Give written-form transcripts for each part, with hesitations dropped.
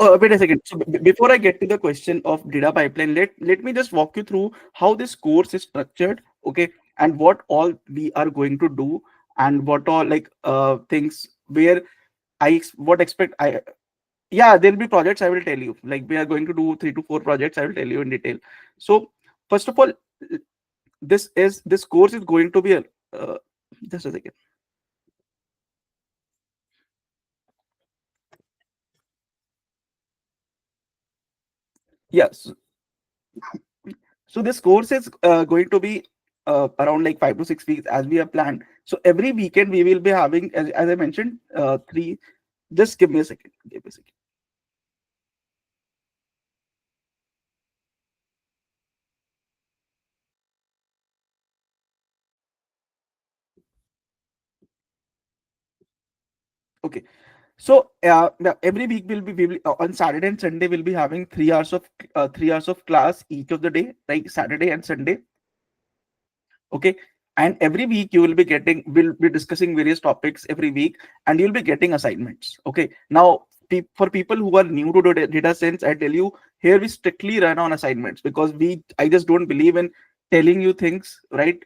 Wait a second. So before I get to the question of data pipeline, let me just walk you through how this course is structured, okay, and what all we are going to do, and what all like things where what expect I yeah, there'll be projects, I will tell you. Like we are going to do 3 to 4 projects, I will tell you in detail. So first of all, this course is going to be a just a second. Yes. So this course is going to be around like 5 to 6 weeks as we have planned. So every weekend we will be having, as I mentioned, three. Just give me a second. Give me a second. Okay. So now every week we will on Saturday and Sunday we'll be having 3 hours of 3 hours of class each of the day, like Saturday and Sunday. Okay, and every week you will be getting, we'll be discussing various topics every week, and you'll be getting assignments. Okay, now for people who are new to data science, I tell you, here we strictly run on assignments, because I just don't believe in telling you things, right?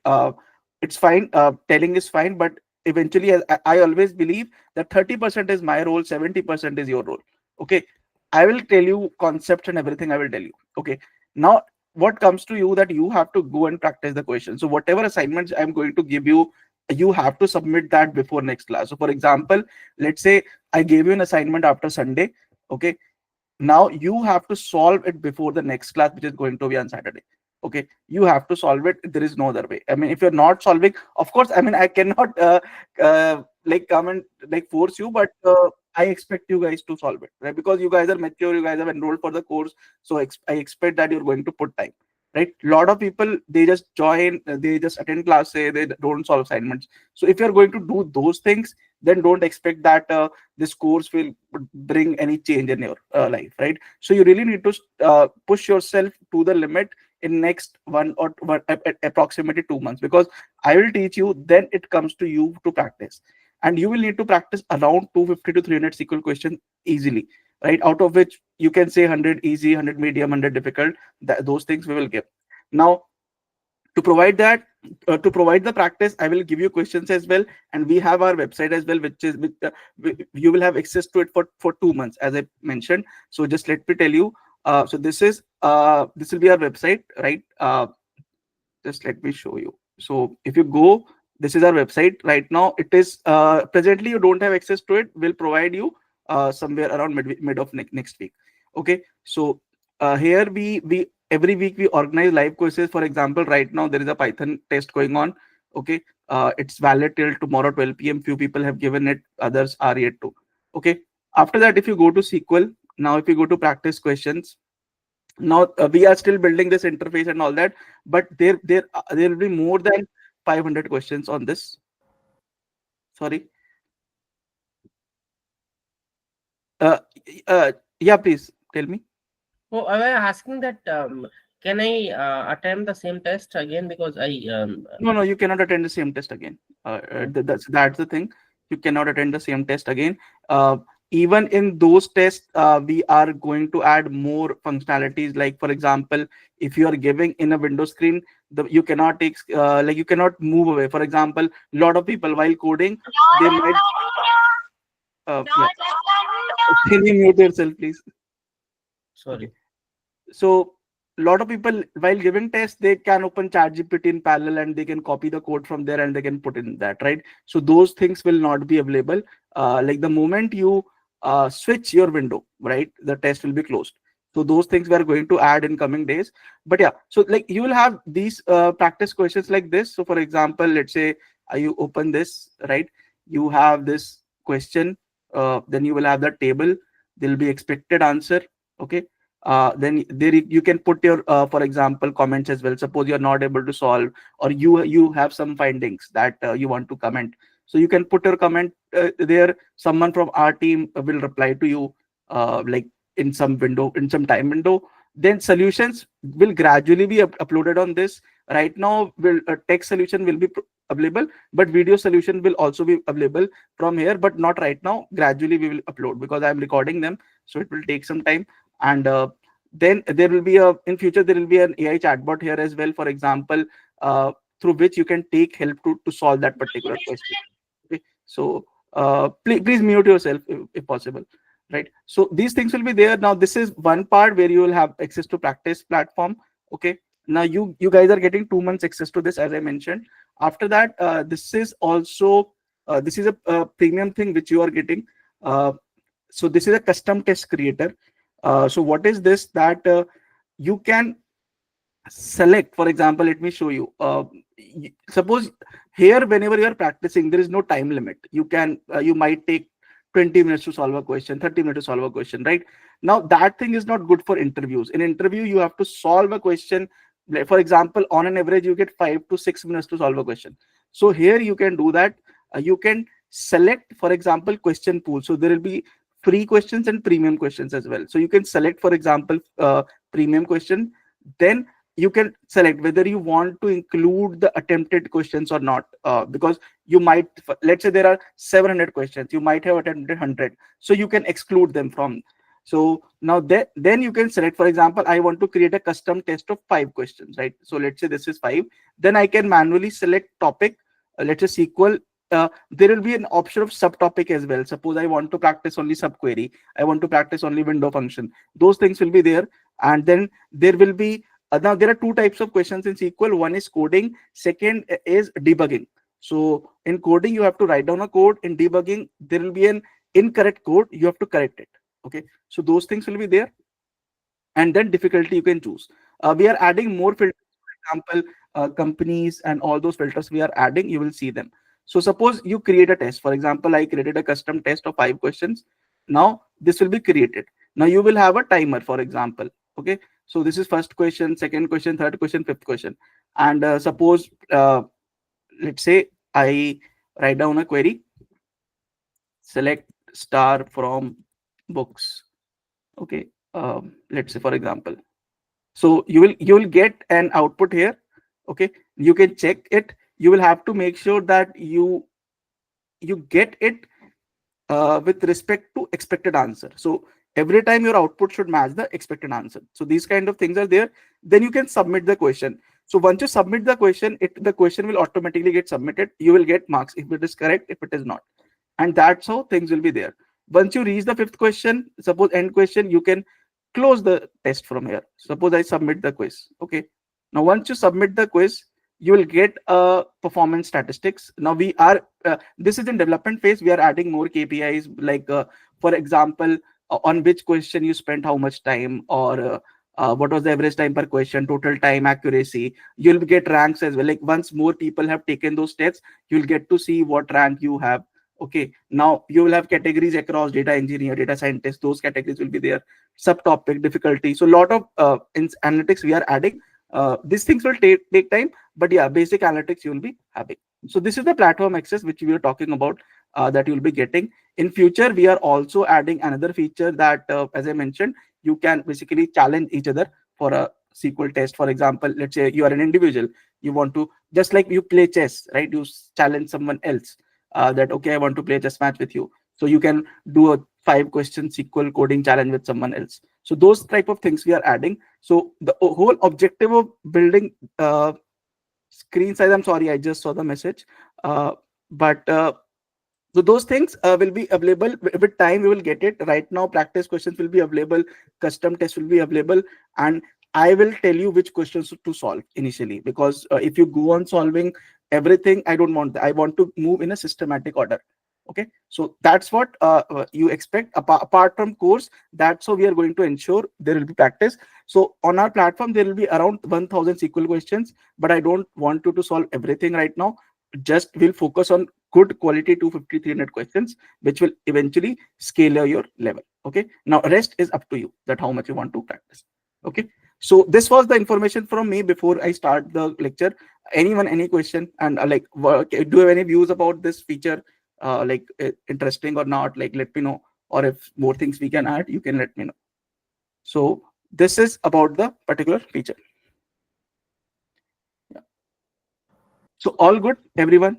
It's fine, telling is fine, but eventually I always believe that 30% is my role, 70% is your role. Okay, I will tell you concepts and everything, I will tell you. Okay, now what comes to you, that you have to go and practice the question. So whatever assignments I'm going to give you, you have to submit that before next class. So for example, let's say I gave you an assignment after Sunday. Okay, now you have to solve it before the next class, which is going to be on Saturday. Okay, you have to solve it. There is no other way. I mean, if you're not solving, of course, I mean, I cannot like come and like force you, but I expect you guys to solve it, right? Because you guys are mature, you guys have enrolled for the course, so I expect that you're going to put time, right? A lot of people, they just join, they just attend class, say they don't solve assignments. So if you're going to do those things, then don't expect that this course will bring any change in your life, right? So you really need to push yourself to the limit in next approximately 2 months, because I will teach you, then it comes to you to practice, and you will need to practice around 250 to 300 SQL questions easily, right? Out of which you can say 100 easy, 100 medium, 100 difficult. Those things we will give. Now, to provide that, to provide the practice, I will give you questions as well, and we have our website as well, which is you will have access to it for 2 months, as I mentioned. So just let me tell you. So this will be our website, right? Just let me show you. So if you go, this is our website right now. It is presently you don't have access to it. We'll provide you somewhere around mid of next week. Okay, so here we every week we organize live courses. For example, right now there is a Python test going on. Okay, it's valid till tomorrow 12 p.m. Few people have given it, others are yet to. Okay, after that, if you go to SQL, now if you go to practice questions, now we are still building this interface and all that, but there will be more than 500 questions on this. Sorry. uh, yeah, please tell me. Oh, I was asking that can I attempt the same test again, because I No, you cannot attend the same test again. That's the thing. You cannot attend the same test again. Even in those tests, we are going to add more functionalities. Like for example, if you are giving in a window screen, you cannot take like you cannot move away. For example, a lot of people while coding, they might yeah. Can you mute yourself, please? Okay. sorry. So a lot of people while giving tests, they can open ChatGPT in parallel and they can copy the code from there and they can put in that, right? So those things will not be available. Like the moment you switch your window, right, the test will be closed. So those things we are going to add in coming days. But yeah, so like you will have these practice questions like this. So for example, let's say you open this, right? You have this question, then you will have the table. There will be expected answer. Okay, then there you can put your for example comments as well. Suppose you're not able to solve, or you have some findings that you want to comment, so you can put your comment there. Someone from our team will reply to you like in some window, in some time window. Then solutions will gradually be uploaded on this. Right now, will text solution will be available, but video solution will also be available from here, but not right now. Gradually we will upload, because I am recording them, so it will take some time. And then there will be a, in future there will be an AI chatbot here as well, for example, through which you can take help to solve that particular question. Okay, so please mute yourself if possible. Right, so these things will be there. Now this is one part where you will have access to practice platform. Okay, now you guys are getting 2 months access to this, as I mentioned. After that, this is also this is a premium thing which you are getting. So this is a custom test creator. So what is this? That you can select, for example, let me show you. Suppose here, whenever you are practicing, there is no time limit. You can you might take 20 minutes to solve a question, 30 minutes to solve a question, right? Now that thing is not good for interviews. In interview, you have to solve a question. For example, on an average, you get 5 to 6 minutes to solve a question. So here you can do that. You can select, for example, question pool. So there will be free questions and premium questions as well. So you can select, for example, premium question. Then you can select whether you want to include the attempted questions or not, because you might, let's say there are 700 questions, you might have attempted 100, so you can exclude them from. So now then you can select, for example, I want to create a custom test of 5 questions, right? So let's say this is 5. Then I can manually select topic, let's say SQL. There will be an option of subtopic as well. Suppose I want to practice only subquery, I want to practice only window function, those things will be there. And then there will be now there are 2 types of questions in SQL. One is coding, second is debugging. So in coding, you have to write down a code. In debugging, there will be an incorrect code, you have to correct it. Okay, so those things will be there. And then difficulty you can choose. We are adding more filters, for example, companies and all those filters we are adding, you will see them. So suppose you create a test. For example, I created a custom test of 5 questions. Now this will be created. Now you will have a timer, for example. Okay, so this is first question, second question, third question, fifth question. And suppose let's say I write down a query, select star from books. Okay, let's say, for example, so you will get an output here. Okay, you can check it. You will have to make sure that you get it with respect to expected answer. So every time your output should match the expected answer. So these kind of things are there. Then you can submit the question. So once you submit the question, the question will automatically get submitted. You will get marks if it is correct, if it is not. And that's how things will be there. Once you reach the fifth question, suppose end question, you can close the test from here. Suppose I submit the quiz. Okay, now once you submit the quiz, you will get performance statistics. Now we are this is in development phase. We are adding more KPIs, like for example, on which question you spent how much time, or what was the average time per question, total time, accuracy. You'll get ranks as well. Like once more people have taken those tests, you'll get to see what rank you have. Okay, now you will have categories across data engineer, data scientist, those categories will be there. Subtopic, difficulty. So a lot of analytics we are adding. These things will take time, but yeah, basic analytics you will be having. So this is the platform access which we were talking about, that you'll be getting. In future, we are also adding another feature that, as I mentioned, you can basically challenge each other for a SQL test. For example, let's say you are an individual, you want to, just like you play chess, right? You challenge someone else, that, okay, I want to play chess match with you. So you can do a 5-question SQL coding challenge with someone else. So those type of things we are adding. So the whole objective of building screen size, I'm sorry, I just saw the message. But so those things will be available with time. We will get it. Right now, practice questions will be available, custom tests will be available, and I will tell you which questions to solve initially, because if you go on solving everything, I don't want that. I want to move in a systematic order. Okay, so that's what you expect. Apart from course, that's how we are going to ensure there will be practice. So on our platform, there will be around 1000 SQL questions, but I don't want you to solve everything right now. Just will focus on good quality 250 300 questions, which will eventually scale your level. Okay, now rest is up to you, that how much you want to practice. Okay, so this was the information from me before I start the lecture. Anyone, any question? And like, do you have any views about this feature? Like interesting or not? Like, let me know. Or if more things we can add, you can let me know. So this is about the particular feature. Yeah. So all good, everyone.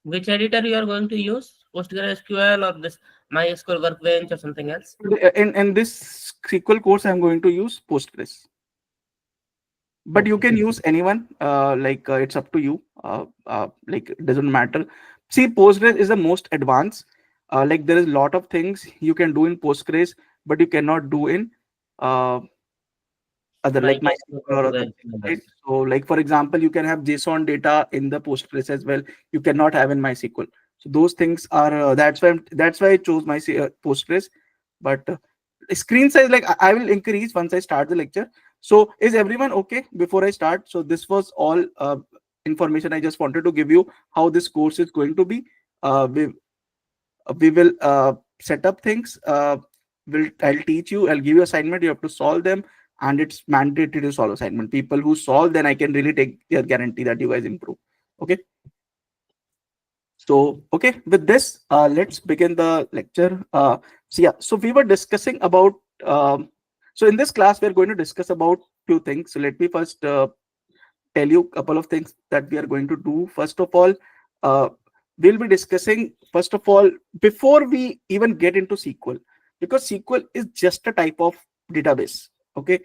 Which editor you are going to use? PostgreSQL or this MySQL Workbench or something else? In this SQL course, I'm going to use Postgres, but you Okay. can use anyone. It's up to you. Like it doesn't matter. See, Postgres is the most advanced. Like there is a lot of things you can do in Postgres, but you cannot do in uh, other like MySQL MySQL or or other the things, right? others. So, like for example, you can have JSON data in the Postgres as well. You cannot have in MySQL. So those things are that's why I chose Postgres. But screen size, like I will increase once I start the lecture. So is everyone okay before I start? So this was all information I just wanted to give you how this course is going to be. We will set up things. I'll teach you. I'll give you assignment. You have to solve them, and it's mandatory to solve assignment. People who solve, then I can really take their guarantee that you guys improve. Okay. So okay, with this, let's begin the lecture. So yeah, so we were discussing about. Um, so in this class, we're going to discuss about few things. So let me first tell you a couple of things that we are going to do. First of all, uh, we'll be discussing, first of all, before we even get into SQL, because SQL is just a type of database. Okay.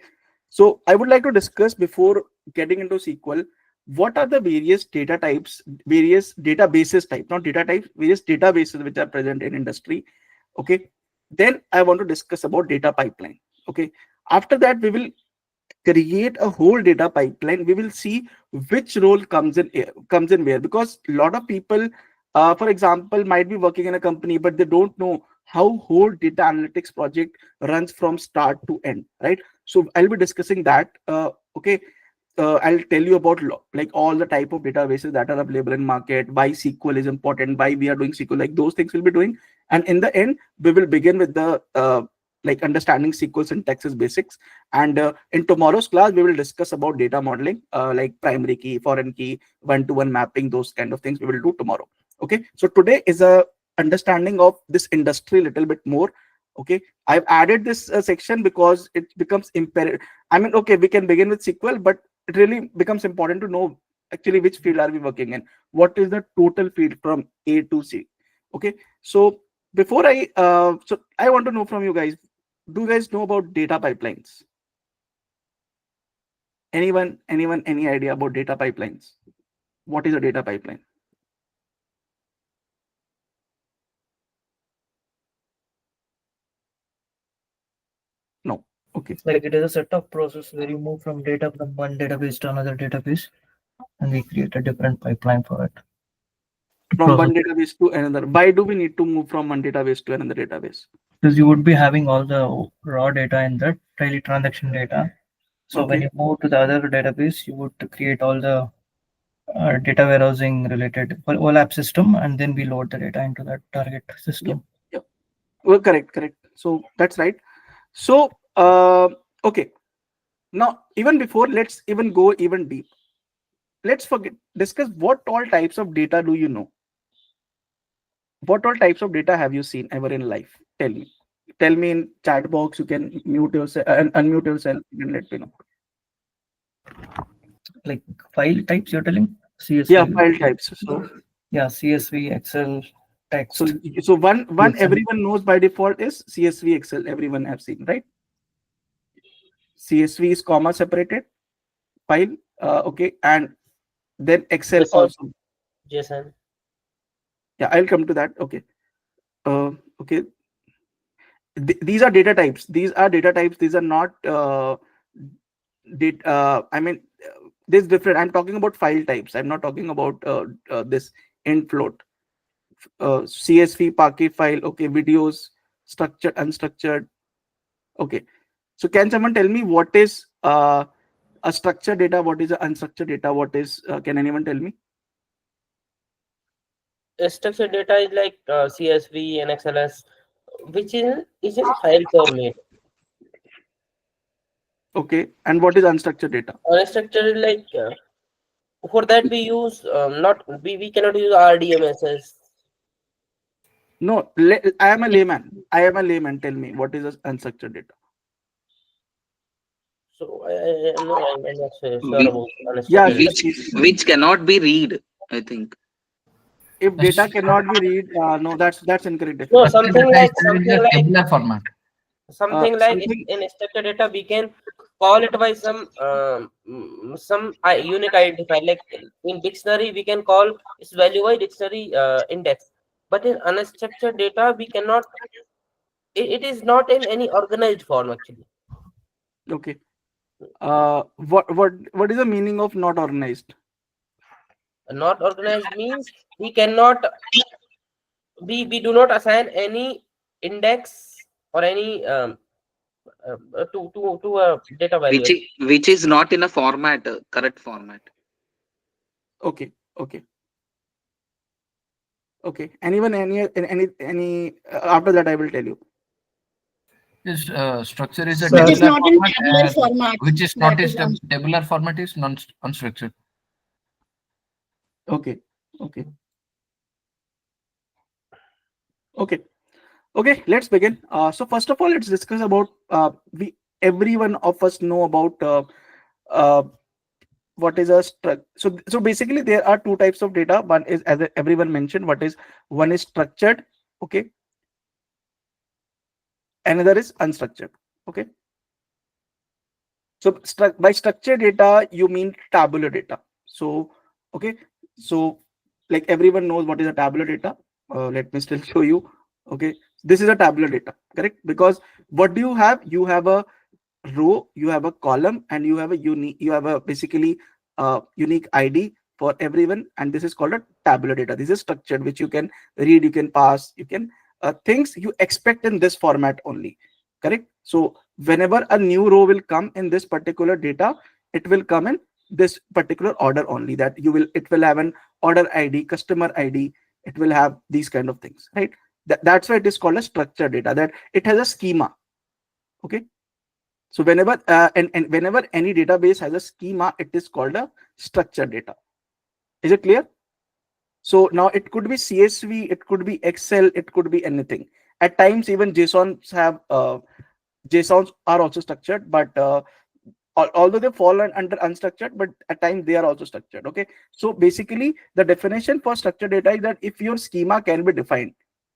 So I would like to discuss before getting into SQL, what are the various data types, various databases type, not data types, various databases which are present in industry. Okay. Then I want to discuss about data pipeline. Okay. After that, we will create a whole data pipeline. We will see which role comes in where, because a lot of people, for example, might be working in a company but they don't know how whole data analytics project runs from start to end, right? So I'll be discussing that. Okay. I'll tell you about like all the type of databases that are available in market, why SQL is important, why we are doing SQL, like those things we'll be doing. And in the end, we will begin with the like understanding SQL syntaxes basics. And in tomorrow's class, we will discuss about data modeling, like primary key, foreign key, one-to-one mapping, those kind of things we will do tomorrow. Okay. So today is a understanding of this industry a little bit more. Okay. I've added this section because it becomes imperative. I mean, okay, we can begin with SQL, but it really becomes important to know actually which field are we working in, what is the total field from A to C. Okay. So before I want to know from you guys, do you guys know about data pipelines? Anyone, any idea about data pipelines? What is a data pipeline? No. Okay. Like it is a set of process where you move from data from one database to another database, and we create a different pipeline for it. From Process one database to another. Why do we need to move from one database to another database? because you would be having all the raw data in the daily transaction data. So when Okay. you move to the other database, you would create all the data warehousing related OLAP system, and then we load the data into that target Yep. system. Yep. Well, correct. So that's right. So okay. Now, even before, let's even go even deep. Let's discuss what all types of data do you know? What all types of data have you seen ever in life? Tell me. Tell me in chat box. You can mute yourself and unmute yourself and let me know. Like file types, you're telling Yeah, CSV. file types. So Yeah, CSV, Excel, so text, so one JSON. everyone knows by default is CSV Excel. Everyone have seen, right? CSV is comma separated file. Okay, and then Excel JSON. also. JSON. Yeah, I'll come to that. Okay. Okay. These are data types. These are data types. These are not I mean, there's different. I'm talking about file types. I'm not talking about this int float. CSV packet file. Okay, videos, structured, unstructured. Okay. So can someone tell me what is a structured data? What is a unstructured data? What is? Can anyone tell me? Structured data is like CSV and XLS, which is in file format. Okay. And what is unstructured data? Unstructured is like for that we use not we cannot use RDMSs. No, I am a layman. I am a layman. Tell me what is unstructured data? So I'm not sure Which, about Yeah, unstructured data. which cannot be read. I think. If data cannot be read, no, that's incorrect No, definition. something like tabular format. Something. in structured data we can call it by some unique identifier. Like in dictionary we can call its value by dictionary index, but in unstructured data we cannot. It is not in any organized form actually. Okay. What is the meaning of not organized? Not organized means we cannot, we do not assign any index or any to a data value. Which is not in a format, correct format. Okay. Okay. Okay. Anyone? Any? After that, I will tell you. This structure is a Sir. It is tabular not in format, tabular and format. which is That not is is one. tabular format is unstructured. Okay. Okay. Okay. Okay. Let's begin. So first of all, let's discuss about everyone of us know about what is a struct. So basically, there are two types of data. One is, as everyone mentioned, one is structured. Okay. Another is unstructured. Okay. So by structured data, you mean tabular data. So, okay. So like everyone knows what is a tabular data. Let me still show you. Okay. This is a tabular data, correct? Because what do you have? You have a row, you have a column, and you have a basically unique ID for everyone. And this is called a tabular data. This is structured, which you can read, you can pass, you can things you expect in this format only, correct? So whenever a new row will come in this particular data, it will come in this particular order only, that it will have an order ID, customer ID, it will have these kind of things, right? That's why it is called a structured data, that it has a schema. Okay. So whenever and whenever any database has a schema, it is called a structured data. Is it clear? So now it could be CSV, it could be Excel, it could be anything. At times even JSONs are also structured, but although they fall under unstructured, but at times they are also structured. Okay. So basically the definition for structured data is that if your schema can be defined.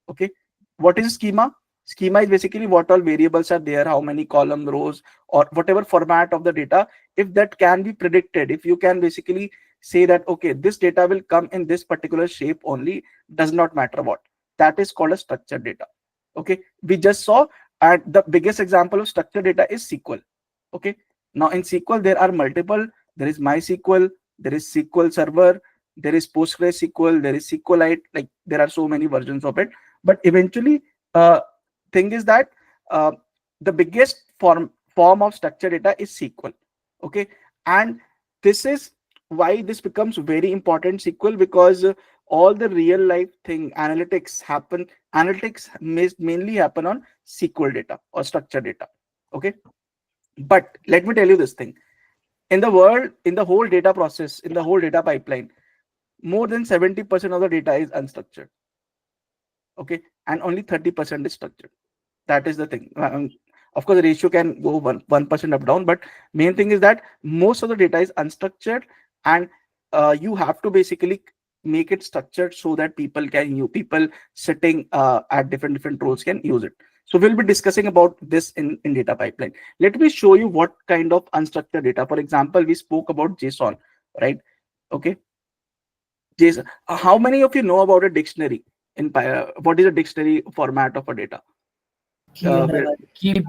Okay. What is schema? Schema is basically what all variables are there, how many column, rows, or whatever format of the data. If that can be predicted, if you can basically say that, okay, this data will come in this particular shape only, does not matter what, that is called a structured data. Okay. We just saw, and the biggest example of structured data is SQL. Okay. Now in SQL, there are multiple. There is MySQL, there is SQL Server, there is PostgreSQL, there is SQLite. Like there are so many versions of it. But eventually, thing is that the biggest form of structured data is SQL. Okay, and this is why this becomes very important, SQL, because all the real life thing analytics mainly happen on SQL data or structured data. Okay. But let me tell you this thing. In the world, in the whole data process, in the whole data pipeline, more than 70% of the data is unstructured. Okay. And only 30% is structured. That is the thing. Of course, the ratio can go 1% up down, but main thing is that most of the data is unstructured, and you have to basically make it structured so that people sitting at different roles can use it. So we'll be discussing about this in data pipeline. Let me show you what kind of unstructured data. For example, we spoke about JSON, right? Okay. JSON. How many of you know about a dictionary? What is a dictionary format of a data? Key and a Key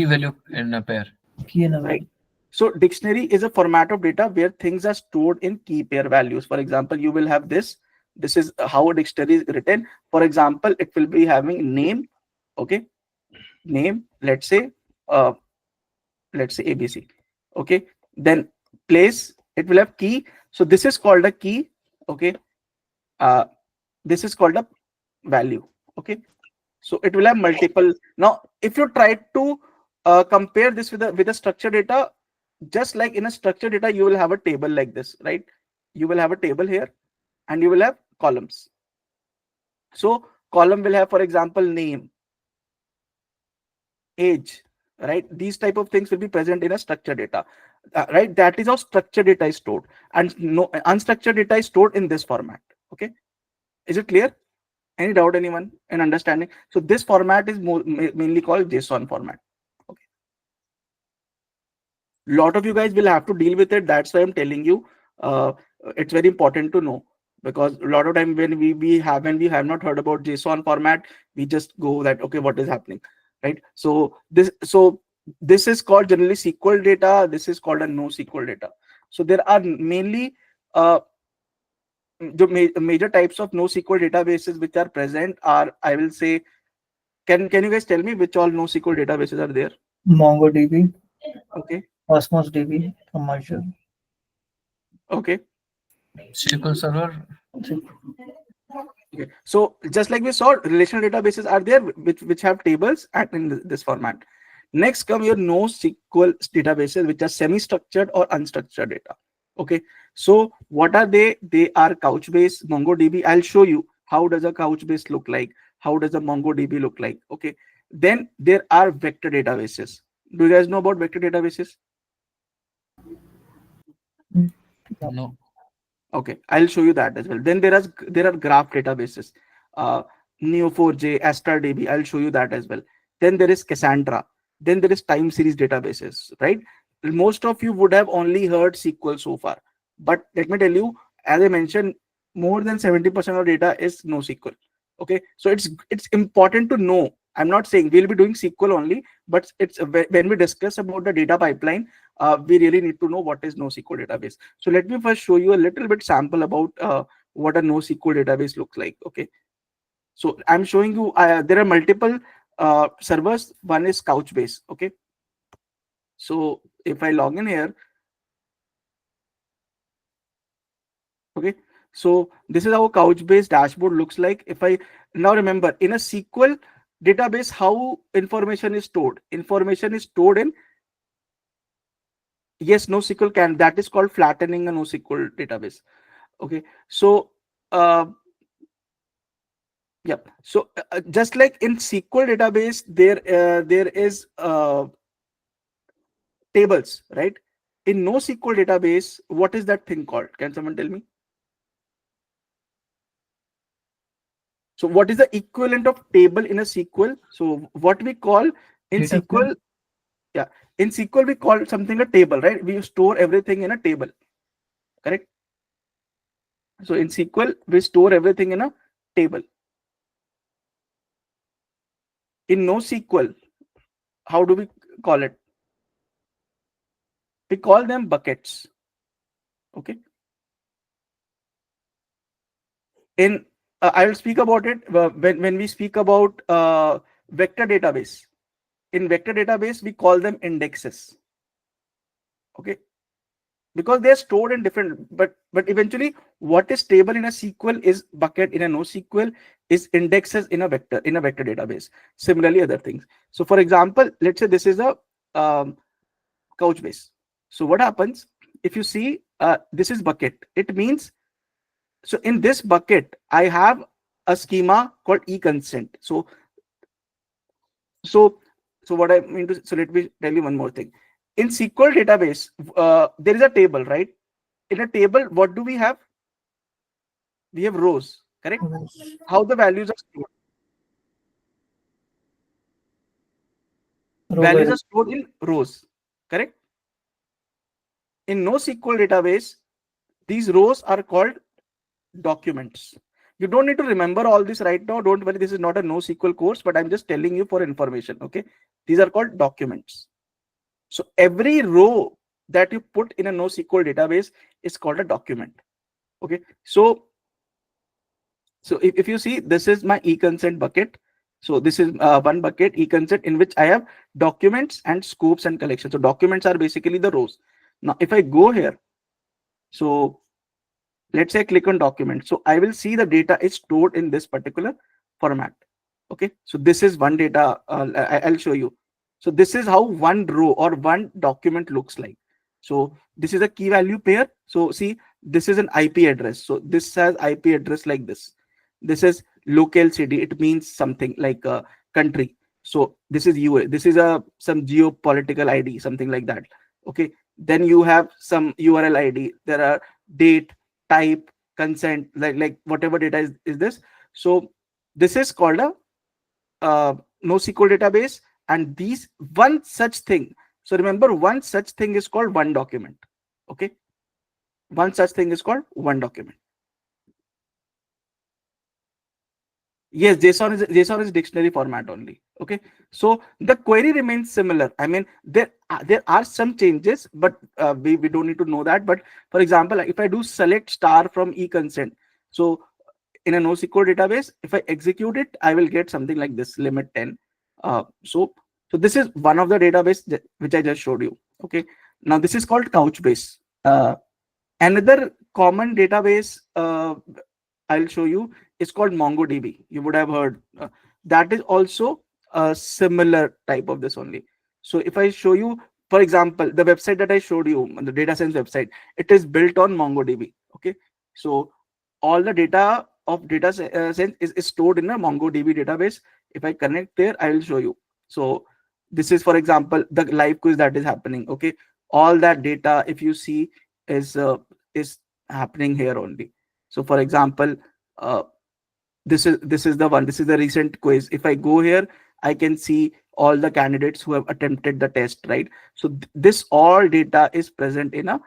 value in a pair. key and a Right. So dictionary is a format of data where things are stored in key pair values. For example, you will have this. This is how a dictionary is written. For example, it will be having name. Okay. Name, let's say ABC. Okay. Then place, it will have key. So this is called a key. Okay. This is called a value. Okay. So it will have multiple. Now, if you try to compare this with a structured data, just like in a structured data, you will have a table like this, right? You will have a table here, and you will have columns. So column will have, for example, name, age, right? These type of things will be present in a structured data, right? That is how structured data is stored, and no unstructured data is stored in this format. Okay, is it clear? Any doubt, anyone in understanding? So this format is mainly called JSON format. Okay, lot of you guys will have to deal with it. That's why I'm telling you, it's very important to know, because a lot of time when we have not heard about JSON format, we just go that, okay, what is happening, right? So this is called generally SQL data. This is called a NoSQL data. So there are mainly the major types of NoSQL databases which are present are, I will say, can you guys tell me which all NoSQL databases are there? MongoDB, Okay. Cosmos DB from Azure. Okay. SQL Server. Okay. So just like we saw, relational databases are there which have tables and in this format. Next come your NoSQL databases, which are semi-structured or unstructured data. Okay. So what are they? They are Couchbase, MongoDB. I'll show you how does a Couchbase look like, how does a MongoDB look like. Okay. Then there are vector databases. Do you guys know about vector databases? No. Okay, I'll show you that as well. Then there are graph databases, Neo4j, AstarDB. I'll show you that as well. Then there is Cassandra. Then there is time series databases, right? Most of you would have only heard SQL so far, but let me tell you, as I mentioned, more than 70% of data is NoSQL. Okay, so it's important to know. I'm not saying we'll be doing SQL only, but it's when we discuss about the data pipeline, we really need to know what is NoSQL database. So let me first show you a little bit sample about what a NoSQL database looks like. Okay, so I'm showing you there are multiple servers. One is Couchbase. Okay, so if I log in here, okay, so this is how Couchbase dashboard looks like. If I now remember, in a SQL database, how information is stored? Information is stored in, yes, NoSQL can, that is called flattening a NoSQL database. Okay, so yeah, so just like in SQL database, there is tables, right? In NoSQL database, what is that thing called? Can someone tell me? So what is the equivalent of table in a SQL? So what we call in Data SQL, frame? yeah, in SQL we call something a table, right? We store everything in a table, correct? So in SQL we store everything in a table. In NoSQL, how do we call it? We call them buckets. Okay. In I will speak about it when we speak about vector database. In vector database, we call them indexes. Okay, because they're stored in different, but eventually what is table in a SQL is bucket, in a NoSQL is indexes in a vector database. Similarly, other things. So for example, let's say this is a Couchbase. So what happens if you see this is bucket? It means, so in this bucket I have a schema called 𝗔𝗀. So what I mean to, so let me tell you one more thing. In SQL database, there is a table, right? In a table, what do we have? We have rows, correct? How the values are stored? Values are stored in rows, correct? In NoSQL database, these rows are called documents. You don't need to remember all this right now. Don't worry, this is not a NoSQL course, but I'm just telling you for information. Okay, these are called documents. So every row that you put in a NoSQL database is called a document. Okay, so if you see, this is my 𝗔𝗀 bucket. So this is one bucket, 𝗔𝗀, in which I have documents and scopes and collections. So documents are basically the rows. Now if I go here, so let's say I click on document, so I will see the data is stored in this particular format. Okay, so this is one data. I'll show you. So this is how one row or one document looks like. So this is a key value pair. So see, this is an IP address. So this has IP address like this. This is local city. It means something like a country. So this is UA. This is a some geopolitical ID, something like that. Okay. Then you have some URL ID. There are date, type, consent, like whatever data is this. So this is called a NoSQL database, and these one such thing. So remember, one such thing is called one document. Okay, one such thing is called one document. Yes, JSON is dictionary format only. Okay, so the query remains similar. I mean, there are some changes, but we don't need to know that. But for example, if I do select star from e-consent, so in a NoSQL database, if I execute it, I will get something like this, limit 10. So this is one of the database which I just showed you. Okay, now this is called Couchbase. Another common database I'll show you is called MongoDB. You would have heard. That is also a similar type of this only. So if I show you, for example, the website that I showed you, the data science website, it is built on MongoDB. Okay, so all the data of data science is stored in a MongoDB database. If I connect there, I will show you. So this is, for example, the live quiz that is happening. Okay, all that data, if you see, is happening here only. So for example, this is the one. This is the recent quiz. If I go here, I can see all the candidates who have attempted the test, right? So this all data is present in a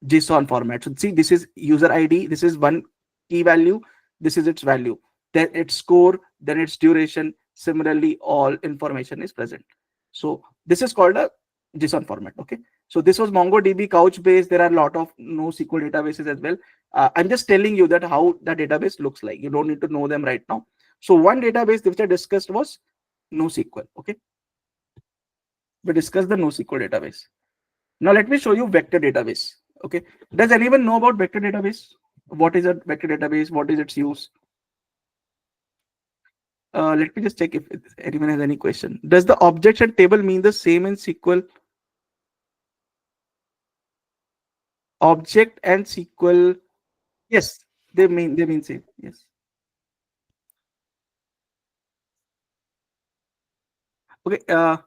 JSON format. So see, this is user ID. This is one key value. This is its value. Then its score. Then its duration. Similarly, all information is present. So this is called a JSON format. Okay. So this was MongoDB, Couchbase. There are a lot of NoSQL databases as well. I'm just telling you that how the database looks like. You don't need to know them right now. So one database which I discussed was NoSQL. Okay. We discussed the NoSQL database. Now let me show you vector database. Okay. Does anyone know about vector database? What is a vector database? What is its use? Let me just check if anyone has any question. Does the object and table mean the same in SQL? Object and SQL, yes, they mean same. Yes. Okay.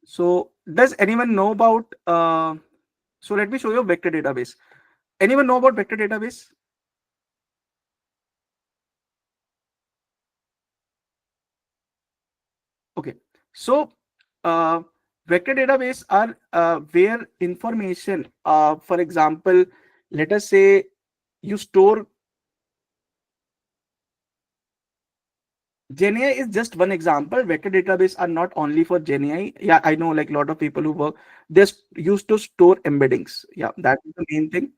So does anyone know about? So let me show you a vector database. Anyone know about vector database? Okay. So vector database are where information, for example, let us say you store. GenAI is just one example. Vector database are not only for GenAI. Yeah, I know, like a lot of people who work, they're used to store embeddings. Yeah, that is the main thing.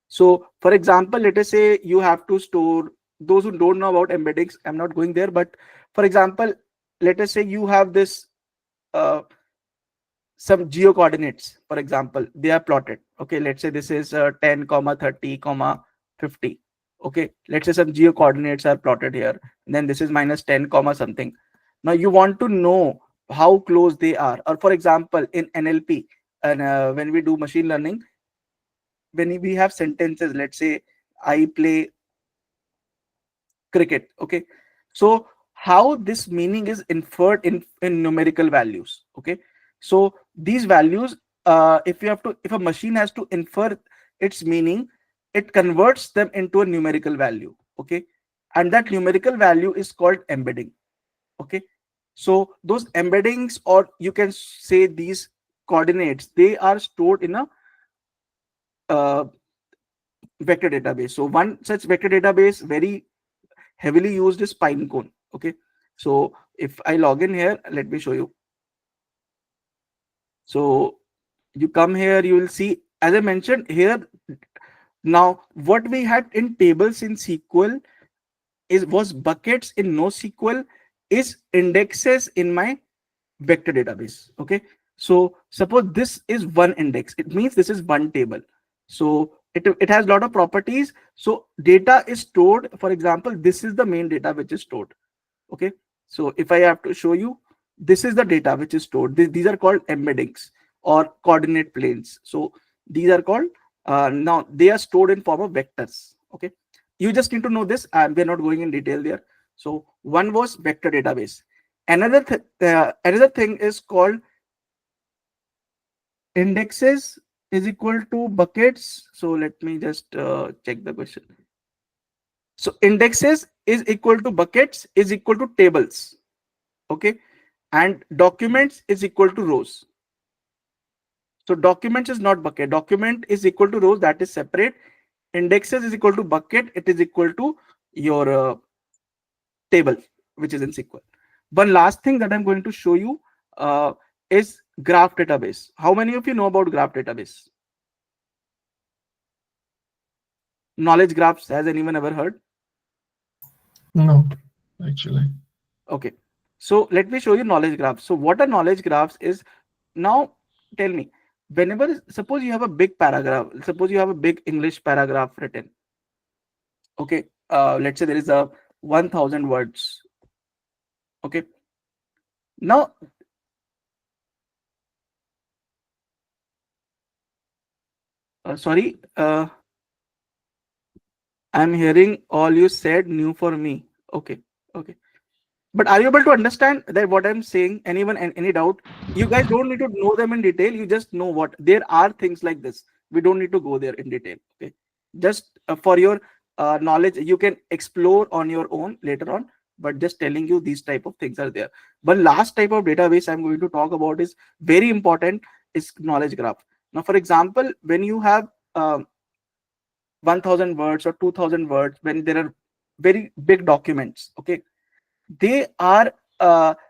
So for example, let us say you have to store, those who don't know about embeddings, I'm not going there, but for example, let us say you have this some geo coordinates. For example, they are plotted. Okay, let's say this is 10, 30, 50. Okay, let's say some geo coordinates are plotted here. And then this is minus 10, something. Now you want to know how close they are. Or for example, in NLP, and when we do machine learning, when we have sentences, let's say I play cricket. Okay, so how this meaning is inferred in numerical values. Okay, so these values, if a machine has to infer its meaning, it converts them into a numerical value. Okay, and that numerical value is called embedding. Okay, so those embeddings, or you can say these coordinates, they are stored in a vector database. So one such vector database very heavily used is Pinecone. Okay, so if I log in here, let me show you. So you come here, you will see, as I mentioned here, now what we had in tables in SQL was buckets in NoSQL is indexes in my vector database. Okay, so suppose this is one index, it means this is one table. So it has a lot of properties. So data is stored. For example, this is the main data which is stored. Okay, so if I have to show you, this is the data which is stored. These are called embeddings or coordinate planes. So these are called now they are stored in form of vectors. Okay, you just need to know this, and we're not going in detail there. So one was vector database. Another thing is called indexes is equal to buckets. So let me just check the question. So indexes is equal to buckets is equal to tables. Okay, and documents is equal to rows. So documents is not bucket. Document is equal to rows, that is separate. Indexes is equal to bucket, it is equal to your table, which is in SQL. One last thing that I'm going to show you is graph database. How many of you know about graph database? Knowledge graphs, has anyone ever heard? No, actually. Okay, so let me show you knowledge graphs. So what are knowledge graphs is, now tell me, whenever, suppose you have a big paragraph, suppose you have a big English paragraph written. Okay, let's say there is a 1000 words. Okay, now sorry, I'm hearing all you said new for me. Okay, okay. But are you able to understand that what I'm saying? Anyone, any doubt? You guys don't need to know them in detail. You just know what there are things like this. We don't need to go there in detail. Okay, just for your knowledge, you can explore on your own later on. But just telling you these type of things are there. One last type of database I'm going to talk about is very important, is knowledge graph. Now, for example, when you have 1000 words or 2000 words, when there are very big documents, okay, they are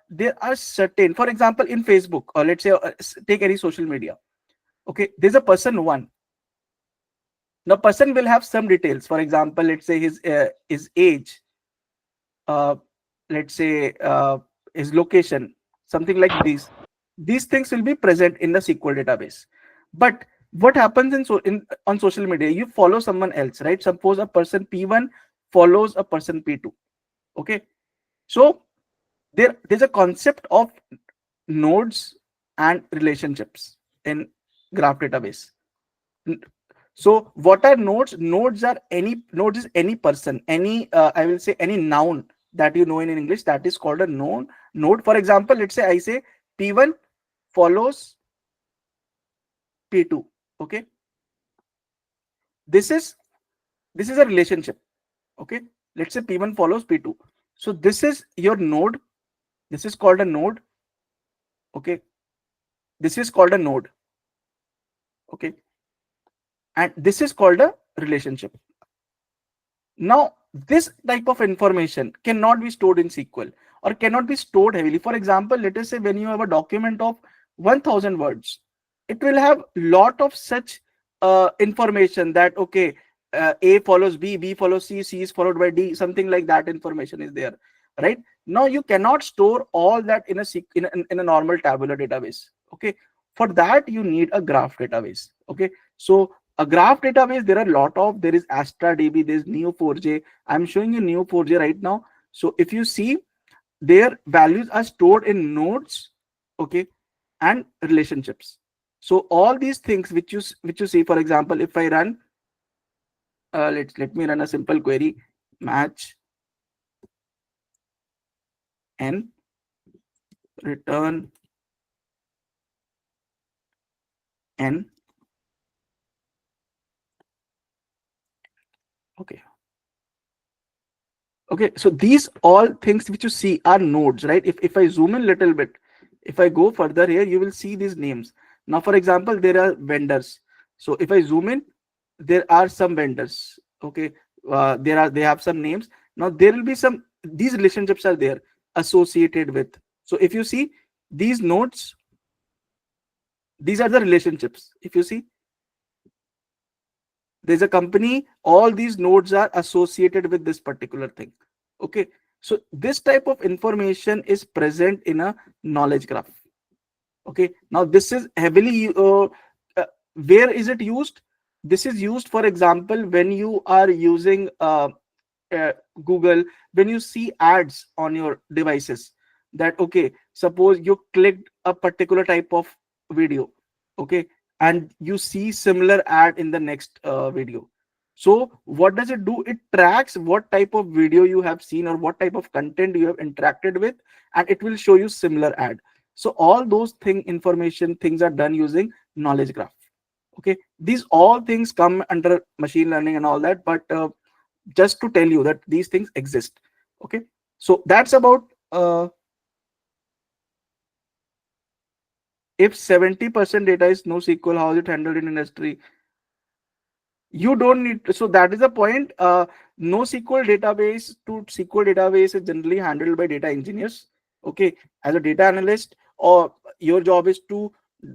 there are certain, for example, in Facebook, or let's say take any social media. Okay, there's a person one. Now person will have some details, for example, let's say his age, uh, let's say his location, something like these things will be present in the SQL database. But what happens in on social media, you follow someone else, right? Suppose a person P1 follows a person P2. Okay, so there's a concept of nodes and relationships in graph database. So what are nodes? Nodes are nodes is any person, any I will say any noun that you know in English, that is called a node. For example, let's say I say P1 follows P2. Okay, this is a relationship. Okay, let's say P1 follows P2. So this is your node. This is called a node. Okay, this is called a node. Okay, and this is called a relationship. Now this type of information cannot be stored in SQL or cannot be stored heavily. For example, let us say when you have a document of 1000 words, it will have lot of such information that okay, A follows B follows C is followed by D, something like that information is there, right? Now you cannot store all that in a normal tabular database. Okay, for that you need a graph database. Okay, so a graph database, there are a lot of, there is AstraDB, there is Neo4j. I'm showing you Neo4j right now. So if you see, their values are stored in nodes, okay, and relationships. So all these things which you see, for example, if I run, let me run a simple query, match n return n. Okay. Okay, so these all things which you see are nodes, right? If I zoom in a little bit, if I go further here, you will see these names. Now, for example, there are vendors. So if I zoom in, there are some vendors. Okay, they have some names. Now there will be some, these relationships are there associated with. So if you see these nodes, these are the relationships. If you see, there's a company, all these nodes are associated with this particular thing. Okay, so this type of information is present in a knowledge graph. Okay, now this is heavily where is it used? This is used, for example, when you are using Google, when you see ads on your devices, that okay, suppose you clicked a particular type of video, okay, and you see similar ad in the next video. So what does it do? It tracks what type of video you have seen or what type of content you have interacted with, and it will show you similar ad. So all those things are done using knowledge graph. Okay, these all things come under machine learning and all that, but just to tell you that these things exist. Okay, so that's about if 70% data is NoSQL, how is it handled in industry? You don't need to, so that is the point. NoSQL database to SQL database is generally handled by data engineers. Okay, as a data analyst, or your job is to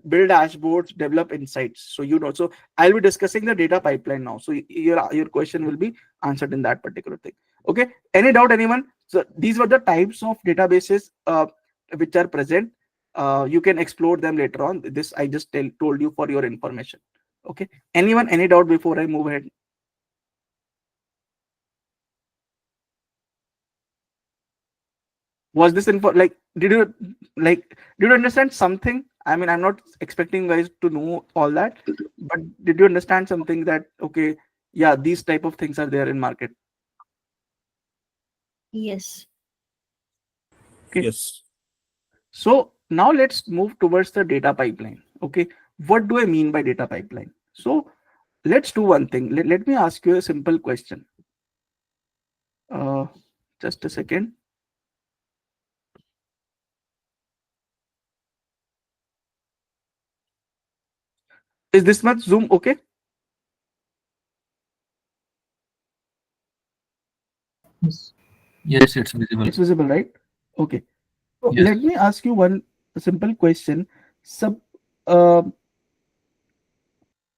build dashboards, develop insights. So you know, so I'll be discussing the data pipeline now. So your question will be answered in that particular thing. Okay, any doubt, anyone? So these were the types of databases which are present. You can explore them later on. This I just told you for your information. Okay, anyone, any doubt before I move ahead? Was this info like, did you understand something? I mean, I'm not expecting guys to know all that, but did you understand something that, okay, yeah, these type of things are there in market? Yes. Okay. Yes. So now let's move towards the data pipeline. Okay, what do I mean by data pipeline? So let's do one thing. Let me ask you a simple question. Just a second. Is this much zoom okay? Yes, it's visible. It's visible, right? Okay. So Yes. let me ask you one simple question. Uh,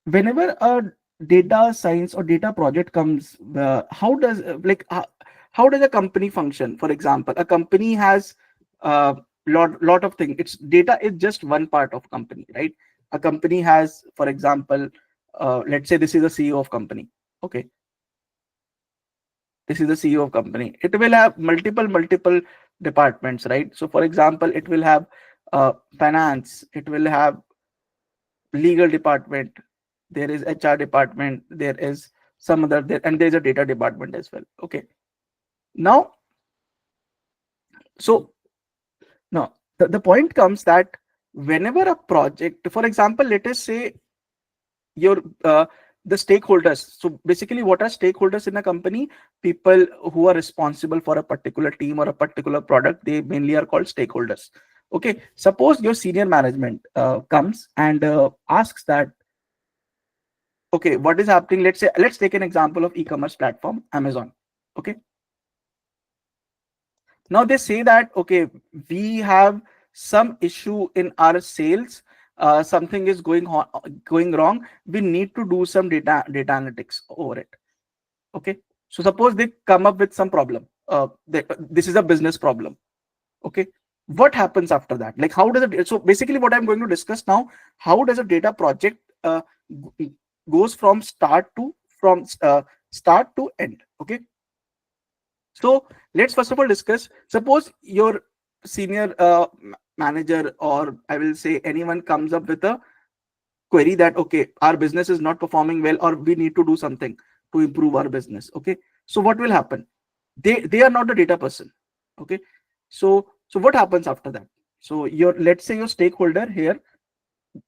Whenever a data science or data project comes, how does how does a company function? For example, a company has a lot of things. It's data is just one part of company, right? A company has, for example, let's say this is a CEO of company. Okay, this is the CEO of company. It will have multiple departments, right? So for example, it will have finance, it will have legal department, there is HR department, there is some other there, and there's a data department as well. Okay, now, so now the point comes that whenever a project, for example, let us say your the stakeholders. So basically, what are stakeholders in a company? People who are responsible for a particular team or a particular product, they mainly are called stakeholders. Okay, suppose your senior management comes and asks that, okay, what is happening? Let's take an example of e-commerce platform, Amazon. Okay, now they say that, okay, we have some issue in our sales, something is going wrong, we need to do some data analytics over it. Okay, so suppose they come up with some problem, this is a business problem. Okay, what happens after that? Like, how does it, so basically what I'm going to discuss now, how does a data project goes from start to end. Okay, so let's first of all discuss, suppose your senior manager, or I will say anyone, comes up with a query that, okay, our business is not performing well, or we need to do something to improve our business. Okay, so what will happen? They are not the data person. Okay, so what happens after that? So let's say your stakeholder here,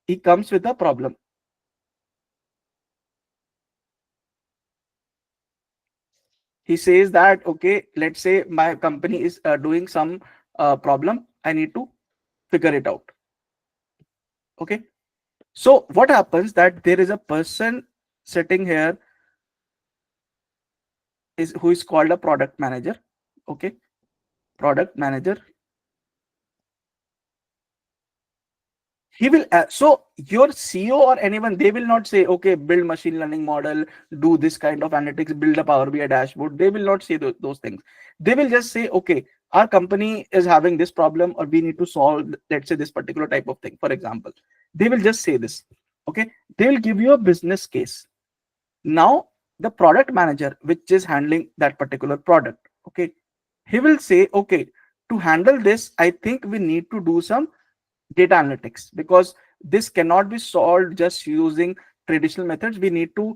he comes with a problem. He says that, okay, let's say my company is doing some problem, I need to figure it out. Okay, so what happens that there is a person sitting here who is called a product manager. Okay, product manager, he will so your CEO or anyone, they will not say, okay, build machine learning model, do this kind of analytics, build a Power BI dashboard. They will not say those things. They will just say, okay, our company is having this problem, or we need to solve, let's say, this particular type of thing. For example, they will just say this. Okay, they will give you a business case. Now the product manager, which is handling that particular product, okay, he will say, okay, to handle this, I think we need to do some data analytics, because this cannot be solved just using traditional methods. We need to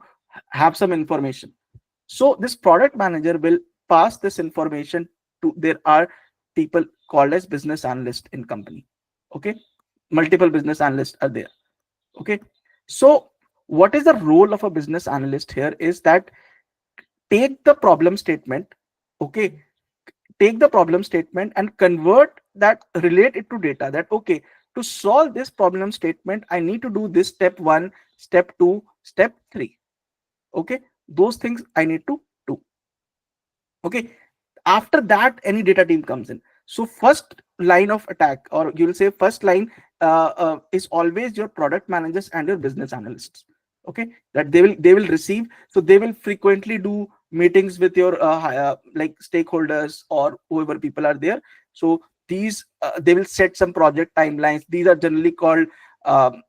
have some information. So this product manager will pass this information to, there are people called as business analyst in company. Okay, multiple business analysts are there. Okay, so what is the role of a business analyst here is that take the problem statement. Okay, take the problem statement and convert that, relate it to data, that okay, to solve this problem statement I need to do this step 1, step 2, step 3. Okay, those things I need to do. Okay, after that any data team comes in. So first line of attack, or you will say first line, is always your product managers and your business analysts. Okay, that they will receive, so they will frequently do meetings with your like stakeholders or whoever people are there. So these they will set some project timelines. These are generally called um,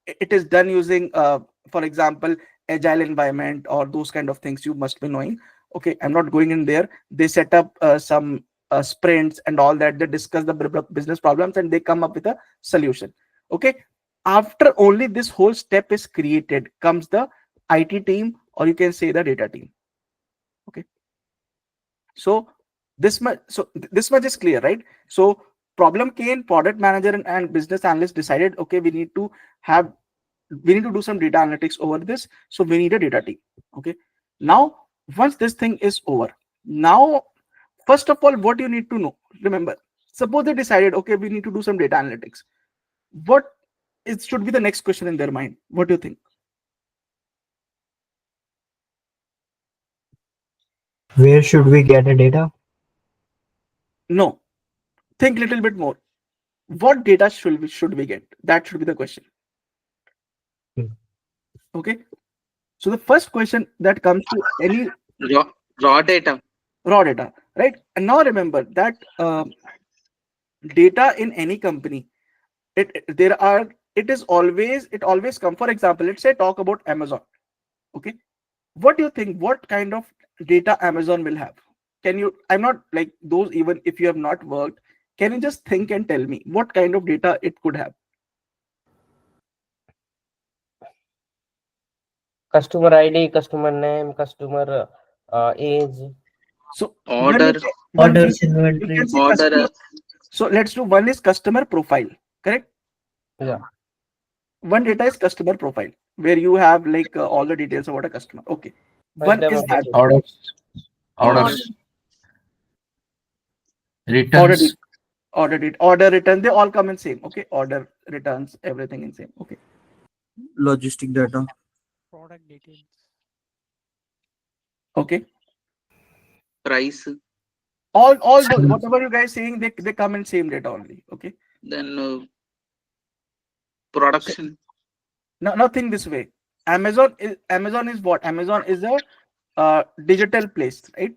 it is done using for example agile environment or those kind of things you must be knowing. Okay, I'm not going in there. They set up some sprints and all that. They discuss the business problems and they come up with a solution. Okay, after only this whole step is created comes the IT team, or you can say the data team. Okay, so this much is clear, right? So problem came, product manager and business analyst decided, okay, we need to do some data analytics over this, so we need a data team. Okay, now once this thing is over, now first of all what you need to know, remember, suppose they decided, okay, we need to do some data analytics, what it should be the next question in their mind? What do you think? Where should we get the data? No, think a little bit more. What data should we get? That should be the question. Hmm. Okay, so the first question that comes to any Raw data. raw data, right? And now remember that data in any company, it always come. For example, let's say talk about Amazon. Okay, what do you think, what kind of data Amazon will have? Can you, I'm not like those, even if you have not worked, can you just think and tell me what kind of data it could have? Customer ID, customer name, customer age. So Order. Orders, you inventory. can say Order. customer. So let's do, one is customer profile, correct? Yeah. One data is customer profile, where you have like all the details about a customer. Okay, one is that. Orders. Orders. Returns. Order, return, they all come in same. Okay, order, returns, everything in same. Okay, Logistic data. Product details. okay, Price. all those, whatever you guys saying, they come in same data only. Okay, Then production. now think this way. Amazon is what? Amazon is a digital place, right?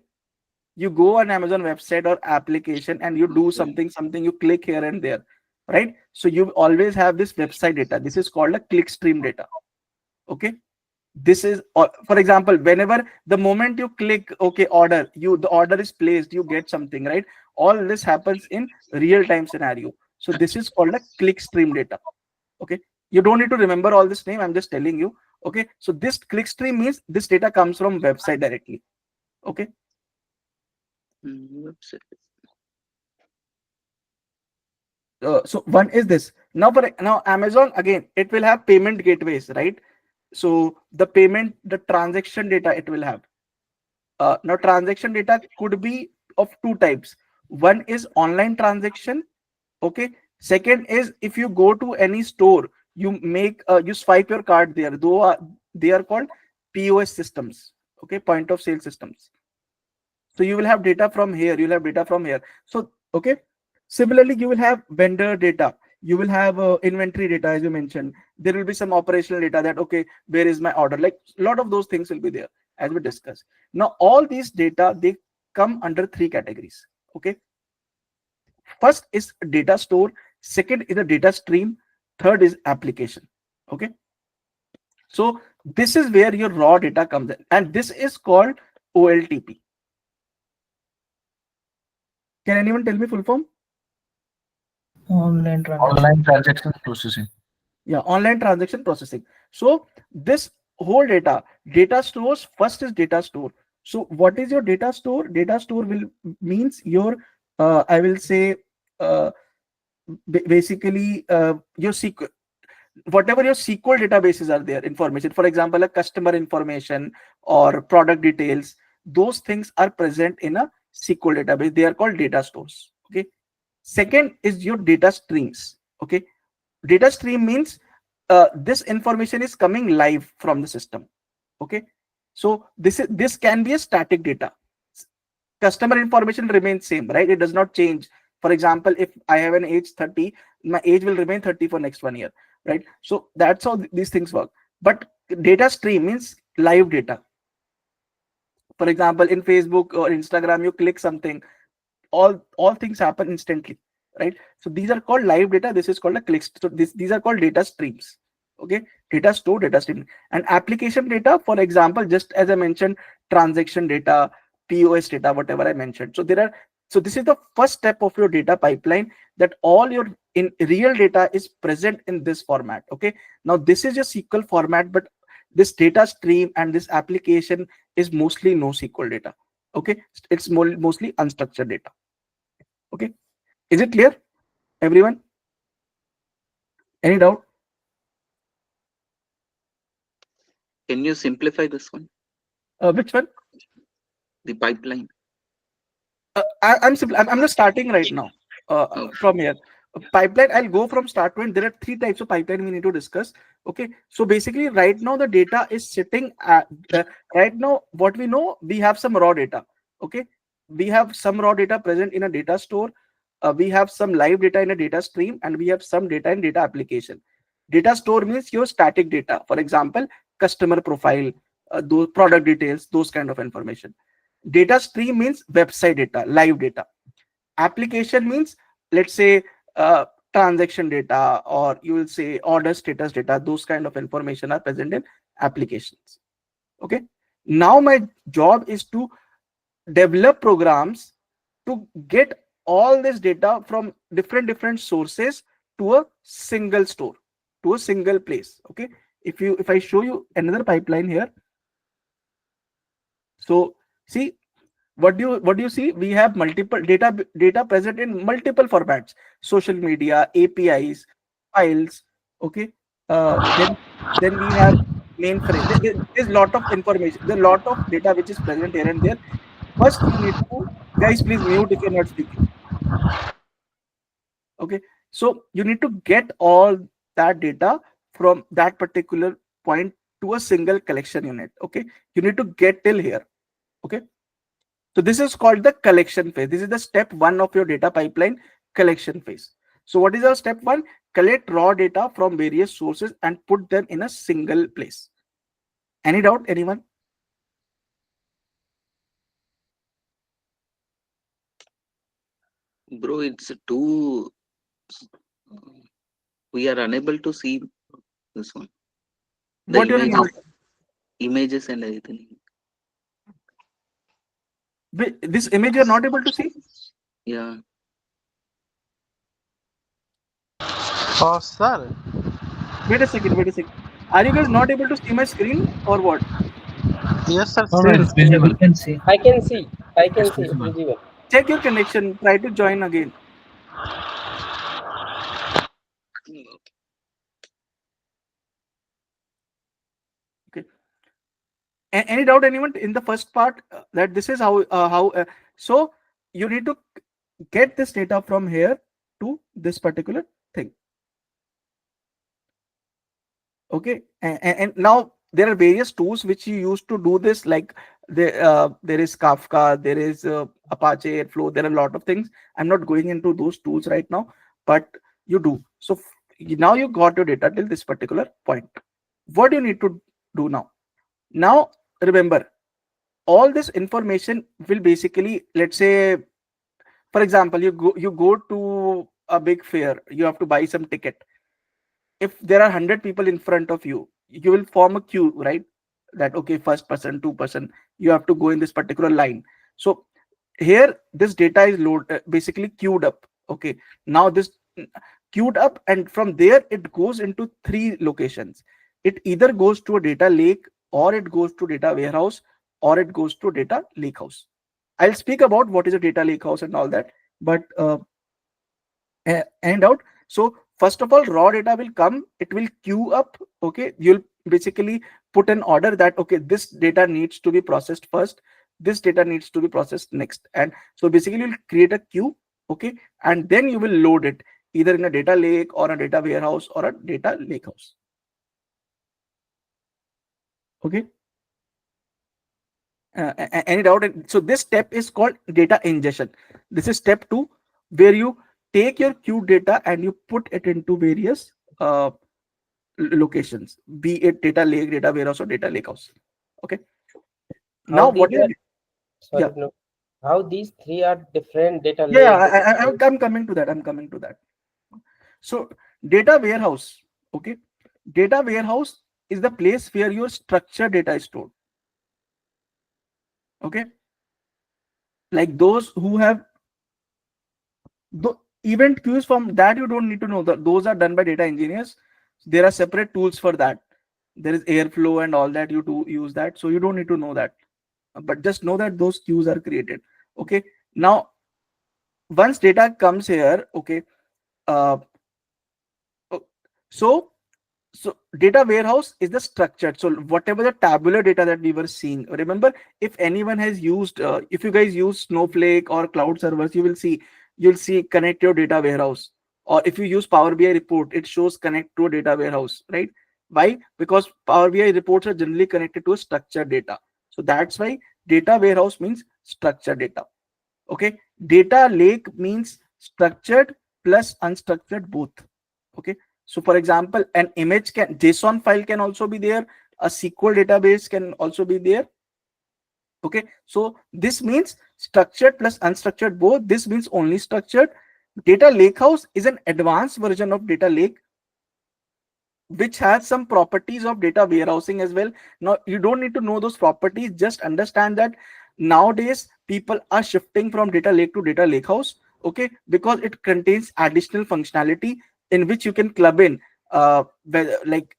You go on Amazon website or application and you do something, you click here and there, right? So you always have this website data. This is called a clickstream data. Okay, this is, for example, whenever the moment you click okay order, the order is placed, you get something, right? All this happens in real time scenario. So this is called a clickstream data. Okay, you don't need to remember all this name, I'm just telling you. Okay, so this clickstream means this data comes from website directly. Okay, Website. so one is this. Now Amazon, again, it will have payment gateways, right? So the transaction data it will have. Now transaction data could be of two types. One is online transaction. Okay, second is if you go to any store, you swipe your card there, though they are called POS systems. Okay, point of sale systems. So you will have data from here, you'll have data from here. So okay, similarly you will have vendor data, you will have inventory data, as you mentioned. There will be some operational data, that okay, where is my order, like a lot of those things will be there, as we discussed. Now all these data, they come under three categories. Okay, first is data store, second is a data stream, third is application. Okay, so this is where your raw data comes in, and this is called OLTP. Can anyone tell me full form? Online transaction. Online transaction processing. Yeah, online transaction processing. So this whole data stores. First is data store. So what is your data store? Data store will means your I will say basically your SQL, whatever your SQL databases are there, information, for example, a customer information or product details, those things are present in a SQL database. They are called data stores. Okay. Second is your data streams. Okay. Data stream means this information is coming live from the system. Okay. So this can be a static data. Customer information remains same, right? It does not change. For example, if I have an age 30, my age will remain 30 for next 1 year, right? So that's how these things work. But data stream means live data. For example, in Facebook or Instagram, you click something, all things happen instantly, right? So these are called live data. This is called a click. So these are called data streams. Okay. Data store, data stream. And application data, for example, just as I mentioned, transaction data, POS data, whatever I mentioned. So this is the first step of your data pipeline, that all your in real data is present in this format. Okay. Now this is your SQL format, but this data stream and this application is mostly NoSQL data. Okay. It's mostly unstructured data. Okay. Is it clear, everyone? Any doubt? Can you simplify this one? Which one? The pipeline. I'm just starting right now. Okay. From here, pipeline. I'll go from start to end. There are 3 types of pipeline we need to discuss. Okay. So basically, right now the data is sitting at right now. What we know, we have some raw data. Okay. We have some raw data present in a data store. We have some live data in a data stream, and we have some data in data application. Data store means your static data. For example, customer profile, those product details, those kind of information. Data stream means website data, live data. Application means, let's say, transaction data, or you will say order status data. Those kind of information are present in applications. Okay. Now my job is to develop programs to get all this data from different sources to a single store, to a single place. Okay. If I show you another pipeline here, so see, what do you see? We have multiple data present in multiple formats: social media, APIs, files. Okay. Then we have mainframe. There's a lot of information. There's a lot of data which is present here and there. First, you need to, guys, please mute if you're not speaking. Okay. So you need to get all that data from that particular point to a single collection unit. Okay. You need to get till here. Okay. So this is called the collection phase. This is the step 1 of your data pipeline, collection phase. So what is our step 1? Collect raw data from various sources and put them in a single place. Any doubt, anyone? Bro, it's too. We are unable to see this one. The What you're images, unable images and everything. This image you're not able to see? Yeah. Oh, sir. Wait a second. Are you guys not able to see my screen or what? Yes, sir. No, no, it's visible. You can see. I can see. It's It's visible. visible. Check your connection. Try to join again. Okay. Any doubt, anyone, in the first part, that this is how so you need to get this data from here to this particular thing. Okay. And now there are various tools which you use to do this, like there is Kafka, there is Apache Airflow. There are a lot of things. I'm not going into those tools right now, but you do. So now you got your data till this particular point. What do you need to do now? Now remember, all this information will basically, let's say, for example, you go to a big fair, you have to buy some ticket. If there are 100 people in front of you, you will form a queue, right? That, okay, first person, 2 person, you have to go in this particular line. So here this data is basically queued up. Okay. Now this queued up, and from there it goes into 3 locations. it either goes to a data lake, or it goes to data warehouse, or it goes to data lakehouse. I'll speak about what is a data lakehouse and all that, but and out. So first of all, raw data will come, it will queue up. Okay, you'll basically put an order that, okay, this data needs to be processed first, this data needs to be processed next, and so basically you'll create a queue. Okay, and then you will load it either in a data lake or a data warehouse or a data lakehouse. Okay, any doubt? So this step is called data ingestion. This is step 2, where you take your queue data and you put it into various locations, be it data lake, data warehouse, or data lakehouse. Okay, now what is sorry, yeah. no, how these three are different data Yeah, lake? I'm coming to that. I'm coming to that. So data warehouse, okay, data warehouse is the place where your structured data is stored. Okay, like those who have the event queues, from that you don't need to know that those are done by data engineers. There are separate tools for that. There is Airflow and all that, you do use that, so you don't need to know that, but just know that those queues are created. Okay, now once data comes here, okay, uh, so data warehouse is the structured, so whatever the tabular data that we were seeing, remember, if anyone has used if you guys use Snowflake or cloud servers, you'll see connect your data warehouse, or if you use Power BI report, it shows connect to a data warehouse, right? Why? Because Power BI reports are generally connected to a structured data, so that's why data warehouse means structured data. Okay, data lake means structured plus unstructured both. Okay, so for example, an image can, JSON file can also be there, a SQL database can also be there. Okay, so this means structured plus unstructured both. This means only structured. Data lakehouse is an advanced version of data lake, which has some properties of data warehousing as well. Now you don't need to know those properties, just understand that nowadays people are shifting from data lake to data lakehouse. Okay, because it contains additional functionality in which you can club in like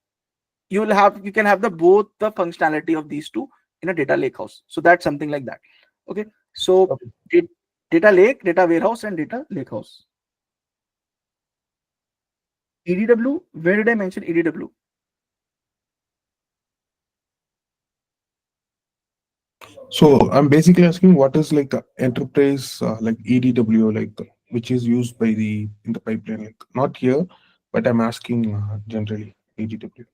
you can have the both the functionality of these two in a data lakehouse. So that's something like that. Okay, so data lake, data warehouse, and data lakehouse. EDW, where did I mention EDW? So I'm basically asking what is like the enterprise like EDW, like which is used by in the pipeline, like not here, but I'm asking generally EDW.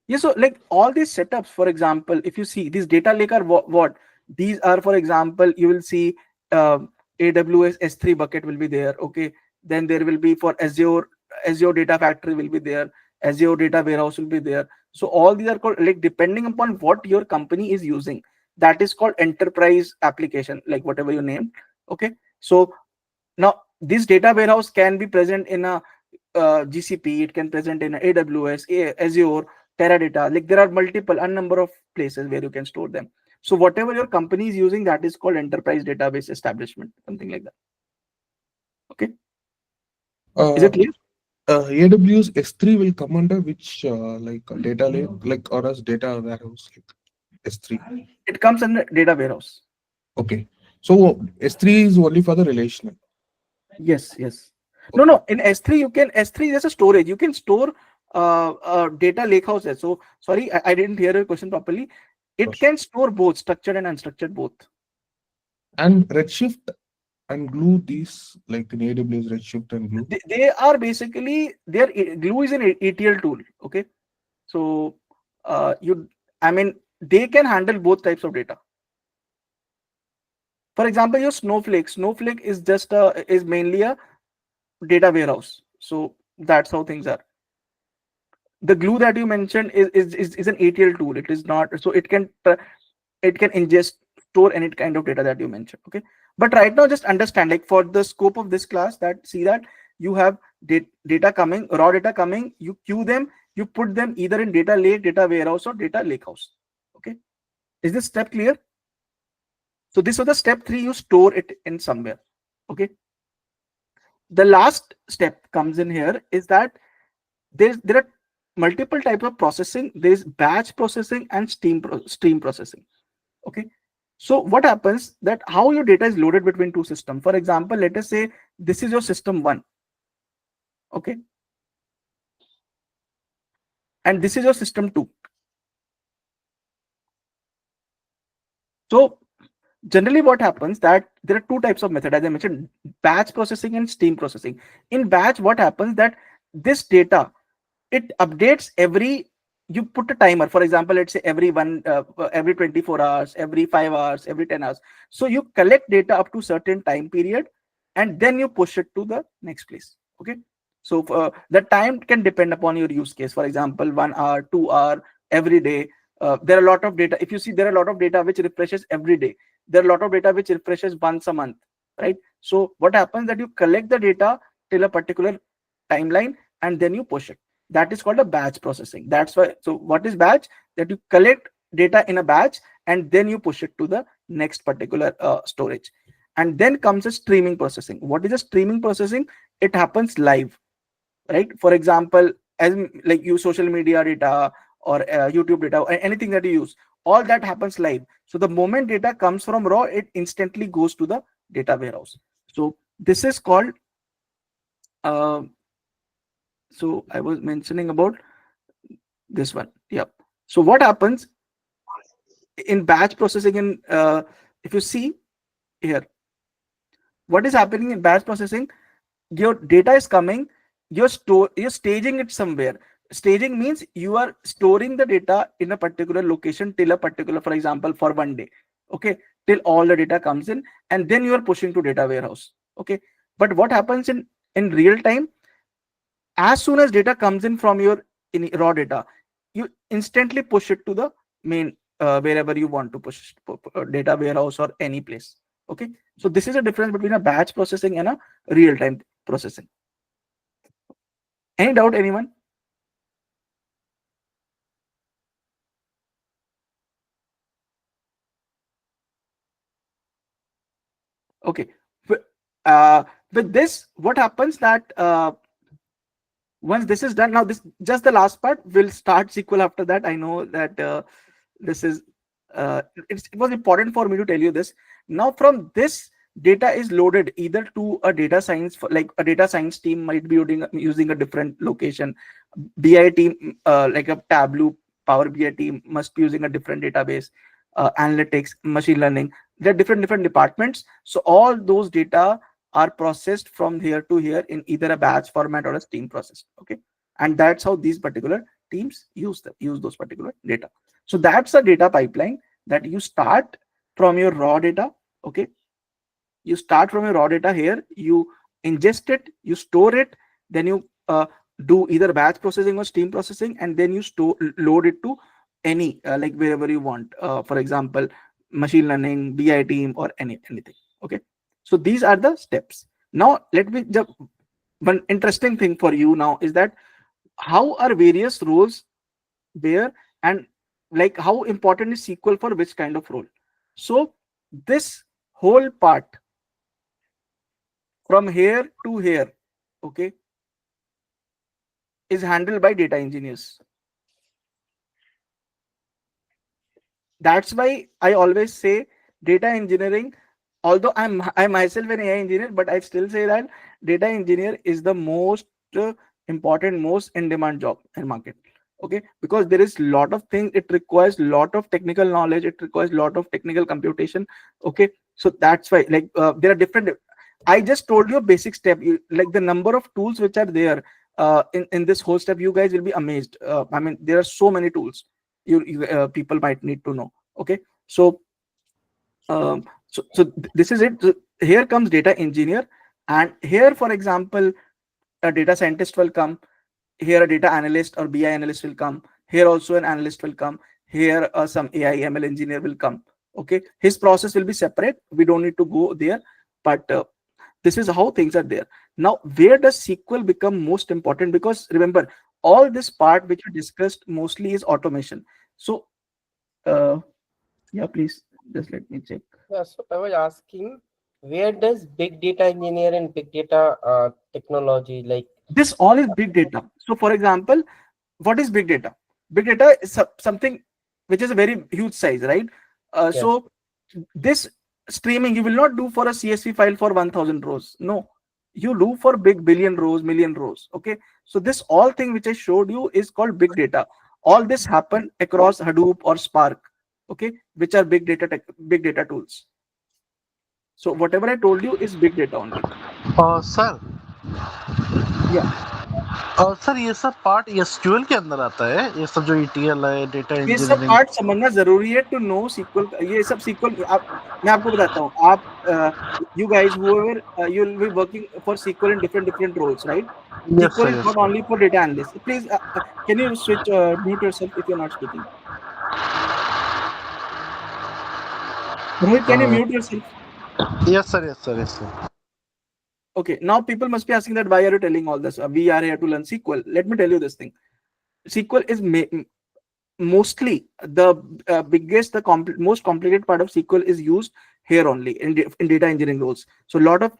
Yeah, so like all these setups, for example, if you see these data lake are what these are, for example, you will see AWS S3 bucket will be there. Okay, then there will be for Azure Data Factory will be there, Azure Data Warehouse will be there. So all these are called, like, depending upon what your company is using, that is called enterprise application, like whatever you name. Okay, so now this data warehouse can be present in a GCP, it can present in a AWS, Azure, Teradata. Like there are a number of places where you can store them. So whatever your company is using, that is called enterprise database establishment, something like that. Okay, is it clear? AWS S3 will come under which like data lake, like, or as data warehouse, like S3. It comes under data warehouse. Okay, so S3 is only for the relational. Yes. Okay. No, in S3 you can, S3 is a storage, you can store data lakehouse. So sorry, I didn't hear your question properly. It can store both structured and unstructured both. And Redshift and Glue, these like in AWS Redshift and Glue. They are basically, Glue is an ETL tool. Okay, so they can handle both types of data. For example, your Snowflake is just is mainly a data warehouse. So that's how things are. The Glue that you mentioned is an ETL tool. It is not, so it can ingest, store any kind of data that you mentioned. Okay, but right now just understand, like for the scope of this class, that see that you have data coming, raw data coming, you queue them, you put them either in data lake, data warehouse, or data lakehouse. Okay, is this step clear? So this was the step 3, you store it in somewhere. Okay, the last step comes in here is that there are multiple types of processing. There is batch processing and stream processing. Okay. So what happens that how your data is loaded between two systems. For example, let us say this is your system 1. Okay. And this is your system 2. So generally what happens that there are two types of method, as I mentioned, batch processing and stream processing. In batch, what happens that this data, it updates every, you put a timer, for example, let's say every 24 hours, every 5 hours, every 10 hours. So you collect data up to certain time period and then you push it to the next place. Okay. So the time can depend upon your use case. For example, 1 hour, 2 hour, every day. There are a lot of data. If you see, there are a lot of data which refreshes every day. There are a lot of data which refreshes once a month, right? So what happens that you collect the data till a particular timeline and then you push it. That is called a batch processing. That's why. So what is batch? That you collect data in a batch and then you push it to the next particular storage. And then comes a streaming processing. What is a streaming processing? It happens live, right? For example, as like you social media data or YouTube data or anything that you use, all that happens live. So the moment data comes from raw, it instantly goes to the data warehouse. So this is called so I was mentioning about this one. Yep. So what happens in batch processing, in if you see here, what is happening in batch processing, your data is coming, you're staging it somewhere. Staging means you are storing the data in a particular location till a particular, for example, for 1 day. Okay, till all the data comes in, and then you are pushing to data warehouse. Okay, but what happens in real time, as soon as data comes in from your raw data, you instantly push it to the main wherever you want to push data warehouse or any place. Okay, so this is a difference between a batch processing and a real-time processing. Any doubt, anyone? Okay, with this, what happens that once this is done, now this just the last part, we'll start SQL after that. I know that this is it was important for me to tell you this. Now from this, data is loaded either to a data science, like a data science team might be using a different location. BI team, like a Tableau Power BI team must be using a different database. Analytics, machine learning, there are different departments. So all those data are processed from here to here in either a batch format or a stream process. Okay, and that's how these particular teams use those particular data. So that's a data pipeline that you start from your raw data. Okay, you start from your raw data here, you ingest it, you store it, then you do either batch processing or stream processing, and then you load it to any like wherever you want, for example, machine learning, BI team, or anything. Okay, so these are the steps. Now let me just, one interesting thing for you now is that how are various roles there, and like how important is SQL for which kind of role. So this whole part from here to here, okay, is handled by data engineers. That's why I always say data engineering, although I myself an AI engineer, but I still say that data engineer is the most important, most in demand job in market. Okay, because there is a lot of things, it requires a lot of technical knowledge, it requires a lot of technical computation. Okay, so that's why, like there are different, I just told you a basic step, like the number of tools which are there in this whole step, you guys will be amazed. I mean, there are so many tools people might need to know. Okay, so this is it. So here comes data engineer, and here, for example, a data scientist will come. Here a data analyst or BI analyst will come. Here also an analyst will come. Here some AI ML engineer will come. Okay, his process will be separate, we don't need to go there, but this is how things are there. Now where does SQL become most important? Because remember, all this part which we discussed mostly is automation. So yeah, please just let me check. Yeah, so I was asking, where does big data engineer and big data technology, like This all is big data. So for example, what is big data? Big data is something which is a very huge size, right? Yes. So this streaming you will not do for a CSV file for 1000 rows. No, you do for big billion rows, million rows. Okay, so this all thing which I showed you is called big data. All this happen across Hadoop or Spark, okay, which are big data tools. So whatever I told you is big data only. Sir Yeah. Sir ये सब part SQL के अंदर आता है, ये सब जो ETL है, डेटा ये सब इंजीनियरिंग। पार्ट समझना जरूरी है टू नो सीक्वल। ये सब सीक्वल मैं आपको बताता हूँ। आप you guys whoever you will be working for SQL in different roles, right? Yes SQL sir, is yes not sir. only for data analysts. Please, can you switch mute yourself if you're not speaking? Rohit, can you mute yourself? Yes sir, yes sir, yes sir. Okay, now people must be asking that why are you telling all this? We are here to learn SQL. Let me tell you this thing. SQL is mostly the biggest, the most complicated part of SQL is used here only in data engineering roles. So lot of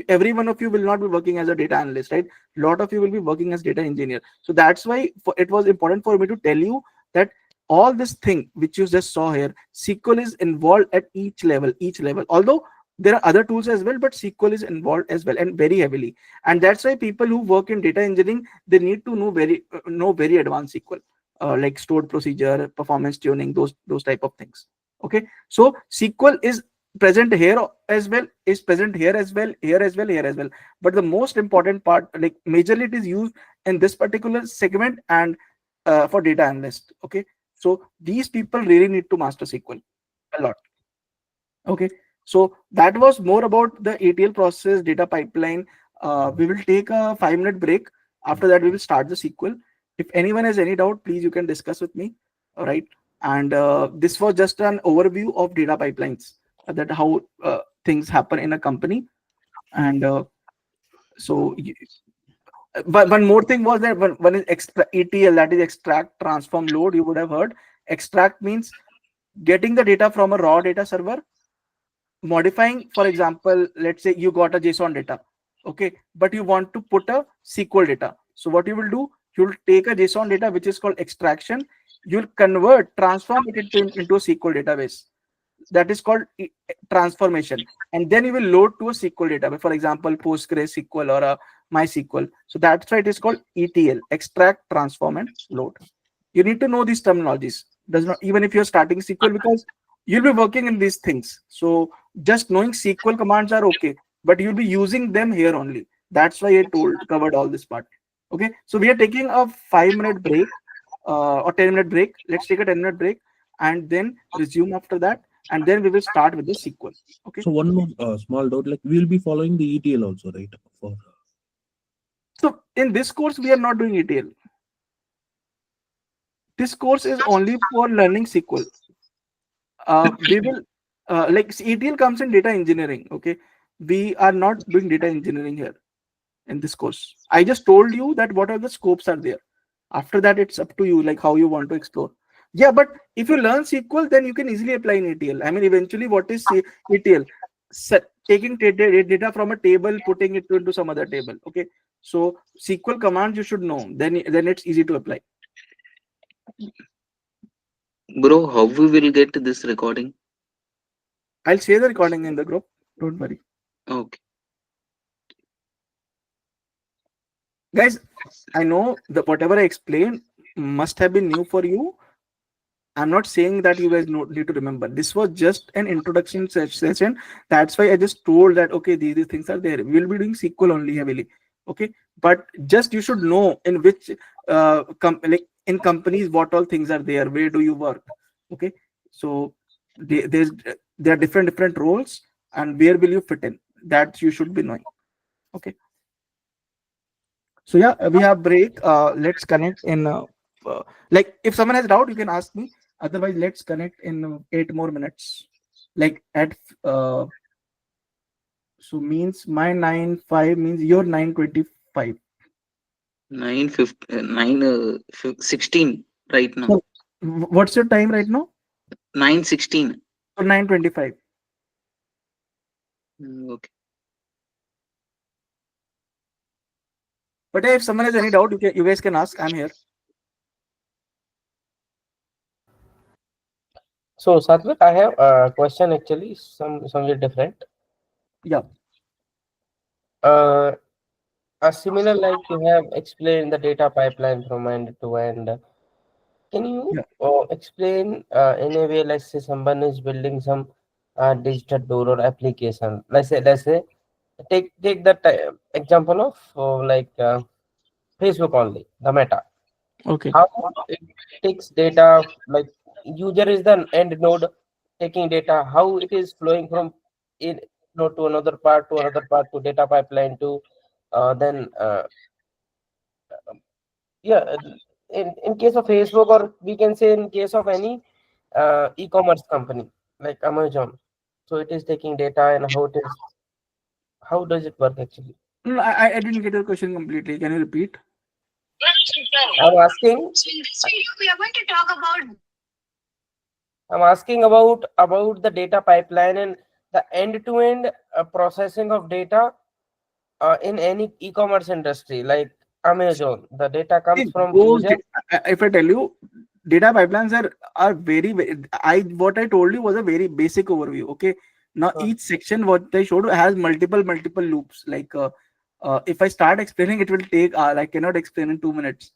every one of you will not be working as a data analyst, right? Lot of you will be working as data engineer. So that's why it was important for me to tell you that all this thing which you just saw here, SQL is involved at each level. Although there are other tools as well, but SQL is involved as well, and very heavily. And that's why people who work in data engineering, they need to know very advanced SQL, like stored procedure, performance tuning, those type of things. Okay, so SQL is present here as well, is present here as well, here as well, here as well. But the most important part, like majorly, it is used in this particular segment and for data analyst. Okay, so these people really need to master SQL a lot. Okay, so that was more about the ETL process, data pipeline. We will take a 5-minute break. After that, we will start the SQL. If anyone has any doubt, please you can discuss with me. All right, and this was just an overview of data pipelines, that how things happen in a company. And so one more thing was that one is ETL, that is extract, transform, load. You would have heard. Extract means getting the data from a raw data server, modifying. For example, let's say you got a JSON data, okay, but you want to put a SQL data. So what you will do, you'll take a JSON data which is called extraction, you'll transform it into a SQL database, that is called transformation, and then you will load to a SQL database, for example PostgreSQL or a MySQL. So that's why it is called ETL, extract, transform, and load. You need to know these terminologies. Does not, even if you're starting SQL, because you'll be working in these things. So just knowing SQL commands are okay, but you'll be using them here only. That's why I covered all this part. Okay, so we are taking a 5-minute break, or 10-minute break. Let's take a 10-minute break and then resume after that, and then we will start with the SQL. Okay. So one more small doubt, like we'll be following the ETL also, right? So in this course, we are not doing ETL. This course is only for learning SQL. We will like ETL comes in data engineering. Okay, we are not doing data engineering here in this course. I just told you that what are the scopes are there. After that, it's up to you, like how you want to explore. Yeah, but if you learn SQL, then you can easily apply in ETL. I mean, eventually, what is ETL? Taking data from a table, putting it into some other table. Okay, so SQL commands you should know. Then it's easy to apply. Bro, how we will get this recording? I'll share the recording in the group. Don't worry. Okay. Guys, I know that whatever I explained must have been new for you. I'm not saying that you guys need to remember. This was just an introduction session. That's why I just told that, okay, these things are there. We'll be doing SQL only heavily. Okay, but just you should know in which like in companies what all things are there. Where do you work? Okay, so there are different roles, and where will you fit in? That you should be knowing. Okay. So yeah, we have break. Let's connect in like if someone has doubt, you can ask me. Otherwise, let's connect in 8 more minutes. Like at so means my 9:05 means your 9:25. 9:16 right now. So what's your time right now? 9:16. So 9:25. Okay. But if someone has any doubt, you guys can ask. I'm here. So Satvik, I have a question actually, somewhat different. Yeah. Uh, a similar like you have explained the data pipeline from end to end. Can you Yeah. explain in a way, let's say someone is building some digital tool or application. Let's say take the example of Facebook only, the Meta. Okay. How it takes data, like user is the end node taking data, how it is flowing from in node to another part to data pipeline to then yeah in case of Facebook, or we can say in case of any e-commerce company like Amazon. So it is taking data, and how does it work actually? No, I didn't get your question completely. Can you repeat? I'm asking I'm asking about the data pipeline and the end-to-end processing of data in any e-commerce industry like Amazon. The data comes See, from those user. if I tell you, data pipelines are I what I told you was a very basic overview. Okay. Now each section what I showed has multiple loops. Like if I start explaining, it will take I cannot explain in 2 minutes.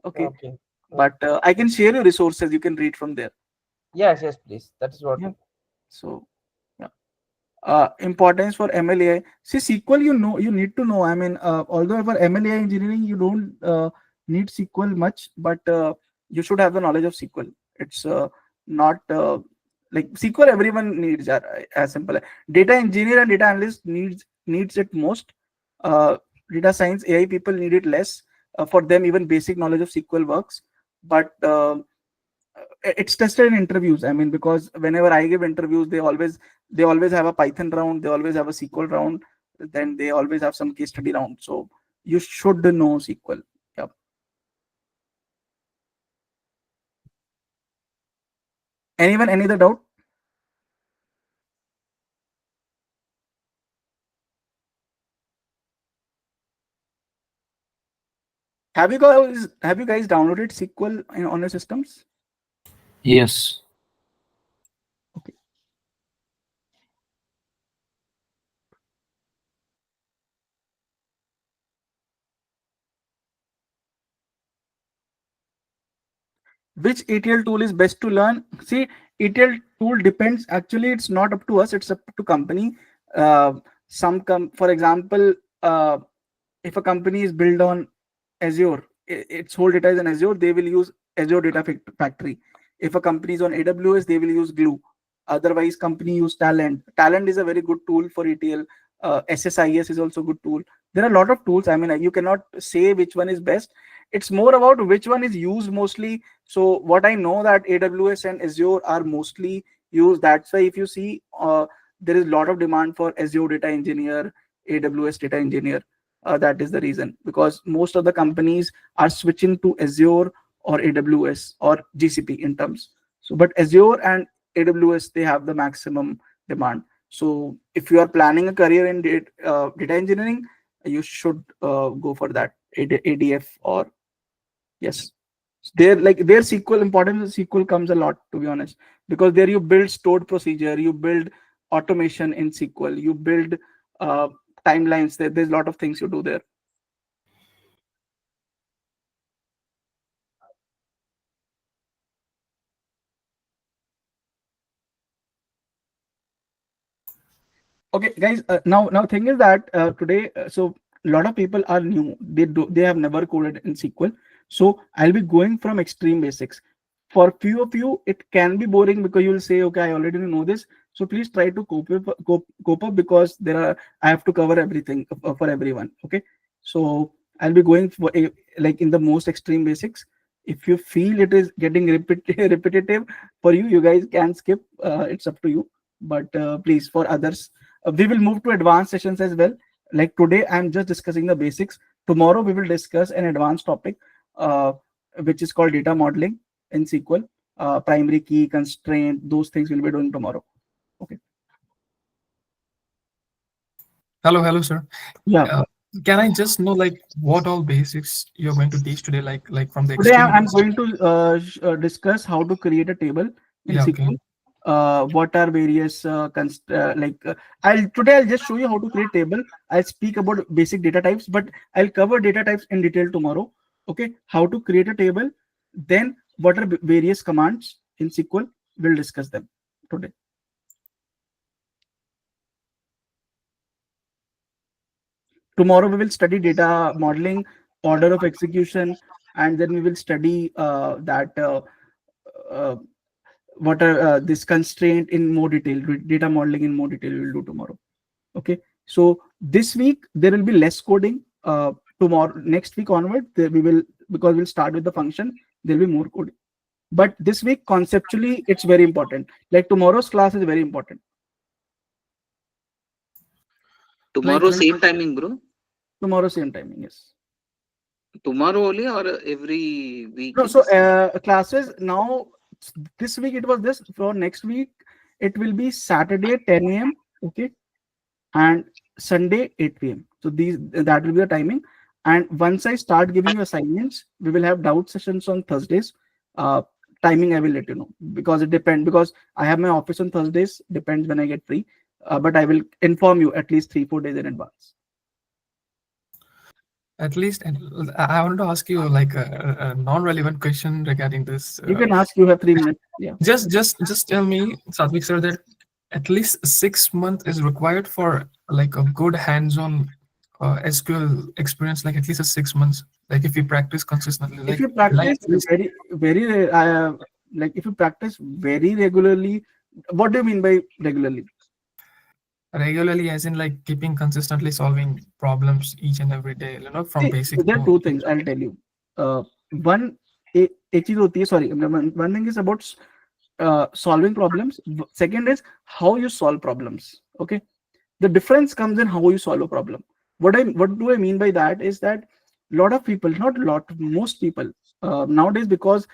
Okay. Okay. But I can share you resources. You can read from there. Yes, please. That is what. Yeah. So yeah. Importance for MLAI. See, SQL, you need to know. I mean, although for MLAI engineering, you don't need SQL much, but you should have the knowledge of SQL. It's not like SQL everyone needs, as simple. Data engineer and data analyst needs it most. Data science, AI people need it less. For them, even basic knowledge of SQL works. But it's tested in interviews. I mean, because whenever I give interviews, they always have a Python round, they always have a SQL round, then they always have some case study round. So you should know SQL. Yeah. Anyone, any other doubt? Have you guys downloaded SQL on your systems? Yes. Okay. Which ETL tool is best to learn? See, ETL tool depends. Actually, it's not up to us, it's up to company. uh, for example, uh, if a company is built on Azure, its whole data is in Azure, they will use Azure Data Factory. If a company is on AWS, they will use Glue. Otherwise, company use Talent. Talent is a very good tool for ETL. SSIS is also a good tool. There are a lot of tools. I mean, you cannot say which one is best. It's more about which one is used mostly. So what I know that AWS and Azure are mostly used. That's why if you see, there is a lot of demand for Azure data engineer, AWS data engineer. That is the reason, because most of the companies are switching to Azure or AWS or GCP in terms. So, but Azure and AWS, they have the maximum demand. So if you are planning a career in data engineering, you should go for that ADF or yes. Their SQL importance of SQL comes a lot, to be honest, because there you build stored procedure, you build automation in SQL, you build uh, timelines. There's a lot of things you do there. Okay, guys. Now thing is that today, so a lot of people are new. They have never coded in SQL. So I'll be going from extreme basics. For few of you, it can be boring because you'll say, okay, I already know this. So please try to cope up, because I have to cover everything for everyone. Okay, so I'll be going for like in the most extreme basics. If you feel it is getting repetitive for you, you guys can skip. It's up to you. But please, for others, we will move to advanced sessions as well. Like today, I'm just discussing the basics. Tomorrow, we will discuss an advanced topic, which is called data modeling in SQL, primary key, constraint, those things we'll be doing tomorrow. Okay. Hello, sir. Yeah. Can I just know like what all basics you're going to teach today, like from the Today, extreme I'm basics? going to discuss how to create a table in Yeah, okay. SQL. what are various I'll just show you how to create table. I'll speak about basic data types, but I'll cover data types in detail tomorrow. Okay, how to create a table, then what are various commands in SQL. We'll discuss them today. Tomorrow we will study data modeling, order of execution, and then we will study what are this constraint in more detail. Data modeling in more detail we'll do tomorrow. Okay, so this week there will be less coding. Tomorrow, next week onward, we will, because we'll start with the function, there will be more coding. But this week conceptually it's very important. Like tomorrow's class is very important. Tomorrow same timing, bro? Tomorrow same timing, yes. Tomorrow only or every week? No, so classes now, this week it was this. For next week it will be Saturday 10 a.m. okay, and Sunday 8 p.m. So that will be the timing. And once I start giving you assignments, we will have doubt sessions on Thursdays. Timing I will let you know, because it depends, because I have my office on Thursdays, depends when I get free. But I will inform you at least 3-4 days in advance. At least, and I wanted to ask you like a non-relevant question regarding this. You can ask. You have 3 minutes. Yeah. Just tell me, Satvik sir, that at least 6 months is required for like a good hands-on SQL experience, like at least 6 months. Like if you practice consistently. If you practice if you practice very regularly, what do you mean by regularly? Regularly, as in like keeping consistently solving problems each and every day, you know, from basic. There are 2 things I'll tell you. One thing is about solving problems. Second is how you solve problems. Okay, the difference comes in how you solve a problem. What do I mean by that is that most people nowadays, because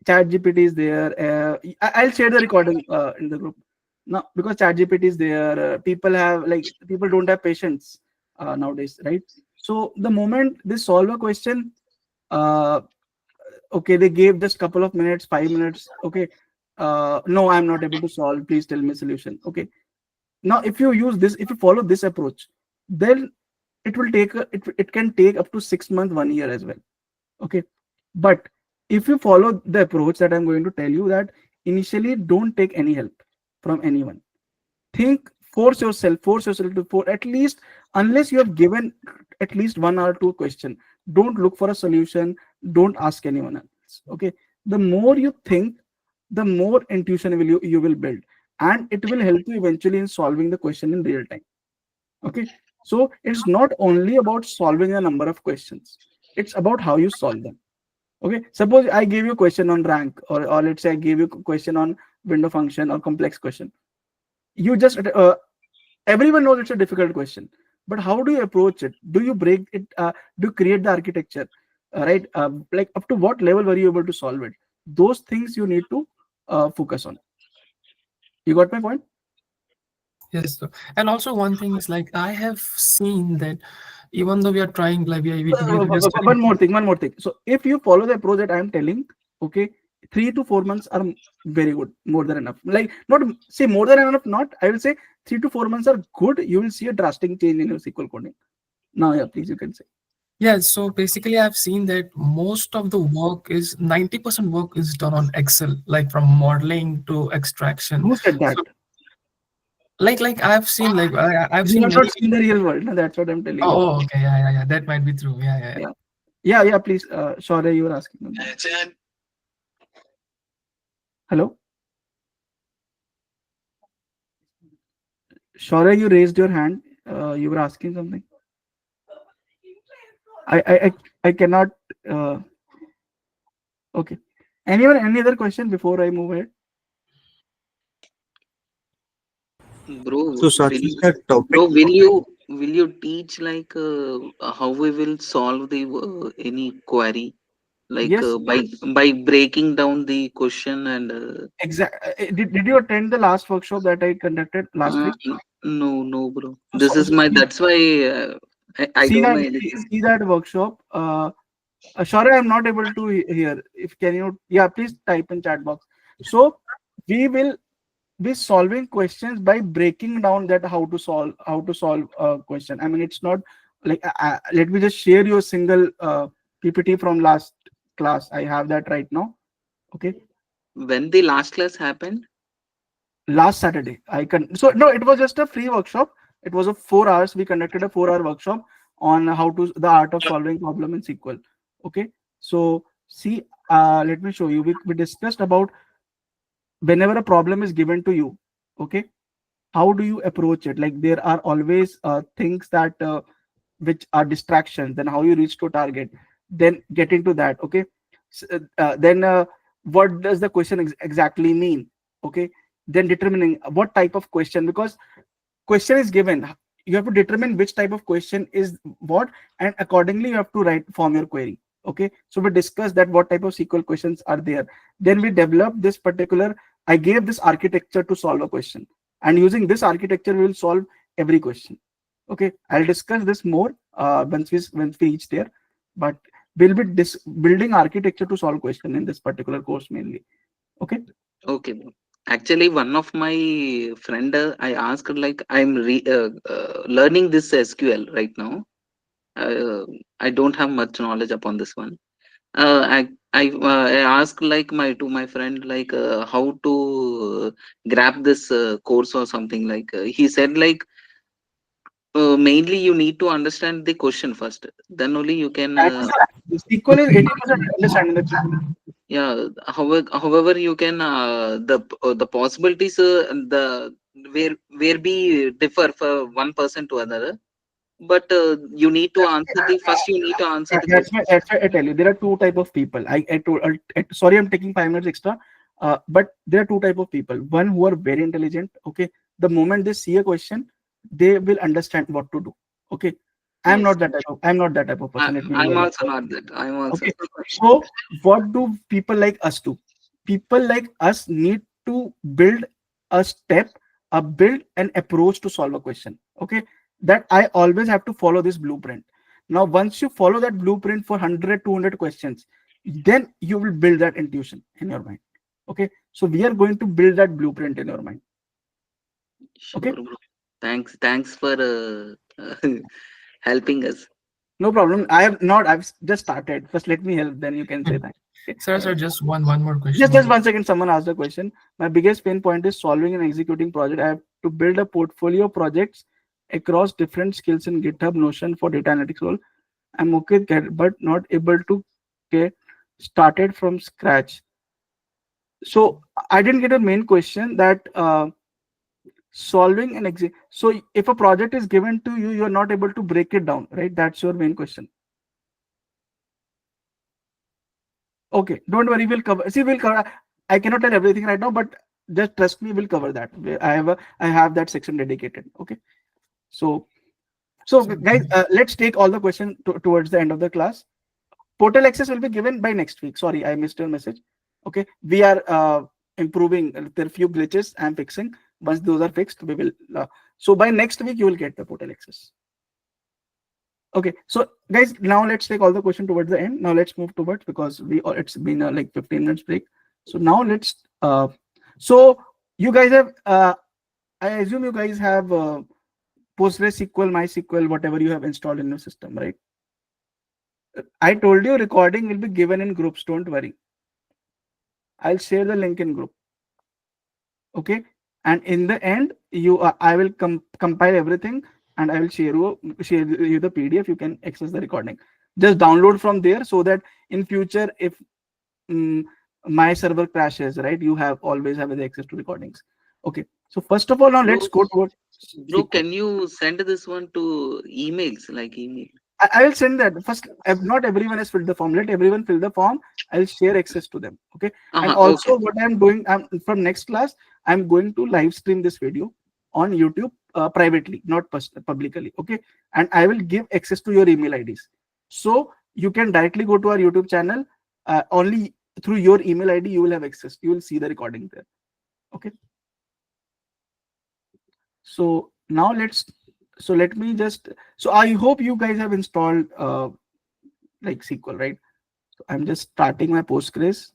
ChatGPT is there. I'll share the recording in the group. Now, because ChatGPT is there, people don't have patience nowadays, right? So the moment they solve a question, okay, they gave just couple of minutes, 5 minutes. Okay, no, I'm not able to solve. Please tell me solution. Okay, now if you use this, if you follow this approach, then it will take it can take up to 6 months, 1 year as well. Okay, but if you follow the approach that I'm going to tell you, that initially don't take any help from anyone. Force yourself to, at least, unless you have given at least 1 hour to a question, don't look for a solution, don't ask anyone else. Okay, the more you think, the more intuition you will build, and it will help you eventually in solving the question in real time. Okay, so it's not only about solving a number of questions, it's about how you solve them. Okay, suppose I gave you a question on rank, or let's say I gave you a question on window function or complex question. You just everyone knows it's a difficult question, but how do you approach it? Do you break it? Do you create the architecture? Right? Like up to what level were you able to solve it? Those things you need to focus on. You got my point? Yes, sir. And also one thing is, like, I have seen that even though we are trying, like one more thing. So if you follow the approach that I am telling, okay, 3 to 4 months are very good, more than enough. Like, not say more than enough, not, I will say 3 to 4 months are good. You will see a drastic change in your SQL coding. Now, yeah, please, you can say. Yeah, so basically I've seen that most of the work is 90% work is done on Excel, like from modeling to extraction. Who said that? So, like I've seen, like I've seen. You have not seen the real world. No, that's what I'm telling you. Oh, okay, yeah. That might be true. Yeah. Please, Shaurya, you were asking. Hello, Shaurya, you raised your hand. You were asking something. I cannot. Okay. Any other question before I move ahead? Bro, So, will you teach like how we will solve the any query, like Yes. by breaking down the question and Exactly. Did you attend the last workshop that I conducted last week? No, bro. This is my. That's why I see don't that, know anything. See that workshop. Sorry, I'm not able to hear. If can you, yeah, please type in chat box. So we will be solving questions by breaking down that how to solve a question. I mean, it's not like let me just share you a single PPT from last class. I have that right now. Okay, When the last class happened? last Saturday. I can so no, it was just a free workshop. It was a 4 hours. We conducted a 4 hour workshop on how to the art of solving problem in SQL. Okay, so see, let me show you. We discussed about whenever a problem is given to you. Okay, how do you approach it? Like there are always things that which are distractions. Then how you reach to target. Then get into that. Okay, then what does the question exactly mean? Okay, then determining what type of question, because question is given, you have to determine which type of question is what, and accordingly you have to form your query. Okay, so we discussed that what type of SQL questions are there. Then we developed this particular, I gave this architecture to solve a question, and using this architecture we will solve every question. Okay, I'll discuss this more once we reach there, but we'll be building architecture to solve question in this particular course mainly. Okay. Okay, bro. Actually, one of my friend, I asked like I'm learning this SQL right now. I don't have much knowledge upon this one. I asked like my friend like how to grab this course or something like. He said like mainly you need to understand the question first. Then only you can. SQL is 80% understanding the question. Yeah. However, you can the possibilities the where be differ for one person to another. But you need to answer the first. You need to answer the question. That's why I tell you there are two type of people. Sorry, I'm taking 5 minutes extra. But there are two type of people. One who are very intelligent. Okay, the moment they see a question, they will understand what to do. Okay, I'm Yes. not that type of. I'm not that type of person. Let me be I'm very also not that. I'm also. okay. So what do people like us do? People like us need to build a step, a build an approach to solve a question. Okay, that I always have to follow this blueprint. Now once you follow that blueprint for 100 200 questions, then you will build that intuition in your mind. Okay, so we are going to build that blueprint in your mind. Sure, Okay, bro. Thanks for helping us. no problem. I've just started. First let me help, then you can say that. Okay? Sir, just one more question. Just 1 second. Someone asked a question. My biggest pain point is solving and executing project. I have to build a portfolio of projects across different skills in GitHub, Notion for data analytics role. I'm okay with that, but not able to get started from scratch. So I didn't get a main question that solving and exit. So if a project is given to you, you're not able to break it down, right? That's your main question. Okay, don't worry, we'll cover. See, we'll cover. I cannot tell everything right now, but just trust me, we'll cover that. I have that section dedicated. Okay, so guys, let's take all the questions towards the end of the class. Portal access will be given by next week. Sorry, I missed your message. Okay, we are improving. There are few glitches I'm fixing. Once those are fixed, we will. So by next week, you will get the portal access. Okay, so guys, now let's take all the question towards the end. Now let's move towards, because it's been like 15 minutes break. So now let's so you guys have I assume you guys have PostgreSQL, MySQL, whatever you have installed in your system, right? I told you recording will be given in groups, don't worry. I'll share the link in group. Okay, and in the end I will compile everything, and I will share you the PDF. You can access the recording. Just download from there, so that in future, if my server crashes, right, you always have the access to recordings. Okay, so first of all, now let's go to Bro, can you send this one to emails, like email? I will send that first. Not everyone has filled the form. Let everyone fill the form. I'll share access to them. Okay. And also, what I'm doing, from next class, I'm going to live stream this video on YouTube privately, not publicly. Okay. And I will give access to your email IDs, so you can directly go to our YouTube channel. Only through your email ID you will have access. You will see the recording there. Okay. So now let me just, so I hope you guys have installed like SQL, right? So I'm just starting my Postgres.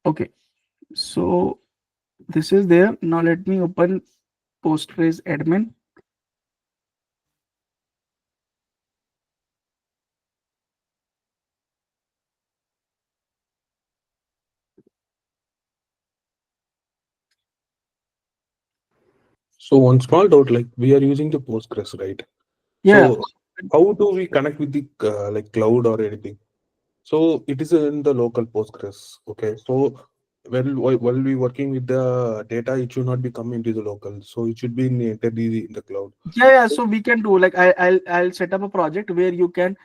Okay, so this is there. Now let me open Postgres admin. So one small doubt, like we are using the Postgres, right? Yeah, So how do we connect with the like cloud or anything? So it is in the local Postgres. Okay. So while we working with the data, it should not be coming into the local. So it should be in the cloud. yeah. So we can do like I'll set up a project where you can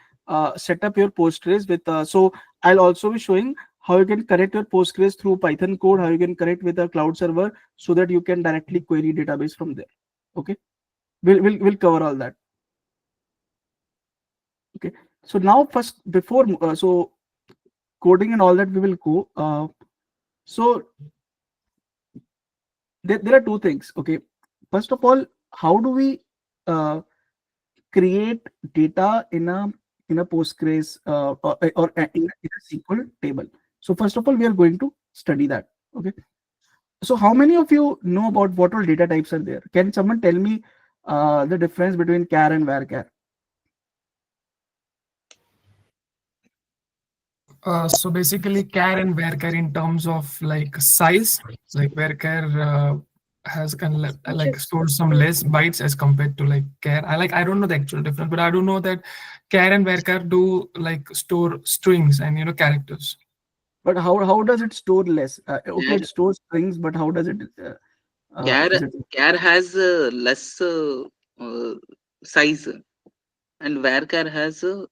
set up your Postgres with. So I'll also be showing how you can connect your Postgres through Python code, how you can connect with a cloud server so that you can directly query database from there. Okay, we'll cover all that. Okay, so now first before so coding and all that we will go. So there are two things. Okay, first of all, how do we create data in a Postgres or in a SQL table? So first of all, we are going to study that. Okay, so how many of you know about what all data types are there? Can someone tell me the difference between char and varchar? So basically, char and varchar in terms of like size, like varchar has kind of like stores some less bytes as compared to like char. I don't know the actual difference, but I do know that char and varchar do like store strings and characters. But how does it store less? Okay, Char, it stores strings, but how does it? char, Is it? char has less uh, size, and varchar has uh,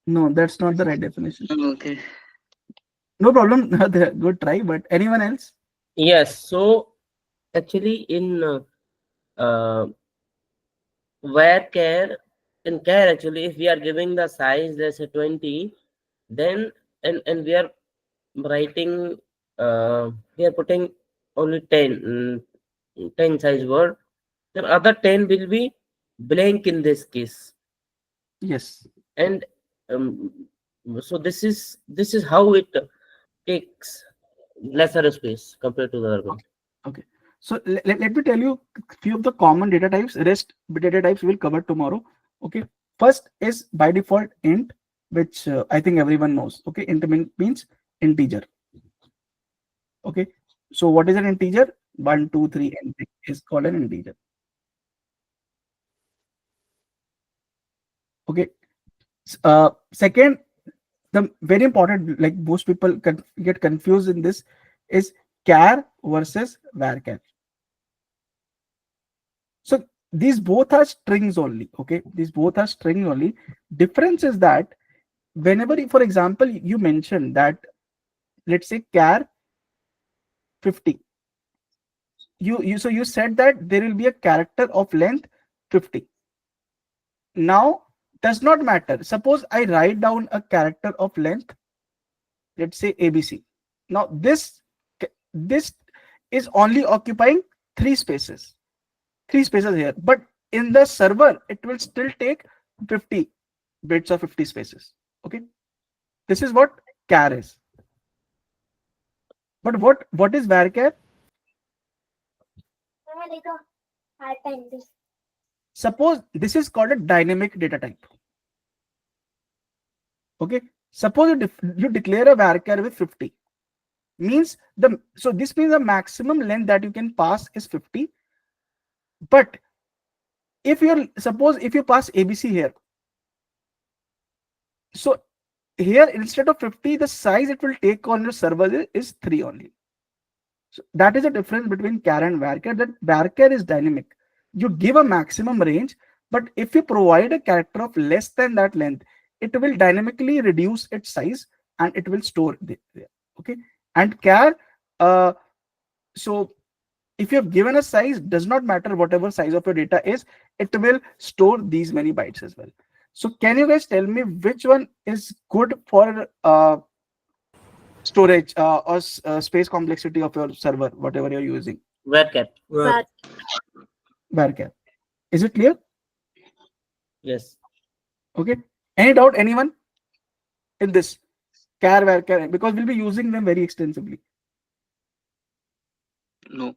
No, that's not the right definition. okay. No problem. Good try. But anyone else? Yes. So actually, in where care in care actually, if we are giving the size, let's say 20, then and we are writing, we are putting only 10 size word, then other 10 will be blank in this case. Yes. And so this is how it takes lesser space compared to the other one. Okay. So let me tell you a few of the common data types. Rest data types we'll cover tomorrow. Okay. First is by default int, which I think everyone knows. Okay. Int means integer. Okay. So what is an integer? 1, 2, 3, and 6 is called an integer. Okay. Second, the very important, like most people get confused in this, is char versus varchar. So these both are strings only. Okay, these both are strings only. Difference is that whenever, for example, you mention that, let's say char 50, so you said that there will be a character of length 50. Now does not matter. Suppose I write down a character of length, let's say ABC. Now this is only occupying 3 spaces. 3 spaces here, but in the server it will still take 50 bits or 50 spaces. Okay, this is what char is. But what is varchar? Suppose this is called a dynamic data type. Okay, suppose you declare a varchar with 50, means so this means the maximum length that you can pass is 50. But if you pass ABC here, so here instead of 50, the size it will take on your server is 3 only. So that is the difference between char and varchar. That varchar is dynamic. You give a maximum range, but if you provide a character of less than that length, it will dynamically reduce its size and it will store there. Okay, and char, so if you have given a size, does not matter whatever size of your data is, it will store these many bytes as well. So can you guys tell me which one is good for storage or space complexity of your server, whatever you're using? Varchar. Varchar. Is it clear? Yes. Okay. Any doubt, anyone in this? char, var, char, because we'll be using them very extensively. No.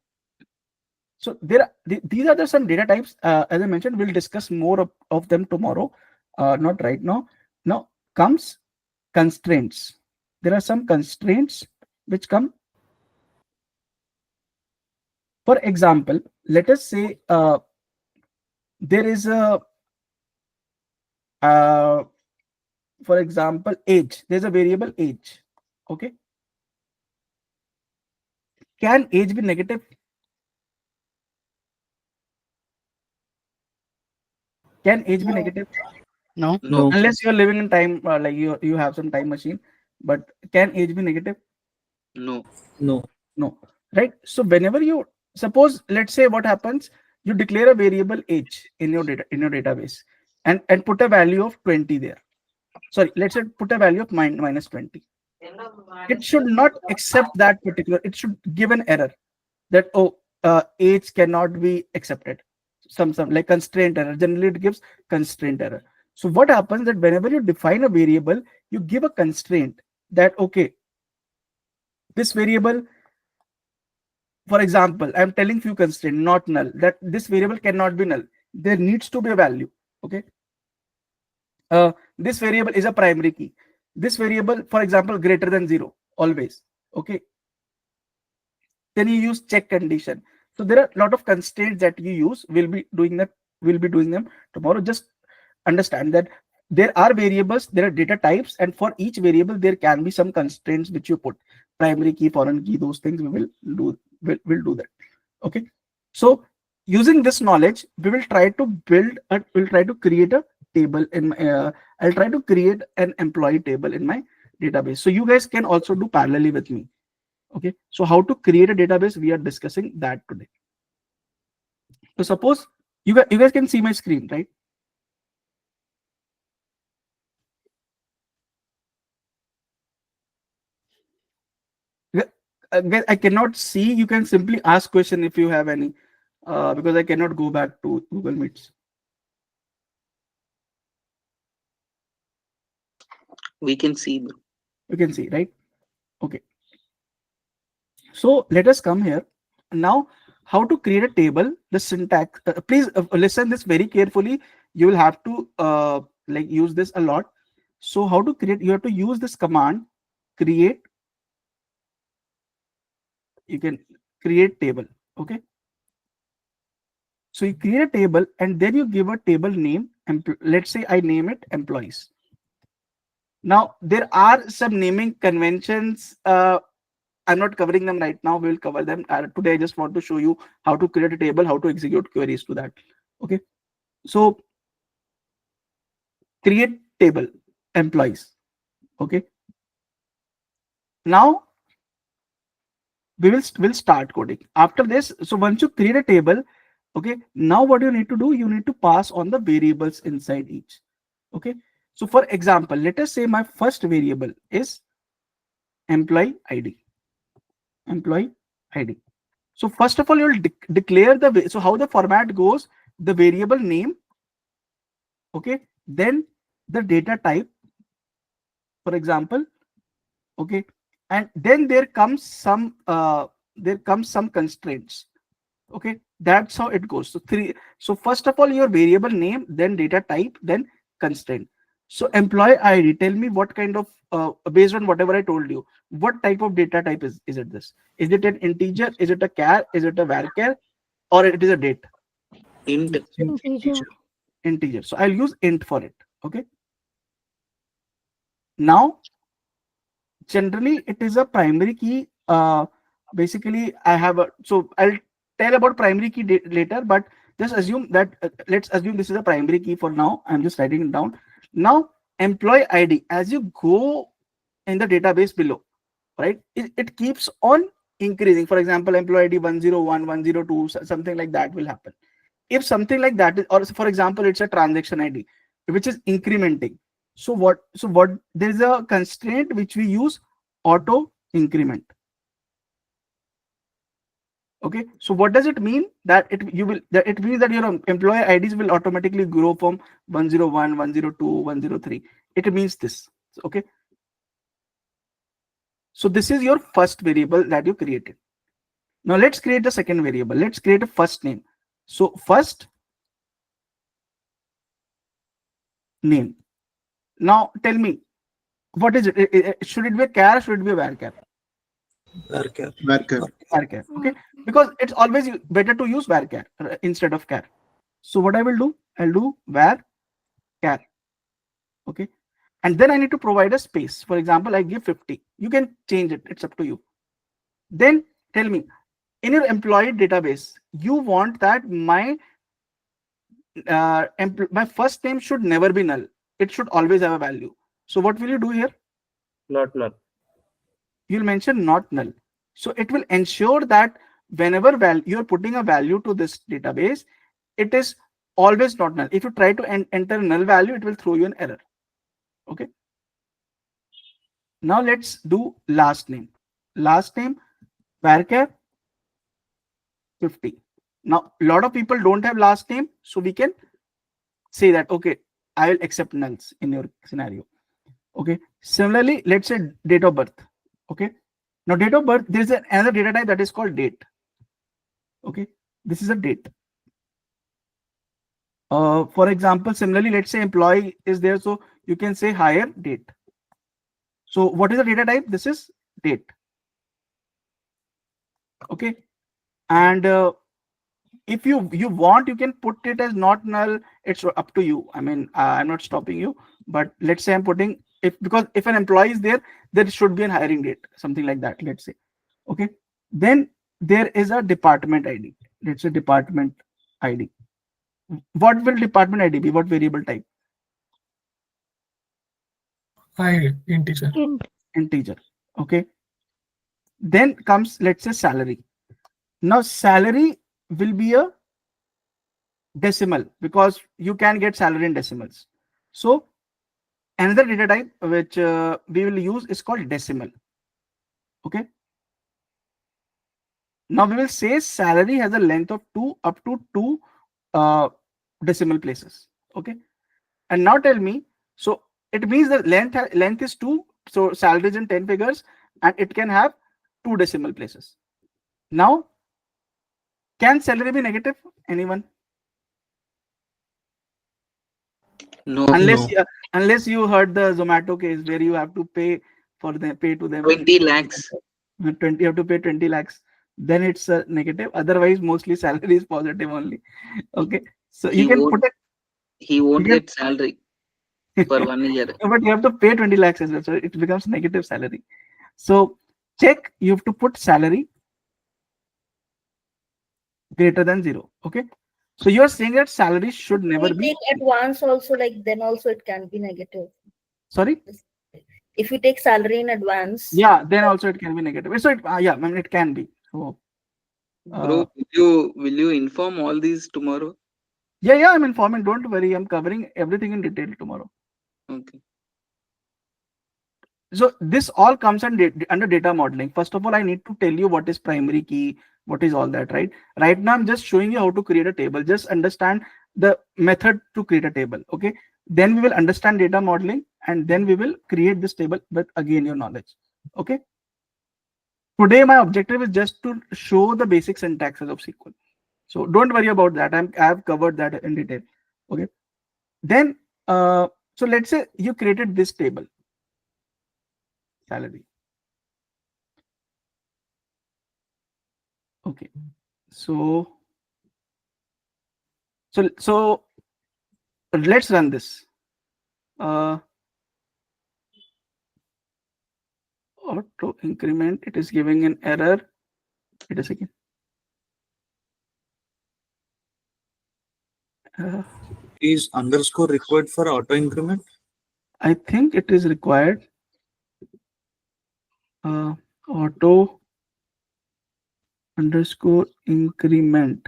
So these are some data types. As I mentioned, we'll discuss more of them tomorrow, not right now. Now comes constraints. There are some constraints which come. For example, let us say there is a for example, age. There's a variable age. Okay. Can age be negative? Can age be negative? No. No. Unless you're living in time, like you have some time machine. But can age be negative? No. No. No. Right. So whenever you suppose, let's say what happens, you declare a variable age in your database and put a value of 20 there. Sorry, let's say put a value of minus 20. It should not accept that particular. It should give an error that age cannot be accepted. Some like constraint error. Generally, it gives constraint error. So what happens that whenever you define a variable, you give a constraint that okay, this variable, for example, I'm telling few constraint, not null, that this variable cannot be null. There needs to be a value. Okay. This variable is a primary key. This variable, for example, greater than 0 always. Okay. Then you use check condition. So there are a lot of constraints that you use. We'll be doing them tomorrow. Just understand that there are variables, there are data types, and for each variable there can be some constraints which you put. Primary key, foreign key, those things we will do. We'll do that. Okay. So using this knowledge, we will try to create a table in my, I'll try to create an employee table in my database. So you guys can also do parallelly with me. Okay. So how to create a database, we are discussing that today. So suppose you guys can see my screen, right? I cannot see. You can simply ask question if you have any, because I cannot go back to Google Meets. We can see. You can see, right? Okay. So let us come here now. How to create a table? The syntax. Please listen this very carefully. You will have to like use this a lot. So how to create? You have to use this command. Create. You can create table. Okay. So you create a table and then you give a table name. Let's say I name it employees. Now there are some naming conventions. I'm not covering them right now. We will cover them today. I just want to show you how to create a table, how to execute queries to that. Okay. So create table employees. Okay. Now we'll start coding after this. So once you create a table, okay, now what you need to do, you need to pass on the variables inside each. Okay. So for example, let us say my first variable is employee ID. Employee ID. So first of all, you'll declare the, so how the format goes, the variable name, okay, then the data type, for example, okay, and then there comes some constraints. Okay, that's how it goes. So first of all, your variable name, then data type, then constraint. So employee ID, tell me what kind of, based on whatever I told you, what type of data type is it this? Is it an integer? Is it a char? Is it a varchar? Or it is a date? Integer. So I'll use int for it. Okay. Now, generally it is a primary key. Basically I have a, so I'll tell about primary key later, but just assume that, let's assume this is a primary key for now. I'm just writing it down. Now, employee ID, as you go in the database below, right, it keeps on increasing. For example, employee ID 101, 102, something like that will happen. If something like that is, or for example, it's a transaction ID, which is incrementing. So what there is a constraint which we use, auto increment. Okay, so what does it mean? That it means that your employee IDs will automatically grow from 101, 102, 103. It means this. Okay. So this is your first variable that you created. Now let's create the second variable. Let's create a first name. So first name. Now tell me, what is it? Should it be a char or should it be a varchar? Varchar. Varchar. Okay, because it's always better to use varchar instead of char. So what I will do, I'll do varchar. Okay, and then I need to provide a space. For example, I give 50. You can change it. It's up to you. Then tell me, in your employee database, you want that my first name should never be null. It should always have a value. So what will you do here? Not null. You'll mention not null. So it will ensure that whenever you're putting a value to this database, it is always not null. If you try to enter null value, it will throw you an error. Okay. Now let's do last name. Last name varchar 50. Now a lot of people don't have last name, so we can say that okay, I will accept nulls in your scenario. Okay. Similarly, let's say date of birth. Okay. Now date of birth, there's another data type that is called date. Okay. This is a date. For example, similarly, let's say employee is there, so you can say hire date. So what is the data type? This is date. Okay. And if you want, you can put it as not null. It's up to you. I mean, I'm not stopping you, but let's say I'm putting because if an employee is there, there should be an hiring date, something like that. Let's say. Okay. Then there is a department ID. Let's say department ID. What will department ID be? What variable type? Integer. Integer. Okay. Then comes, let's say, salary. Now salary will be a decimal because you can get salary in decimals. So another data type which we will use is called decimal. Okay. Now we will say salary has a length of 2 up to 2 decimal places. Okay. And now tell me, so it means the length is 2, so salary is in 10 figures and it can have 2 decimal places. Now can salary be negative? Anyone? No. Unless you heard the Zomato case where you have to pay to them 20 lakhs. 20, you have to pay 20 lakhs. Then it's a negative. Otherwise, mostly salary is positive only. Okay. So you can put it. He won't get salary for 1 year. But you have to pay 20 lakhs as well. So it becomes negative salary. So check, you have to put salary greater than 0. Okay. So you're saying that salary should never be. Take advance also, like then also it can be negative. Sorry? If you take salary in advance. Yeah, then also it can be negative. So yeah, I mean it can be. So bro, will you inform all these tomorrow? Yeah, I'm informing. Don't worry, I'm covering everything in detail tomorrow. Okay. So this all comes under data modeling. First of all, I need to tell you what is primary key, what is all that, right? Right now, I'm just showing you how to create a table. Just understand the method to create a table. Okay. Then we will understand data modeling and then we will create this table with again your knowledge. Okay. Today, my objective is just to show the basic syntaxes of SQL. So don't worry about that. I have covered that in detail. Okay. Then, so let's say you created this table. Salary. Okay. So let's run this. Auto increment. It is giving an error. Wait a second. Is underscore required for auto increment? I think it is required. Auto underscore increment.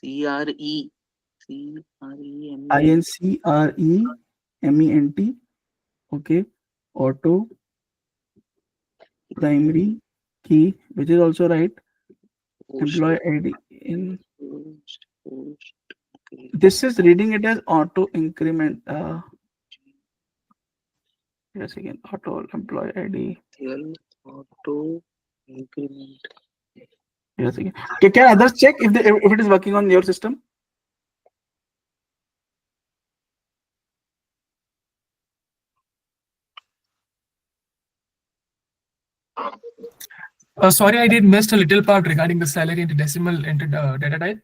INCREMENT. Okay. Auto primary key, which is also right. Employee ID in. This is reading it as auto increment. Yes, again, auto employee ID. Auto a second. Okay, can others check if it is working on your system? Sorry, I did missed a little part regarding the salary into decimal into data type.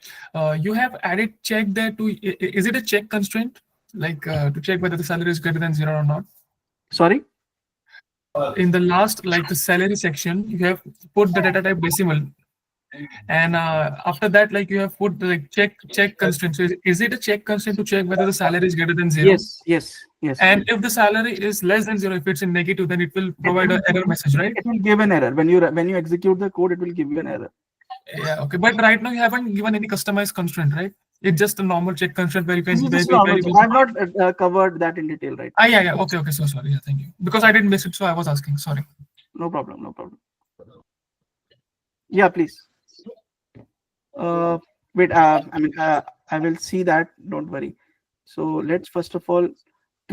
You have added check there to, is it a check constraint? Like to check whether the salary is greater than 0 or not? Sorry? In the last, like the salary section, you have put the data type decimal. And after that, like you have put the like check constraint. So is it a check constraint to check whether the salary is greater than 0? Yes. And if the salary is less than 0, if it's in negative, then it will provide an error message, right? It will give an error. When you execute the code, it will give you an error. Yeah, okay. But right now you haven't given any customized constraint, right? It's just a normal check constraint where you can. I've not covered that in detail, right? Yeah. Okay. So sorry. Yeah, thank you. Because I didn't miss it, so I was asking. Sorry. No problem. Yeah, please. Wait. I will see that. Don't worry. So let's first of all,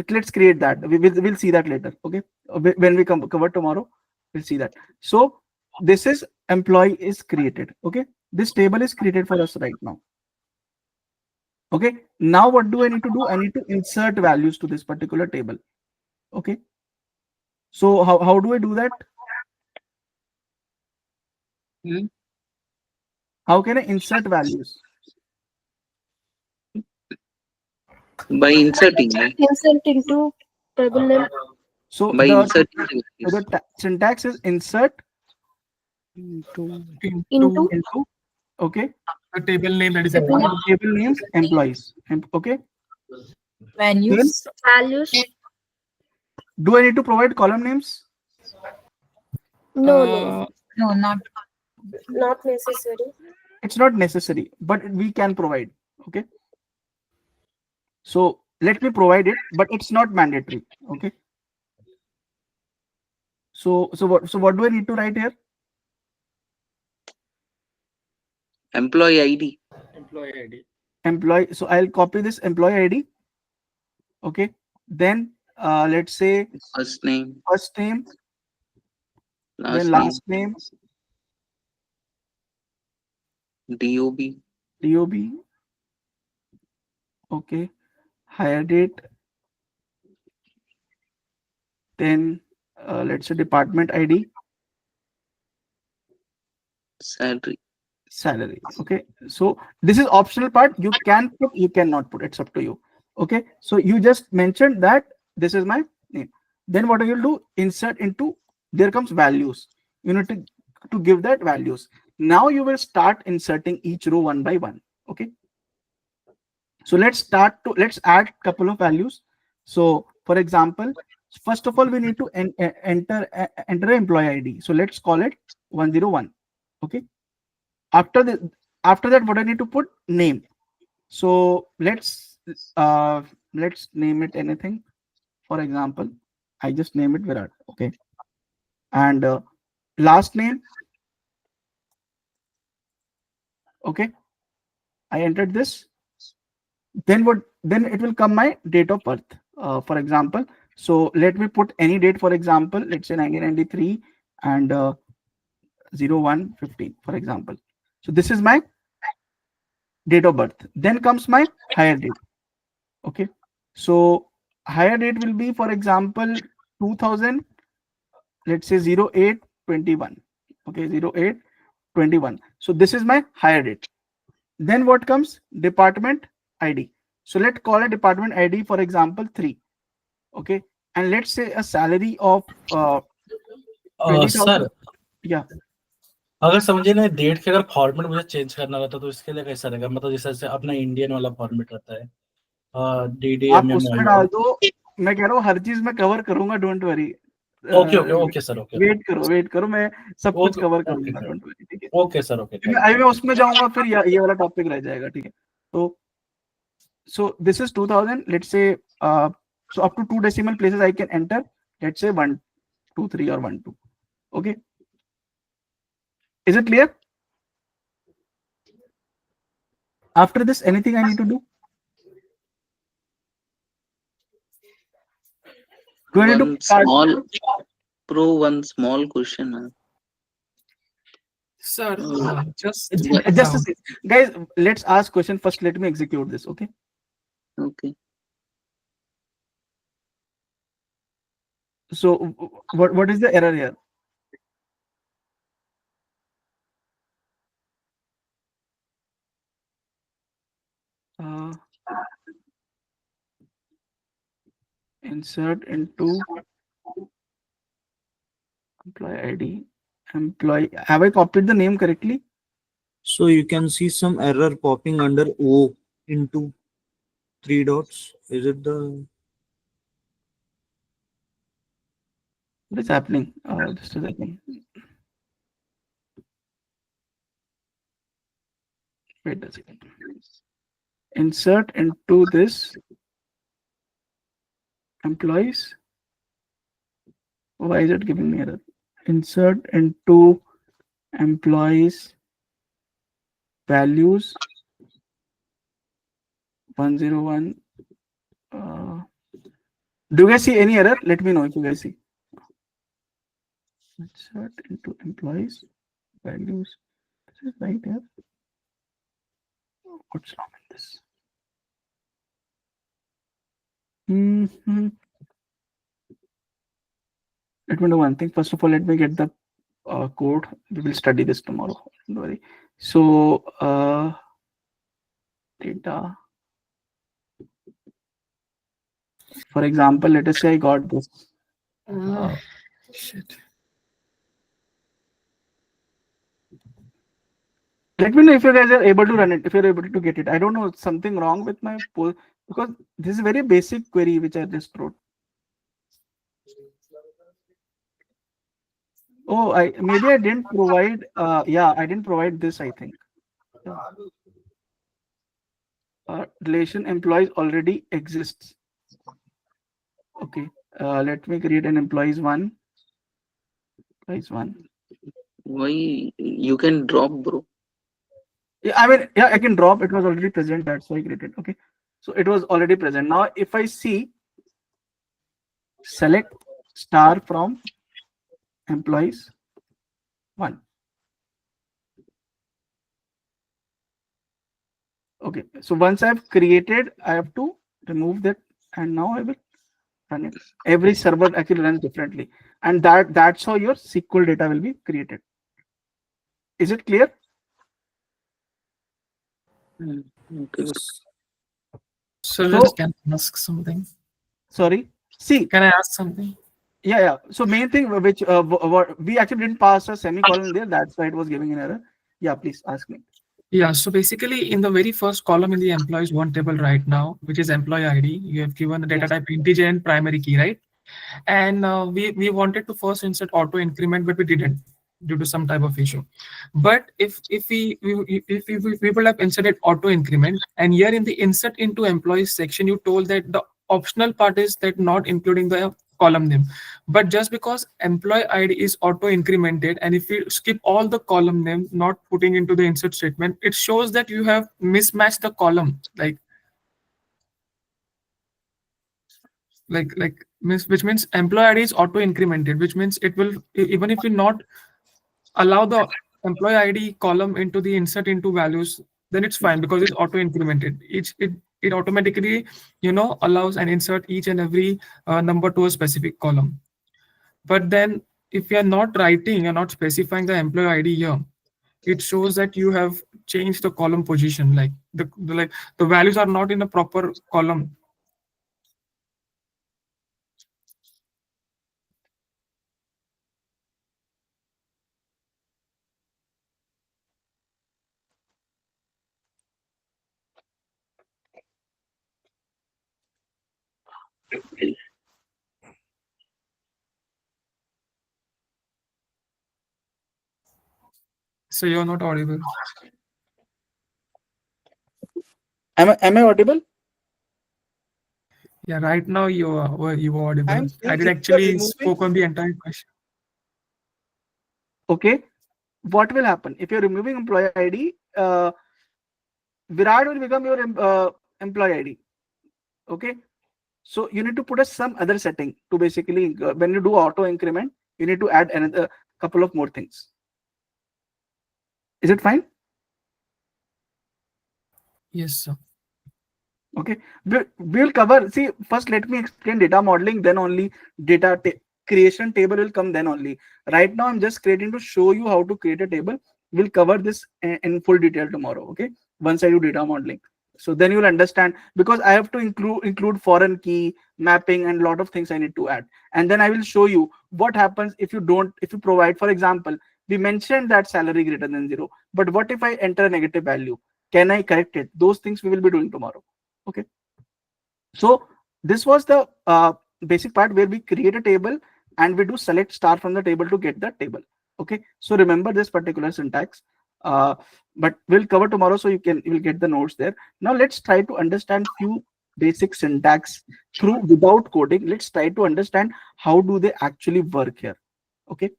let's create that. We'll see that later. Okay. When we cover tomorrow, we'll see that. So this is employee is created. Okay. This table is created for us right now. Okay. Now what do I need to do? I need to insert values to this particular table. Okay. So how do I do that? How can I insert values? By inserting, right? Inserting to table name. So By inserting the values. the syntax is insert Into okay. The table name that is Table names employees. Okay. values. Do I need to provide column names? No, No, not necessary. It's not necessary, but we can provide. Okay. So let me provide it, but it's not mandatory. Okay. So what do I need to write here? Employee ID. Employee. So I'll copy this employee ID. Okay. Then let's say First name. Then last name. DOB. Okay. Hire date. Then let's say department ID. Salary. Okay. So this is optional part. You can put, you cannot put. It's up to you. Okay. So you just mentioned that this is my name. Then what you'll do? Insert into, there comes values. You need to give that values. Now you will start inserting each row one by one. Okay. So let's add couple of values. So for example, first of all, we need to enter employee ID. So let's call it 101. Okay. After that, what I need to put? Name. So let's name it anything. For example, I just name it Virat. Okay. And last name. Okay. I entered this. Then it will come my date of birth. For example, so let me put any date. For example, let's say 1993 and 0115. For example. So this is my date of birth. Then comes my hire date. Okay. So hire date will be, for example, 2000. Let's say 0821. Okay, 0821. So this is my hire date. Then what comes? Department ID. So let's call a department ID, for example, 3. Okay. And let's say a salary of sir yeah. अगर समझे ना date के अगर format मुझे change करना रहता तो इसके लिए कैसा रहेगा? मतलब जैसे अपना इंडियन वाला फॉर्मेट रहता है आप उसमें डाल दो. मैं कह रहा हूँ हर चीज मैं कवर करूंगा. Don't worry. Okay sir. Wait करो मैं सब कुछ कवर करूंगा. Don't worry. ठीक है. Okay sir. ओके. मैं उसमें जाऊंगा फिर ये वाला टॉपिक रह जाएगा. ठीक है. तो so this is 2000. Let's say so up to 2 decimal places I can enter. Let's say 1 2 3 or 1 2. Okay. Is it clear? After this, anything I need to do? One small question. Sir, just Just a second. Guys, let's ask question first. Let me execute this. Okay. Okay. So what is the error here? Insert into employee ID. Employee. Have I copied the name correctly? So you can see some error popping under O into 3 dots. Is it the? What is happening? Just a second. Wait a second. Insert into this employees. Why is it giving me error? Insert into employees values 101. Do you guys see any error? Let me know if you guys see. Insert into employees values. This is right here. What's wrong with this? Let me do one thing. First of all, let me get the code. We will study this tomorrow. Don't worry. So data. For example, let us say I got this. Shit. Let me know if you guys are able to run it, if you're able to get it. I don't know, something wrong with my poll, because this is a very basic query which I just wrote. Oh, maybe I didn't provide. Yeah, I didn't provide this, I think. Yeah. Relation employees already exists. Okay. Let me create an employees one. Employees one. Why you can drop, bro? Yeah, I mean, yeah, I can drop. It was already present. That's why I created. Okay. So it was already present. Now, if I see select star from employees one. Okay. So once I've created, I have to remove that, and now I will run it. Every server actually runs differently, and that's how your SQL data will be created. Is it clear? Okay. So can I ask something? Sorry. See. Can I ask something? Yeah. So main thing which what we actually didn't pass a semicolon there. That's why it was giving an error. Yeah, please ask me. Yeah, so basically in the very first column in the employees one table right now, which is employee ID, you have given the data type integer and primary key, right? And we wanted to first insert auto increment, but we didn't due to some type of issue. But if we will have inserted auto increment, and here in the insert into employees section, you told that the optional part is that not including the column name. But just because employee ID is auto incremented, and if you skip all the column name, not putting into the insert statement, it shows that you have mismatched the column, which means employee ID is auto incremented, which means it will, even if you not allow the employee ID column into the insert into values, then it's fine because it's auto incremented. It automatically allows and insert each and every number to a specific column. But then if you're not writing, you're not specifying the employee ID here, it shows that you have changed the column position, like the values are not in a proper column. So you're not audible. Am I audible? Yeah, right now you are audible. I did if actually spoke on the entire question. Okay. What will happen if you're removing employee ID? Virat will become your employee ID. Okay. So you need to put some other setting to basically, when you do auto increment, you need to add another couple of more things. Is it fine? Yes, sir. Okay, we'll cover. See, first let me explain data modeling, then only data creation table will come, then only. Right now, I'm just creating to show you how to create a table. We'll cover this in full detail tomorrow. Okay, once I do data modeling, so then you'll understand, because I have to include foreign key mapping and a lot of things I need to add, and then I will show you what happens if you provide. For example, we mentioned that salary greater than 0, but what if I enter a negative value? Can I correct it? Those things we will be doing tomorrow. Okay, so this was the basic part where we create a table and we do select star from the table to get the table. Okay, so remember this particular syntax, but we'll cover tomorrow, so you'll get the notes there. Now let's try to understand few basic syntax without coding. Let's try to understand how do they actually work here. Okay,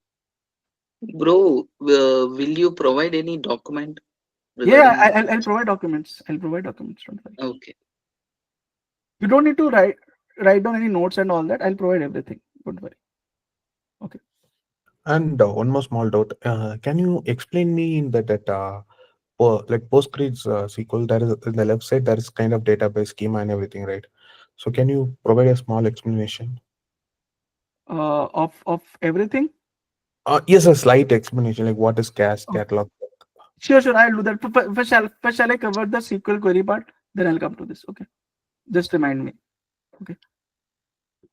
Bro, will you provide any document? yeah, regarding- I'll provide documents. Don't worry. Okay. You don't need to write down any notes and all that. I'll provide everything. Don't worry. Okay. And one more small doubt. Can you explain me in that like Postgres SQL, there is in the left side there is kind of database schema and everything, right? So can you provide a small explanation? Of everything. Yes, a slight explanation, like what is cache catalog. Sure. I'll do that. First shall I cover the SQL query part? Then I'll come to this. Okay. Just remind me. Okay.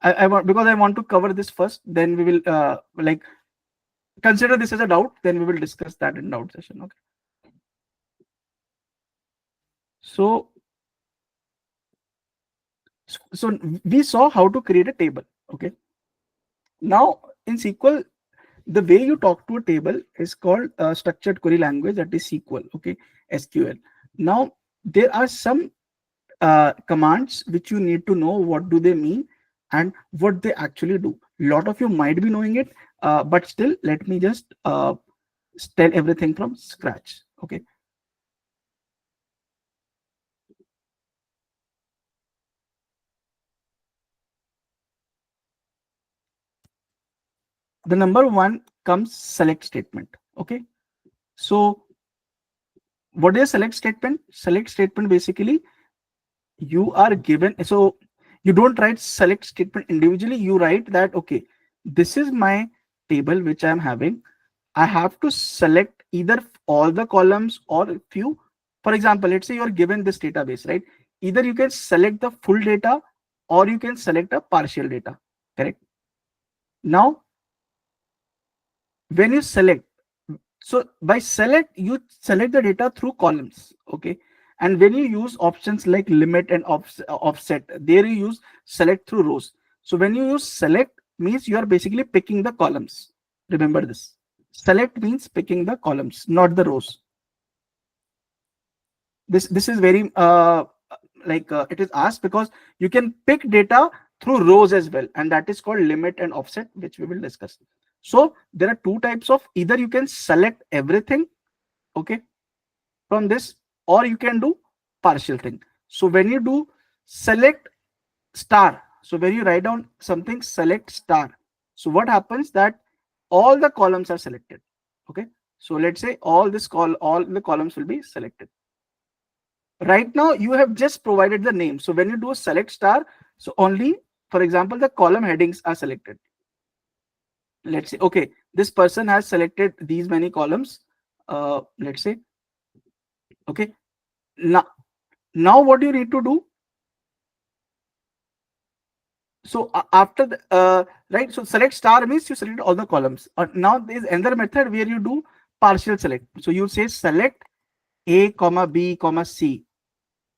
I want, because I want to cover this first. Then we will like consider this as a doubt. Then we will discuss that in doubt session. Okay. So we saw how to create a table. Okay. Now in SQL, the way you talk to a table is called structured query language, that is SQL. Okay, SQL. Now there are some commands which you need to know what do they mean and what they actually do. A lot of you might be knowing it, but still let me just tell everything from scratch. Okay. The number one comes select statement. Okay, so what is select statement? Select statement, basically you are given, so you don't write select statement individually. You write that, okay, this is my table which I'm having. I have to select either all the columns or few. For example, let's say you're given this database, right? Either you can select the full data or you can select a partial data. Correct. Now when you select, so by select, you select the data through columns. Okay, and when you use options like limit and offset, there you use select through rows. So when you use select, means you are basically picking the columns. Remember this, select means picking the columns, not the rows. This is very it is asked because you can pick data through rows as well, and that is called limit and offset, which we will discuss. So there are two types of, either you can select everything, okay, from this, or you can do partial thing. So when you do select star, so when you write down something select star, so what happens that all the columns are selected. Okay, so let's say all the columns will be selected. Right now you have just provided the name. So when you do a select star, so only, for example, the column headings are selected. Let's say, okay, this person has selected these many columns. Let's say, okay, now what do you need to do? So after the right, so select star means you select all the columns. Now there is another method where you do partial select. So you say select A, B, C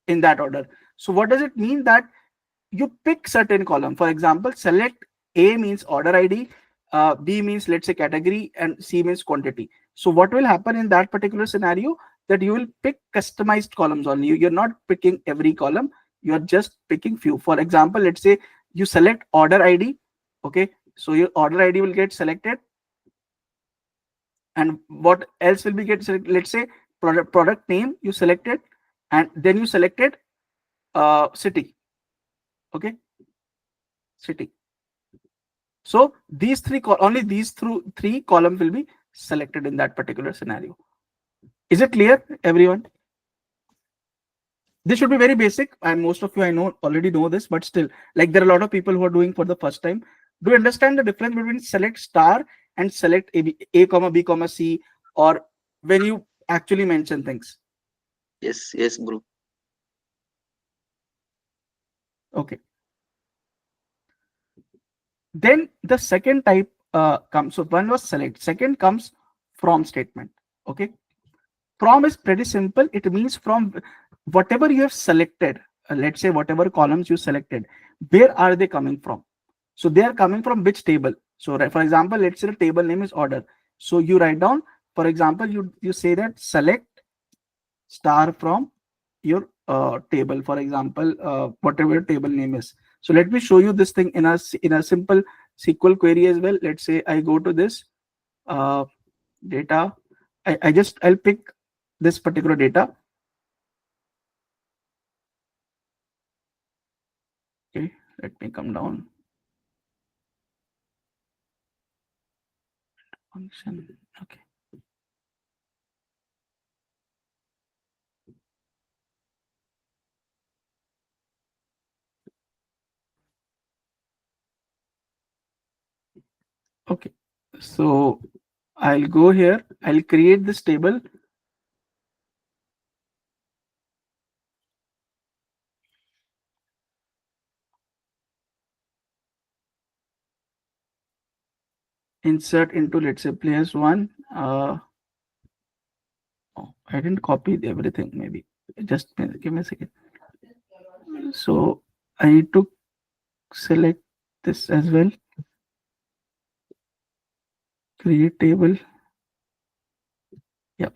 in that order. So what does it mean? That you pick certain column. For example, select A means order ID, B means, let's say, category, and C means quantity. So what will happen in that particular scenario, that you will pick customized columns only. You're not picking every column, you're just picking few. For example, let's say you select order ID. Okay, so your order ID will get selected, and what else will be get selected? Let's say product name you selected, and then you selected city. Okay, city. So these three columns will be selected in that particular scenario. Is it clear, everyone? This should be very basic, and most of you I know already know this, but still, like there are a lot of people who are doing for the first time. Do you understand the difference between select star and select A comma B comma C, or when you actually mention things? Yes, yes, bro. Okay. Then the second type comes. So one was select. Second comes from statement. Okay. From is pretty simple. It means from whatever you have selected. Let's say whatever columns you selected, where are they coming from? So they are coming from which table? So for example, let's say the table name is order. So you write down, for example, you say that select star from your table, for example, whatever your table name is. So let me show you this thing in a simple SQL query as well. Let's say I go to this data. I'll pick this particular data. Okay, let me come down. Function. Okay. Okay, so I'll go here. I'll create this table. Insert into, let's say, players one. Oh, I didn't copy everything. Maybe just give me a second. So I need to select this as well. Create table. Yep.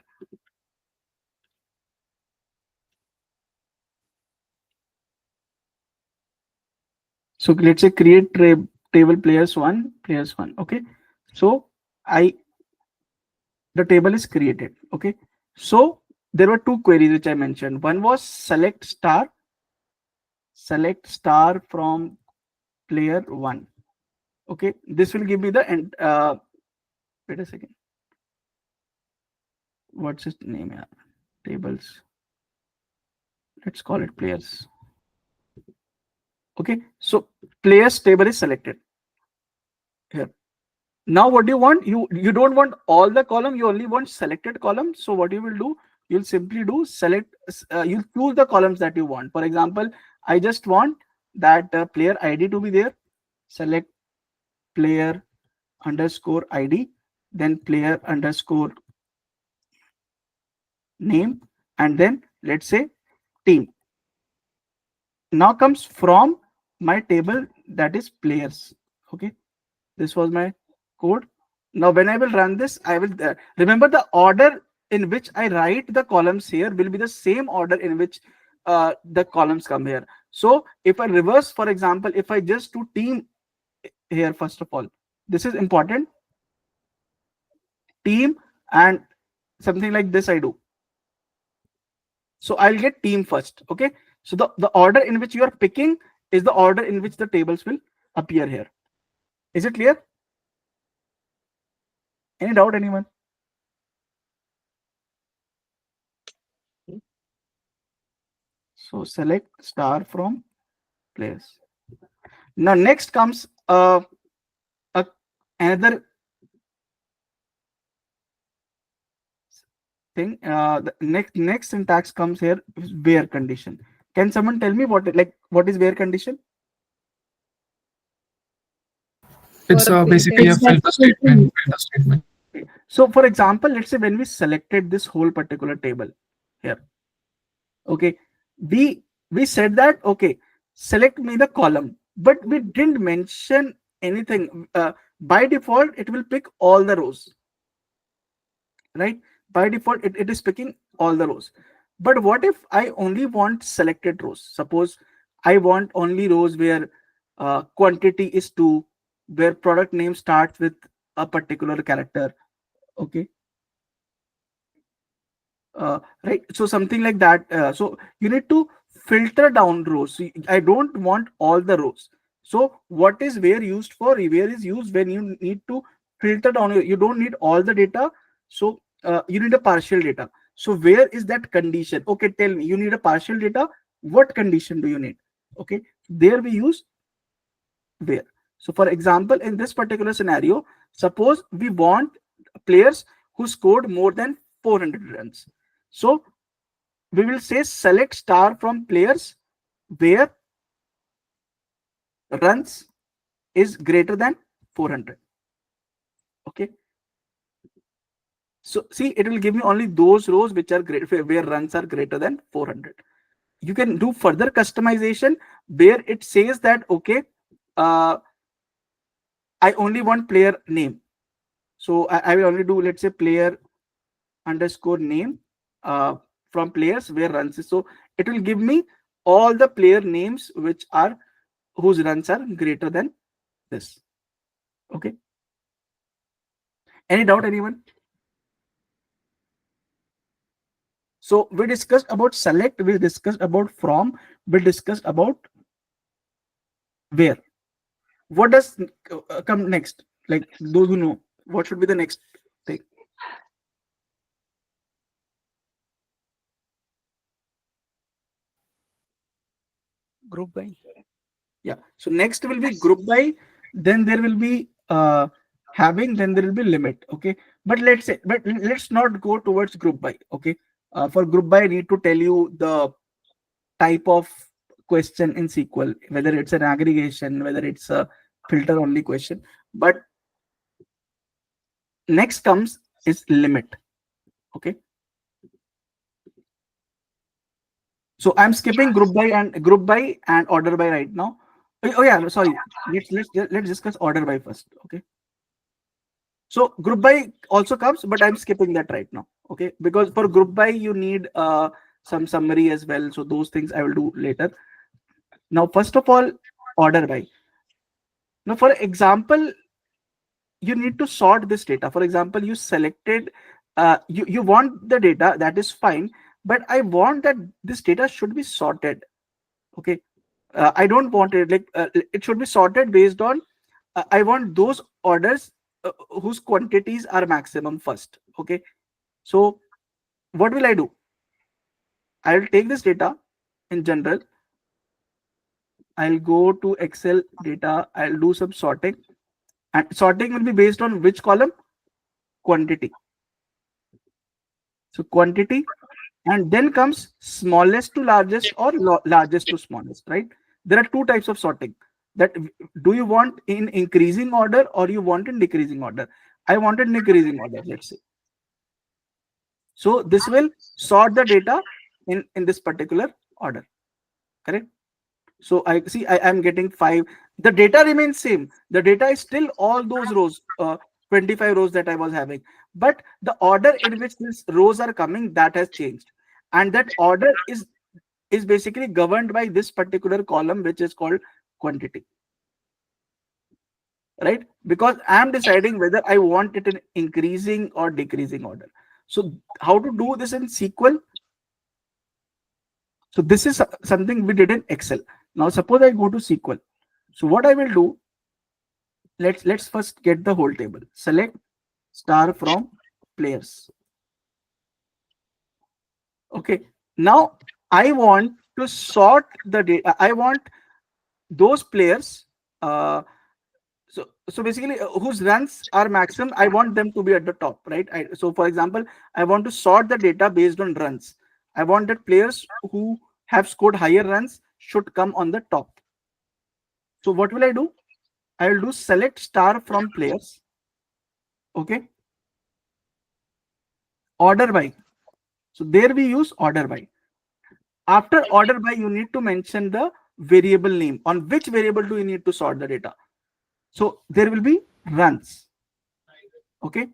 So let's say create table players one. Okay. So the table is created. Okay. So there were two queries which I mentioned. One was select star from player one. Okay. This will give me the end. Wait a second. What's its name? Yeah. Tables. Let's call it players. Okay. So players table is selected here. Now what do you want? You don't want all the column, you only want selected column. So what you will do, you'll simply do select, you'll choose the columns that you want. For example, I just want that player ID to be there. Select player underscore ID, then player underscore name, and then let's say team. Now comes from my table, that is players. Okay, this was my code. Now when I will run this, I will remember the order in which I write the columns here will be the same order in which the columns come here. So if I reverse, for example, if I just do team here, first of all, this is important, team, and something like this I do. So I'll get team first. Okay, so the order in which you are picking is the order in which the tables will appear here. Is it clear? Any doubt, anyone? So select star from players. Now next comes another thing. The next syntax comes here is where condition. Can someone tell me what is where condition? It's basically a filter statement. So for example, let's say when we selected this whole particular table here, okay, we said that, okay, select me the column, but we didn't mention anything. By default, it will pick all the rows, right? By default, it is picking all the rows. But what if I only want selected rows? Suppose I want only rows where quantity is 2, where product name starts with a particular character. Okay. Right. So something like that. So you need to filter down rows. So I don't want all the rows. So what is where used for? Where is used when you need to filter down. You don't need all the data. So you need a partial data. So where is that condition? Okay, tell me, you need a partial data. What condition do you need? Okay, there we use where. So for example, in this particular scenario, suppose we want players who scored more than 400 runs. So we will say select star from players where runs is greater than 400. Okay. So see, it will give me only those rows which are great where runs are greater than 400. You can do further customization where it says that, okay, I only want player name. So I will only do, let's say, player underscore name from players where runs is. So it will give me all the player names which are whose runs are greater than this. Okay. Any doubt, anyone? So we discussed about select, we discussed about from, we discussed about where. What does come next? Like those who know, what should be the next thing? Group by. Yeah. So next will be group by, then there will be having, then there will be limit. Okay. But let's not go towards group by. Okay. For group by, I need to tell you the type of question in SQL, whether it's an aggregation, whether it's a filter only question. But next comes is limit. Okay. So I'm skipping group by and order by right now. Oh yeah, sorry. Let's discuss order by first. Okay. So group by also comes, but I'm skipping that right now. Okay, because for group by you need some summary as well. So those things I will do later. Now, first of all, order by. Now, for example, you need to sort this data. For example, you selected, you want the data, that is fine, but I want that this data should be sorted. Okay, I don't want it like it should be sorted based on I want those orders whose quantities are maximum first. Okay, so what will I do? I'll take this data in general. I'll go to Excel data. I'll do some sorting, and sorting will be based on which column? Quantity. So quantity, and then comes smallest to largest or largest to smallest, right? There are two types of sorting. That do you want in increasing order or you want in decreasing order? I wanted decreasing order, let's say. So this will sort the data in this particular order, correct? So I see I am getting 5. The data remains same. The data is still all those rows, 25 rows that I was having, but the order in which these rows are coming, that has changed, and that order is basically governed by this particular column, which is called quantity, right? Because I am deciding whether I want it in increasing or decreasing order. So how to do this in SQL? So this is something we did in Excel. Now suppose I go to SQL. So what I will do, let's first get the whole table. Select star from players. Okay, now I want to sort the data. I want those players so basically whose runs are maximum, I want them to be at the top, right? So for example, I want to sort the data based on runs. I want that players who have scored higher runs should come on the top. So what will I do? I will do select star from players. Okay, order by. So there we use order by. After order by, you need to mention the variable name. On which variable do you need to sort the data? So there will be runs. Okay,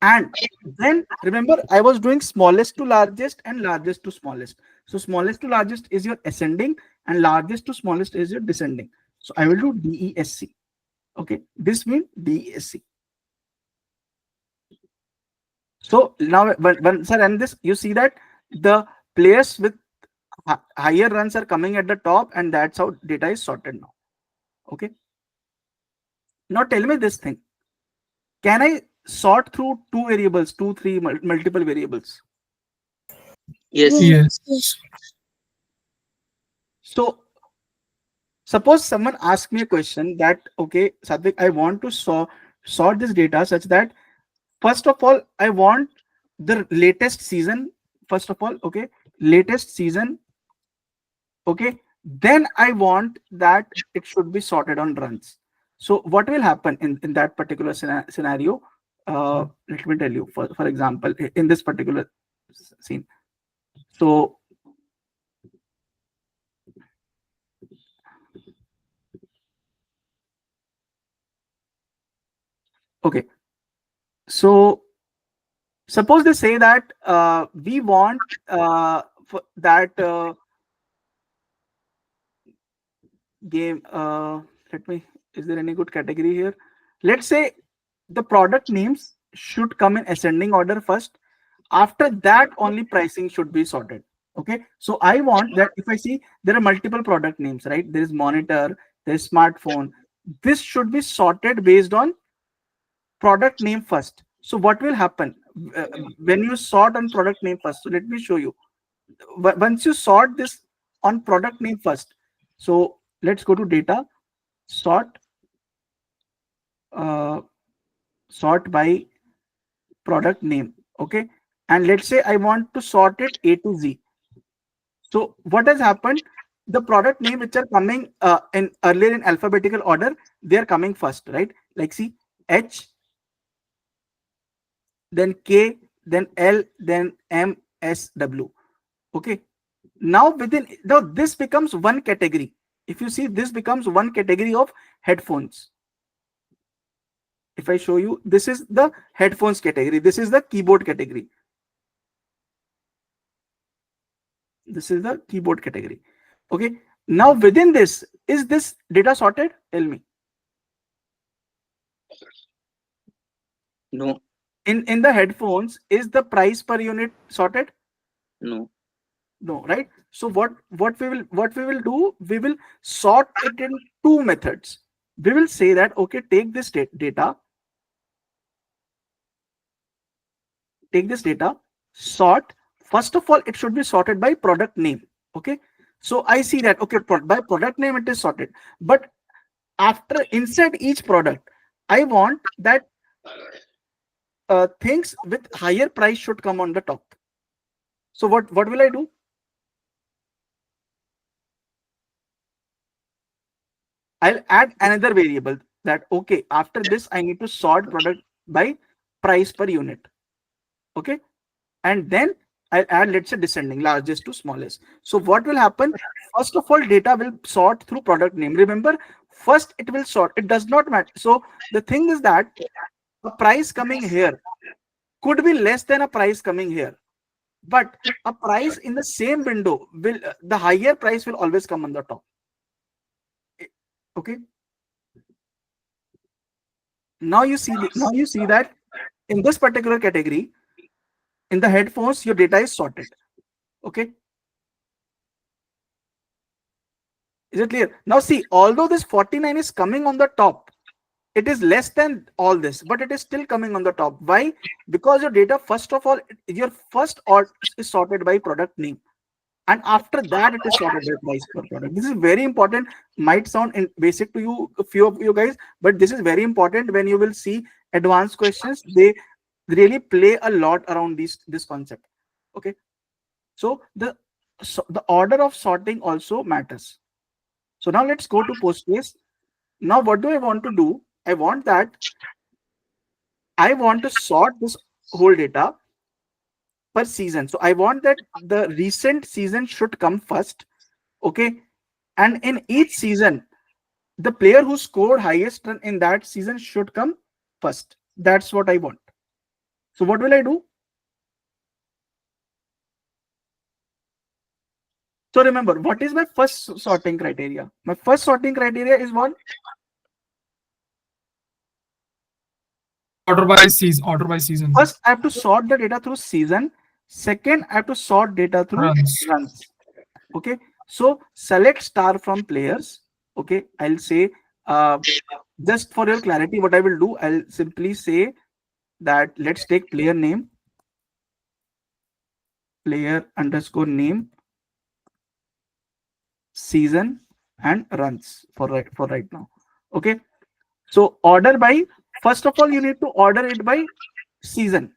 and then remember I was doing smallest to largest and largest to smallest. So smallest to largest is your ascending and largest to smallest is your descending. So I will do DESC. Okay, this means DESC. So now once I run this, you see that the players with higher runs are coming at the top, and that's how data is sorted now. Okay, now tell me this thing. Can I sort through two variables, 2, 3 multiple variables? Yes. Yes. So suppose someone asks me a question that, okay, Sadvik, I want to sort this data such that, first of all, I want the latest season. First of all, okay, latest season. Okay, then I want that it should be sorted on runs. So what will happen in that particular scenario? Let me tell you. For example, in this particular scene. So okay, so suppose they say that we want that game. Let me. Is there any good category here? Let's say the product names should come in ascending order first. After that, only pricing should be sorted. Okay, so I want that if I see there are multiple product names, right? There is monitor, there is smartphone. This should be sorted based on product name first. So what will happen when you sort on product name first? So let me show you. Once you sort this on product name first, so let's go to data, sort, sort by product name. Okay, and let's say I want to sort it A to Z. So what has happened? The product name which are coming in earlier in alphabetical order, they are coming first, right? Like see H, then K, then L, then M, S, W. Okay. Now this becomes one category. If you see, this becomes one category of headphones. If I show you, this is the headphones category. This is the keyboard category. This is the keyboard category. Okay. Now within this, is this data sorted? Tell me. No. In the headphones, is the price per unit sorted? No. No, right? So what we will do, we will sort it in two methods. We will say that, okay, take this data, sort. First of all, it should be sorted by product name. Okay, so I see that, okay, by product name it is sorted, but after inside each product, I want that things with higher price should come on the top. So what will I do? I'll add another variable that, okay, after this I need to sort product by price per unit. Okay, and then I'll add, let's say, descending, largest to smallest. So what will happen? First of all, data will sort through product name. Remember, first it will sort. It does not matter. So the thing is that a price coming here could be less than a price coming here, but a price in the same window will the higher price will always come on the top. Okay. Now you see that in this particular category, in the headphones, your data is sorted. Okay. Is it clear? Now see, although this 49 is coming on the top, it is less than all this, but it is still coming on the top. Why? Because your data, first of all, your first order is sorted by product name, and after that it is sorted by price per product. This is very important. Might sound basic to you, a few of you guys, but this is very important. When you will see advanced questions, they really play a lot around this concept. Okay, so the order of sorting also matters. So now let's go to postcase. Now what do I want to do? I want to sort this whole data per season. So I want that the recent season should come first. Okay, and in each season, the player who scored highest run in that season should come first. That's what I want. So what will I do? So remember, what is my first sorting criteria? My first sorting criteria is what? Order by season. First, I have to sort the data through season. Second, I have to sort data through runs. Okay, so select star from players. Okay, I'll say, just for your clarity, what I will do, I'll simply say that let's take player name. player underscore name, season, and runs for right now. Okay. So order by, first of all, you need to order it by season,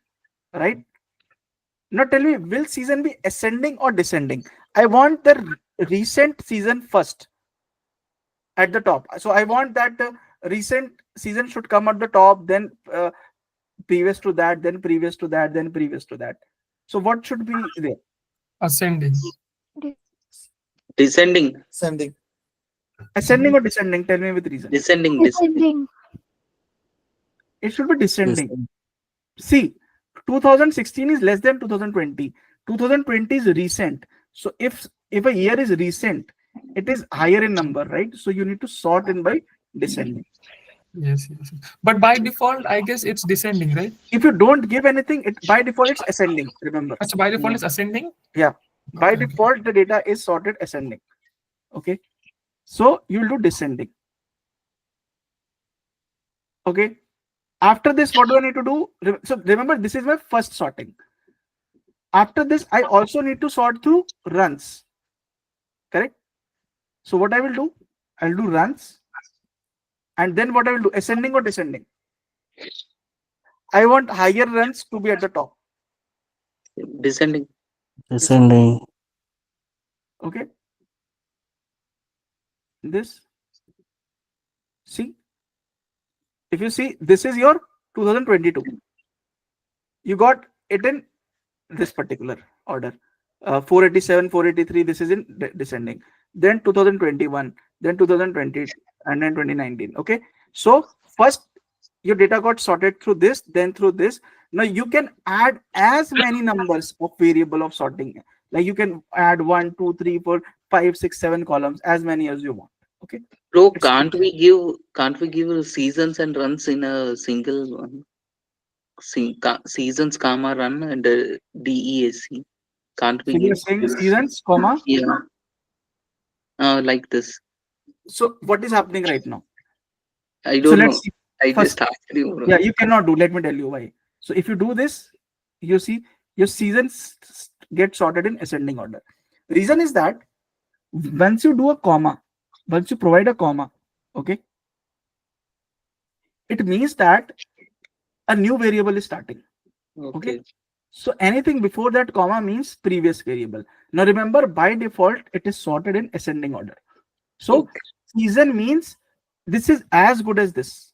right? Now tell me, will season be ascending or descending? I want the recent season first at the top. So I want that recent season should come at the top, then previous to that, then previous to that, then previous to that. So what should be there? Ascending. Descending. Ascending. Ascending or descending? Tell me with reason. Descending. Descending. It should be descending. See, 2016 is less than 2020. 2020 is recent. So if a year is recent, it is higher in number, right? So you need to sort in by descending. Yes, yes. But by default, I guess it's descending, right? If you don't give anything, it by default it's ascending. Remember. So by default, it's ascending. Yeah. By Okay. default, the data is sorted ascending. Okay. So you'll do descending. Okay. After this, what do I need to do? So remember, this is my first sorting. After this, I also need to sort through runs. Correct? So what I will do? I'll do runs. And then what I will do? Ascending or descending? I want higher runs to be at the top. Descending. Descending. Okay. This. See. If you see, this is your 2022. You got it in this particular order. 487, 483, this is in descending. Then 2021, then 2020, and then 2019. Okay. So first your data got sorted through this, then through this. Now you can add as many numbers of variable of sorting. Like you can add 1, 2, 3, 4, 5, 6, 7 columns, as many as you want. Okay. Bro, can't we give seasons and runs in a single one? Seasons, comma, run, and DESC. Can't we So you're give? saying seasons, comma? Yeah. Like this. So what is happening right now? I So don't know. let's see. I First, just asked you, bro. yeah, you cannot do. Let me tell you why. So if you do this, you see your seasons get sorted in ascending order. Reason is that once you do a comma, once you provide a comma, okay, it means that a new variable is starting. Okay. So anything before that comma means previous variable. Now remember, by default, it is sorted in ascending order. So season means this is as good as this.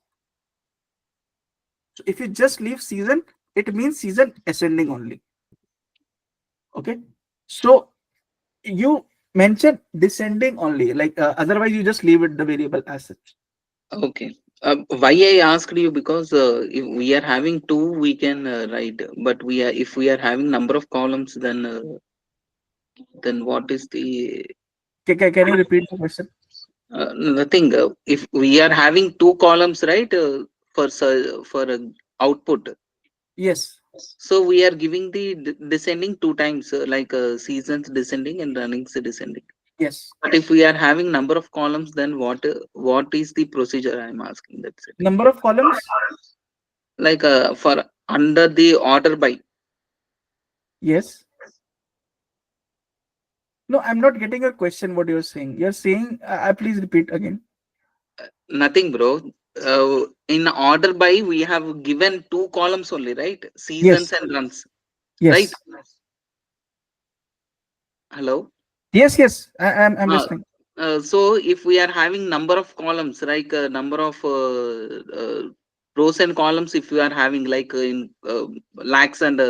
So if you just leave season, it means season ascending only. Okay. So you mention descending only, like otherwise you just leave it the variable as such. Okay. Why I asked you, because if we are having 2, we can write. But if we are having number of columns, then what is the? Can you repeat the question? Nothing. If we are having 2 columns, right, for output. Yes. So we are giving the descending 2 times, like seasons descending and runnings descending. Yes. But if we are having number of columns, then what is the procedure? I'm asking. That's it. Number of columns? Like for under the order by. Yes. No, I'm not getting your question. What you're saying? You're saying, please repeat again. Nothing, bro. In order by, we have given 2 columns only, right? Seasons and runs. Yes. Right? Hello. Yes. I'm listening. So if we are having number of columns, like number of rows and columns, if we are having like in lakhs and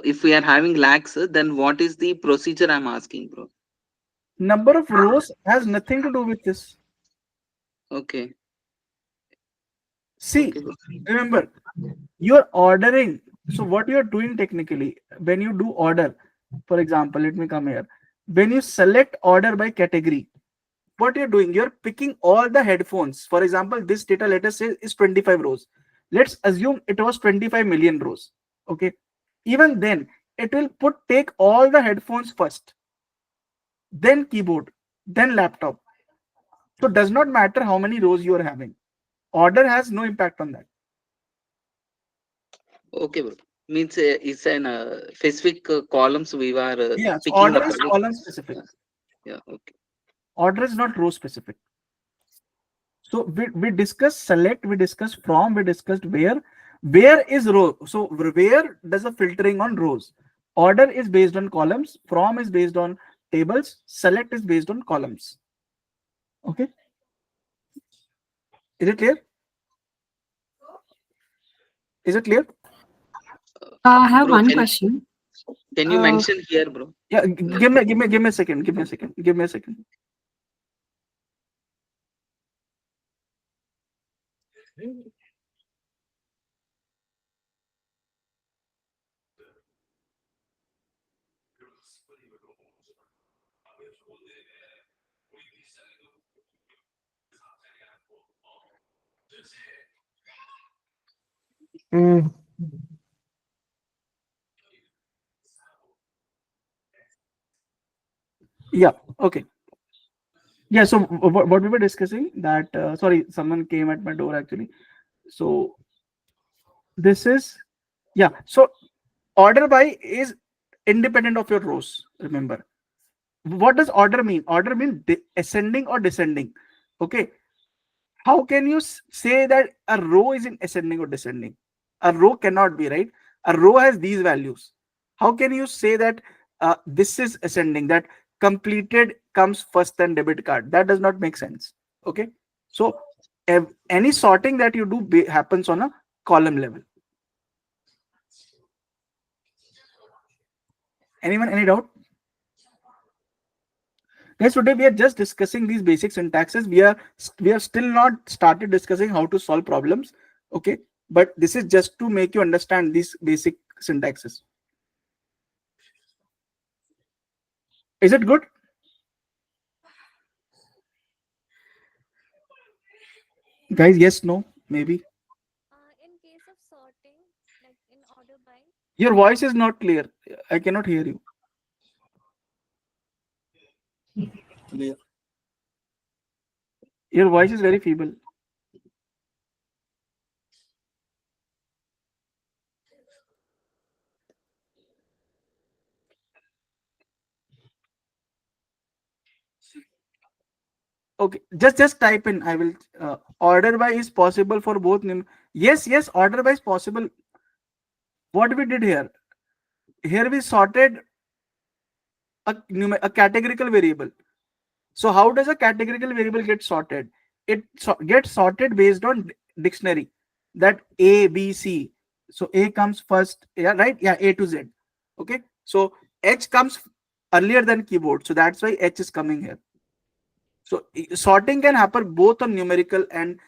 if we are having lakhs, then what is the procedure? I'm asking, bro. Number of rows has nothing to do with this. Okay. See, remember, you're ordering. So what you're doing technically, when you do order, for example, let me come here. When you select order by category, what you're doing, you're picking all the headphones. For example, this data, let us say, is 25 rows. Let's assume it was 25 million rows. Okay. Even then, it will take all the headphones first, then keyboard, then laptop. So it does not matter how many rows you are having. Order has no impact on that. Okay, bro. Means it's an specific columns we were Yeah, so picking order up. is column specific. Yeah, okay. Order is not row specific. So we discussed select, we discussed from, we discussed where. Where is row? So where does a filtering on rows? Order is based on columns, from is based on tables, select is based on columns. Okay. Is it clear? Is it clear? I have Bro, one question. can you mention here, bro? Yeah, give me a second. Give me a second. Yeah, okay. Yeah, so what we were discussing that sorry, someone came at my door actually. So this is, yeah, so order by is independent of your rows. Remember, what does order mean? Order means ascending or descending. Okay, how can you say that a row is in ascending or descending? A row cannot be, right? A row has these values. How can you say that this is ascending, that completed comes first and debit card? That does not make sense. Okay, so any sorting that you do happens on a column level. Anyone, any doubt? Guys, today we are just discussing these basic syntaxes. We have still not started discussing how to solve problems. Okay, but this is just to make you understand these basic syntaxes. Is it good? Guys, yes, no, maybe. In case of sorting, like in order by. Your voice is not clear. I cannot hear you. Clear. Your voice is very feeble. Okay, just type in. I will order by is possible for both. Yes, order by is possible. What we did here we sorted a categorical variable. So how does a categorical variable get sorted? It gets sorted based on dictionary, that A, B, C. So A comes first, yeah, right? Yeah, A to Z. Okay, so H comes earlier than keyboard, so that's why H is coming here. So sorting can happen both on numerical and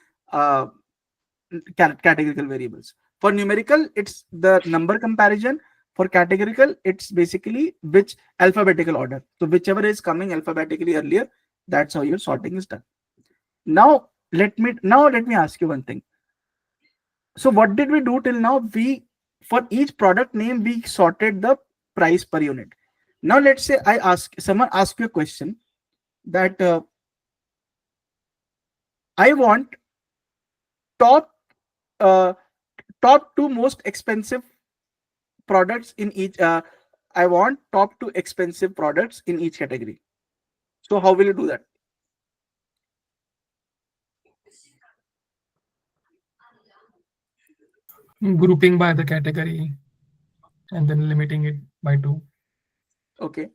categorical variables. For numerical, it's the number comparison. For categorical, it's basically which alphabetical order. So whichever is coming alphabetically earlier, that's how your sorting is done. Now let me ask you one thing. So what did we do till now? For each product name, we sorted the price per unit. Now let's say someone ask you a question that I want top two most expensive products in each. I want top 2 expensive products in each category. So how will you do that? Grouping by the category and then limiting it by 2. Okay.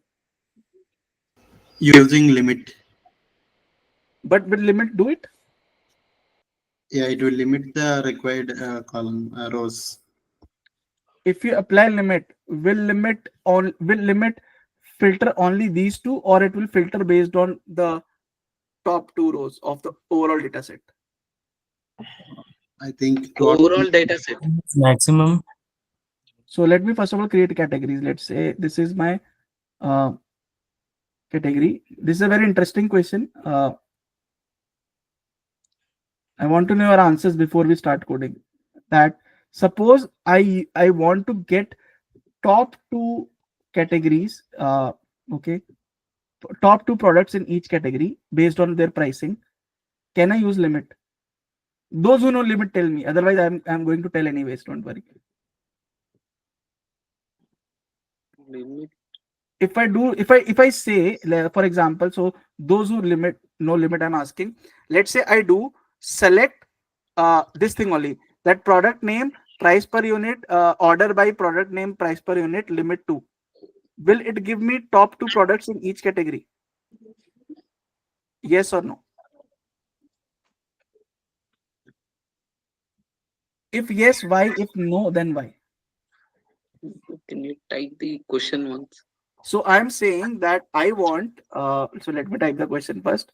Using limit. But will limit do it? Yeah, it will limit the required column rows. If you apply limit, will limit filter only these two, or it will filter based on the top 2 rows of the overall data set? I think Overall data set. Maximum. So let me first of all create categories. Let's say this is my category. This is a very interesting question. I want to know your answers before we start coding. That suppose I want to get top 2 categories. Okay, top 2 products in each category based on their pricing. Can I use limit? Those who know limit tell me. Otherwise, I'm going to tell anyways. Don't worry. Limit. If I say, for example, so those who no limit, I'm asking, let's say I do select this thing only, that product name, price per unit, order by product name, price per unit, limit 2. Will it give me top 2 products in each category? Yes or no? If yes, why? If no, then why? Can you type the question once? So I'm saying that I want, so let me type the question first.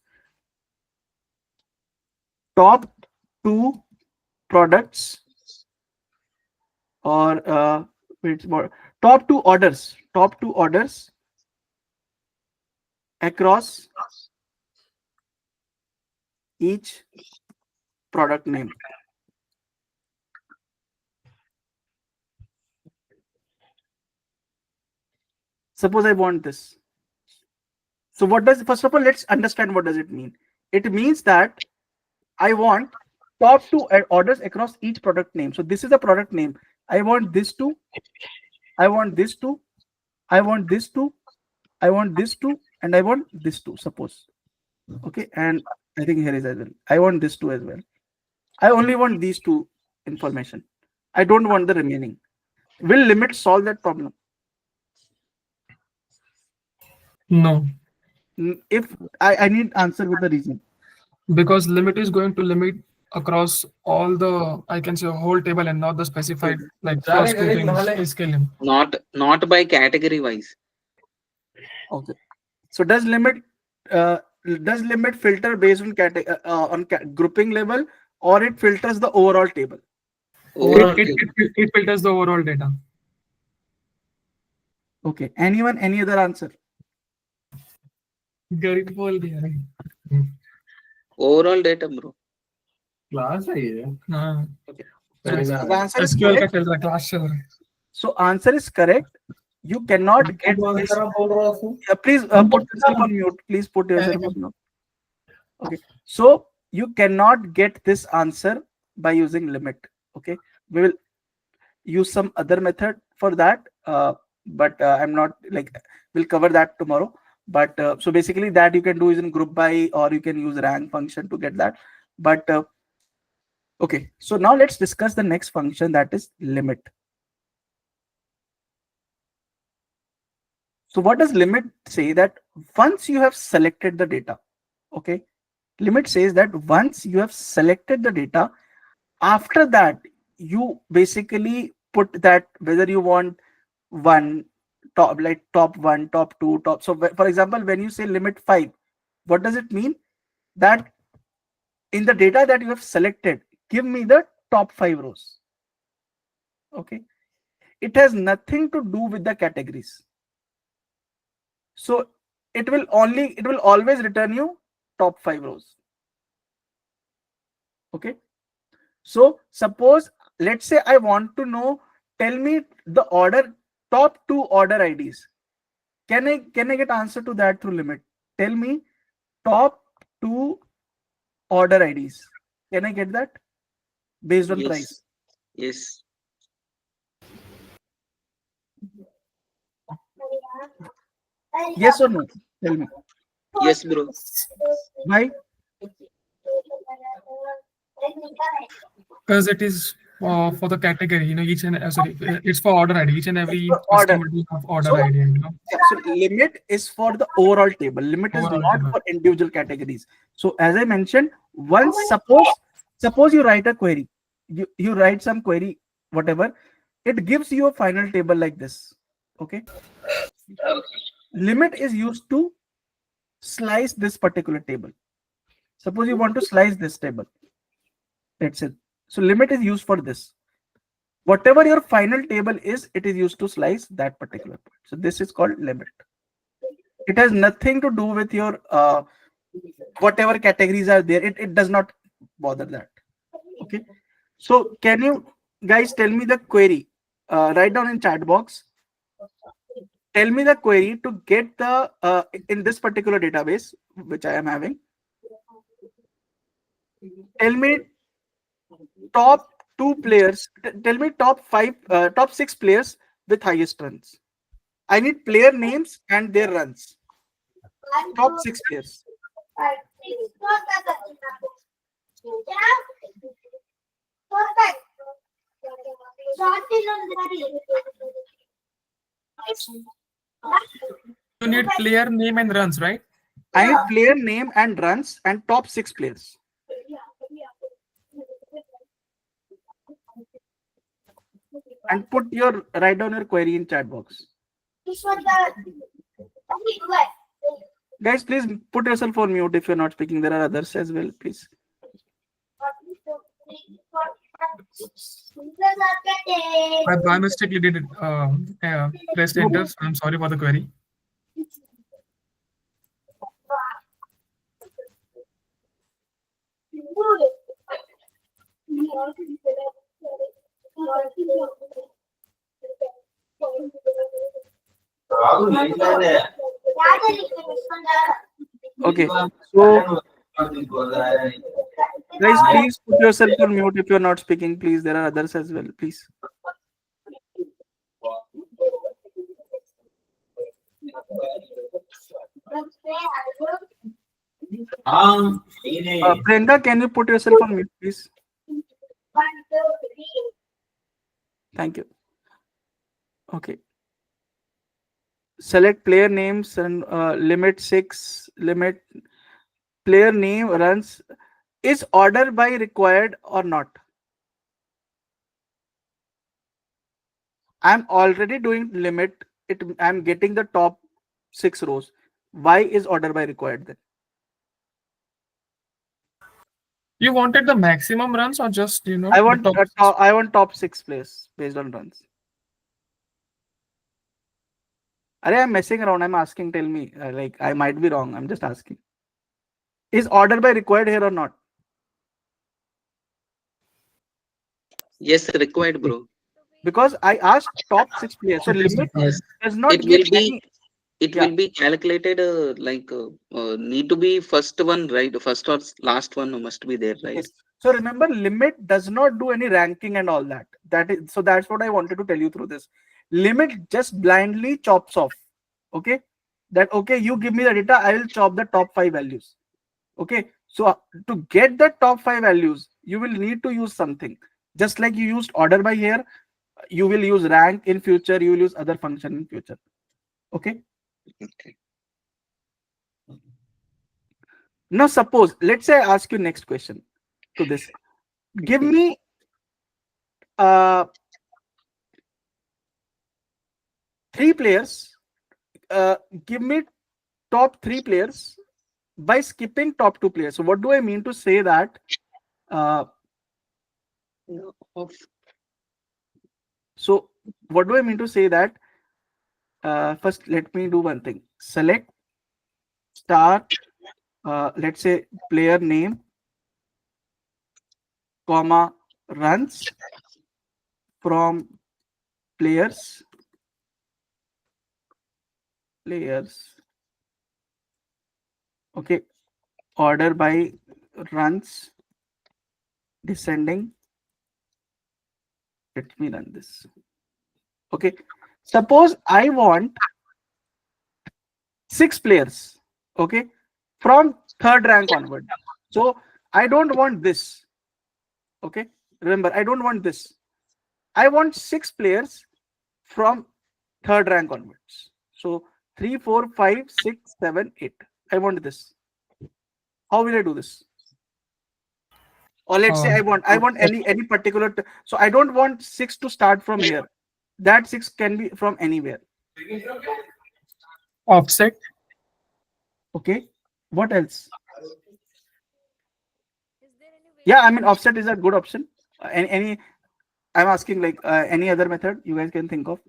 Top 2 products, or wait, more, top 2 orders across each product name. Suppose I want this. So what does, first of all, let's understand what does it mean. It means that I want top 2 orders across each product name. So this is a product name. I want this too. I want this too. I want this too. I want this too. And I want this too, suppose. Okay. And I think here is as well. I want this too as well. I only want these 2 information. I don't want the remaining. Will limit solve that problem? No, If I need answer with the reason. because limit is going to limit across all the, I can say, whole table and not the specified like first 2 things scale. Not by category wise. Okay. So does limit filter based on grouping level, or it filters the overall table? It filters the overall data. Okay. Anyone? Any other answer? Garib bol diya rahe. Overall data, bro. Class hai ye. हाँ. Okay. So the answer is SQL का correct. चल रहा है, class चल रहा है. So answer is correct. You cannot get this. Please put yourself on mute. Please put yourself on mute. Okay. So you cannot get this answer by using limit. Okay. We will use some other method for that. But I'm not like, we'll cover that tomorrow. But so basically that you can do is in group by, or you can use rank function to get that. But okay. So now let's discuss the next function, that is limit. So what does limit say? That once you have selected the data, okay, limit says that once you have selected the data, after that you basically put that whether you want one top, like top 1, top 2, top. So for example, when you say limit 5, what does it mean? That in the data that you have selected, give me the top 5 rows. Okay. It has nothing to do with the categories. So it will always return you top 5 rows. Okay. So suppose, let's say I want to know, tell me the top 2 order IDs. Can I get answer to that through limit? Tell me top 2 order IDs. Can I get that based on price? Yes. Yes or no? Tell me. Yes, bro. Why? Because it is for the category, each and sorry, it's for order ID. Each and every For order. customer will have order So, ID. yeah, so limit is for the overall table. Limit is Overall not table. for individual categories. So as I mentioned, once suppose you write a query, you write some query, whatever, it gives you a final table like this. Okay. Limit is used to slice this particular table. Suppose you want to slice this table. That's it. So limit is used for this. Whatever your final table is, it is used to slice that particular point. So this is called limit. It has nothing to do with your whatever categories are there. It does not bother that. Okay. So can you guys tell me the query? Write down in chat box. Tell me the query to get the in this particular database which I am having. Tell me top 2 players. Tell me top 6 players with highest runs. I need player names and their runs. Top 6 players. You need player name and runs, right? I need player name and runs and top 6 players. And write down your query in chat box. Guys, please put yourself on mute if you're not speaking. There are others as well, please. I by mistakenly did pressed enter. I'm sorry for the query. Okay, so guys, please put yourself on mute if you're not speaking. Please, there are others as well. Please. Priyanka, can you put yourself on mute, please? Thank you. Okay. Select player names and limit 6. Limit player name runs. Is order by required or not? I'm already doing limit. I'm getting the top 6 rows. Why is order by required then? You wanted the maximum runs or just, you know, I want the I want top 6 players based on runs. I'm messing around. I'm asking. Tell me. Like, I might be wrong. I'm just asking. Is order by required here or not? Yes, required, bro. Because I asked top 6 players. So limit does not It give will be any. will be calculated need to be first one, right? First or last one must be there, right? Yes. So remember, limit does not do any ranking and all that. So that's what I wanted to tell you through this. Limit just blindly chops off. Okay, okay, you give me the data, I will chop the top 5 values. Okay, so to get the top 5 values, you will need to use something. Just like you used order by here, you will use rank in future, you will use other function in future. Okay. Okay. Now suppose, let's say I ask you next question to this. Give me 3 players. Give me top 3 players by skipping top 2 players. So what do I mean to say that? So what do I mean to say that? First, let me do one thing. Select star, let's say player name, comma, runs from players. Okay, order by runs descending. Let me run this. Okay, suppose I want 6 players. Okay, from 3rd rank onward. So I don't want this. Okay, remember, I don't want this. I want 6 players from 3rd rank onwards. So 3, 4, 5, 6, 7, 8. I want this. How will I do this? Or let's say I want any particular. So I don't want 6 to start from here. That 6 can be from anywhere. offset. Okay. What else? Yeah, I mean, offset is a good option. Any I'm asking, like, any other method you guys can think of?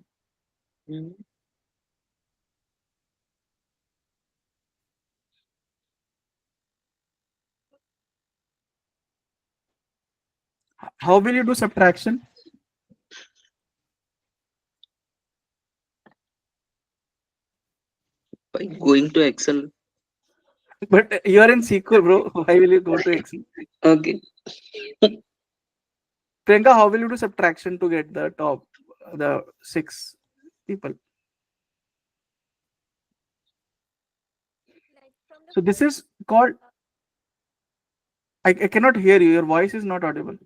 How will you do subtraction? By going to Excel. But you're in SQL, bro. Why will you go to Excel? Okay. Priyanka, how will you do subtraction to get the top, the 6 people? So this is called, I cannot hear you. Your voice is not audible.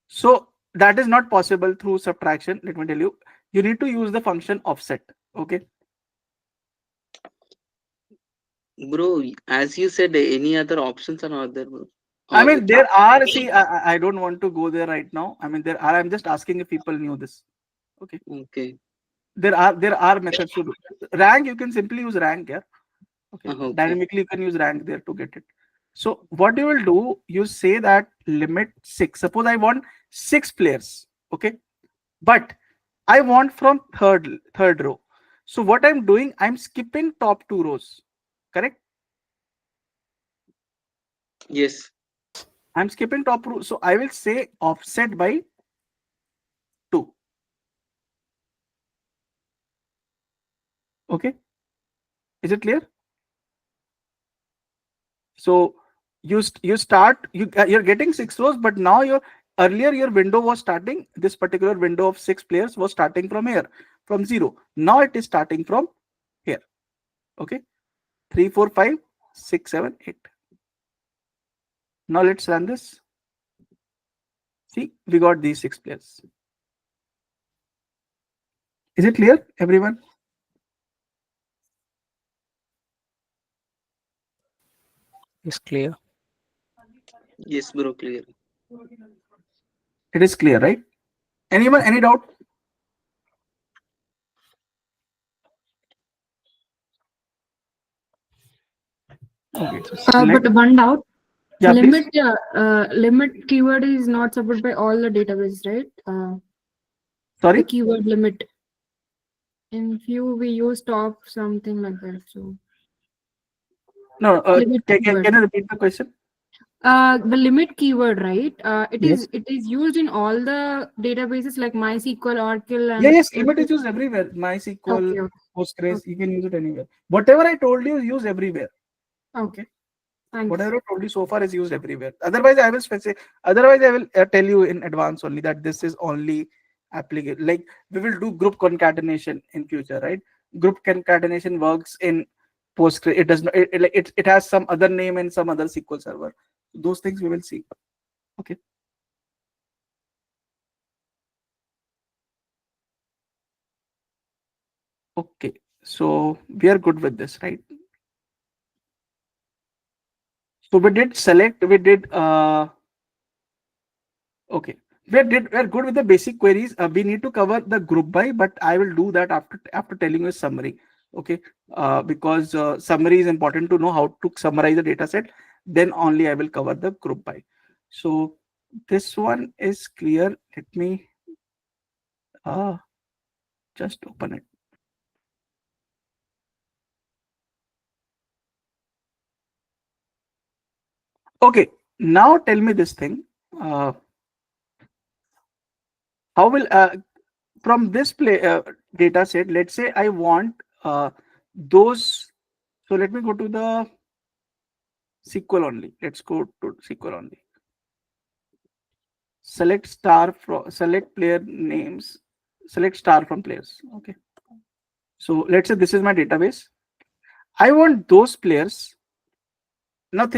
So that is not possible through subtraction. Let me tell you. You need to use the function offset. Okay. Bro, as you said, any other options are not there, bro? I Or mean, there are. See, I don't want to go there right now. I mean, there are. I'm just asking if people knew this. Okay. okay. There are methods to do. Rank. You can simply use rank here. Okay. Okay. Dynamically, you can use rank there to get it. So what you will do, you say that limit 6. Suppose I want 6 players. Okay. But I want from third row. So what I'm doing, I'm skipping top 2 rows. Correct? Yes. I'm skipping top row. So I will say offset by 2. Okay. Is it clear? So you're getting 6 rows, but now earlier your window was starting, this particular window of 6 players was starting from here, from 0. Now it is starting from here. Okay. 3, 4, 5, 6, 7, 8. Now let's run this. See, we got these 6 players. Is it clear, everyone? It's clear. Yes, bro, clear. It is clear, right? Anyone, any doubt? Okay, so But one doubt. yeah, limit please. limit keyword is not supported by all the databases, right? Sorry? The keyword limit. In few we use top something like that. So No, limit can keyword. you repeat the question? The limit keyword, right? Yes. It is used in all the databases like MySQL, Oracle, and Yes, limit is used everywhere. MySQL, Okay. Postgres, you can use it anywhere. Whatever I told you is used everywhere. Okay. Thanks. Whatever I told you so far is used everywhere. Otherwise, I will specify. Otherwise, I will tell you in advance only that this is only applicable. Like we will do group concatenation in future, right? Group concatenation works in Postgres. It does not. It has some other name and some other SQL server. Those things we will see. Okay. Okay. So we are good with this, right? So we did select. We did. Okay. We're good with the basic queries. We need to cover the group by, but I will do that after telling you a summary. Okay. Because summary is important to know how to summarize the data set. Then only I will cover the group by. So this one is clear. Let me just open it. Okay. Now tell me this thing. How will from this data set, let's say I want those. So let me go to the SQL only. Let's go to SQL only. Select star from select player names. Select star from players. Okay. So let's say this is my database. I want those players. Now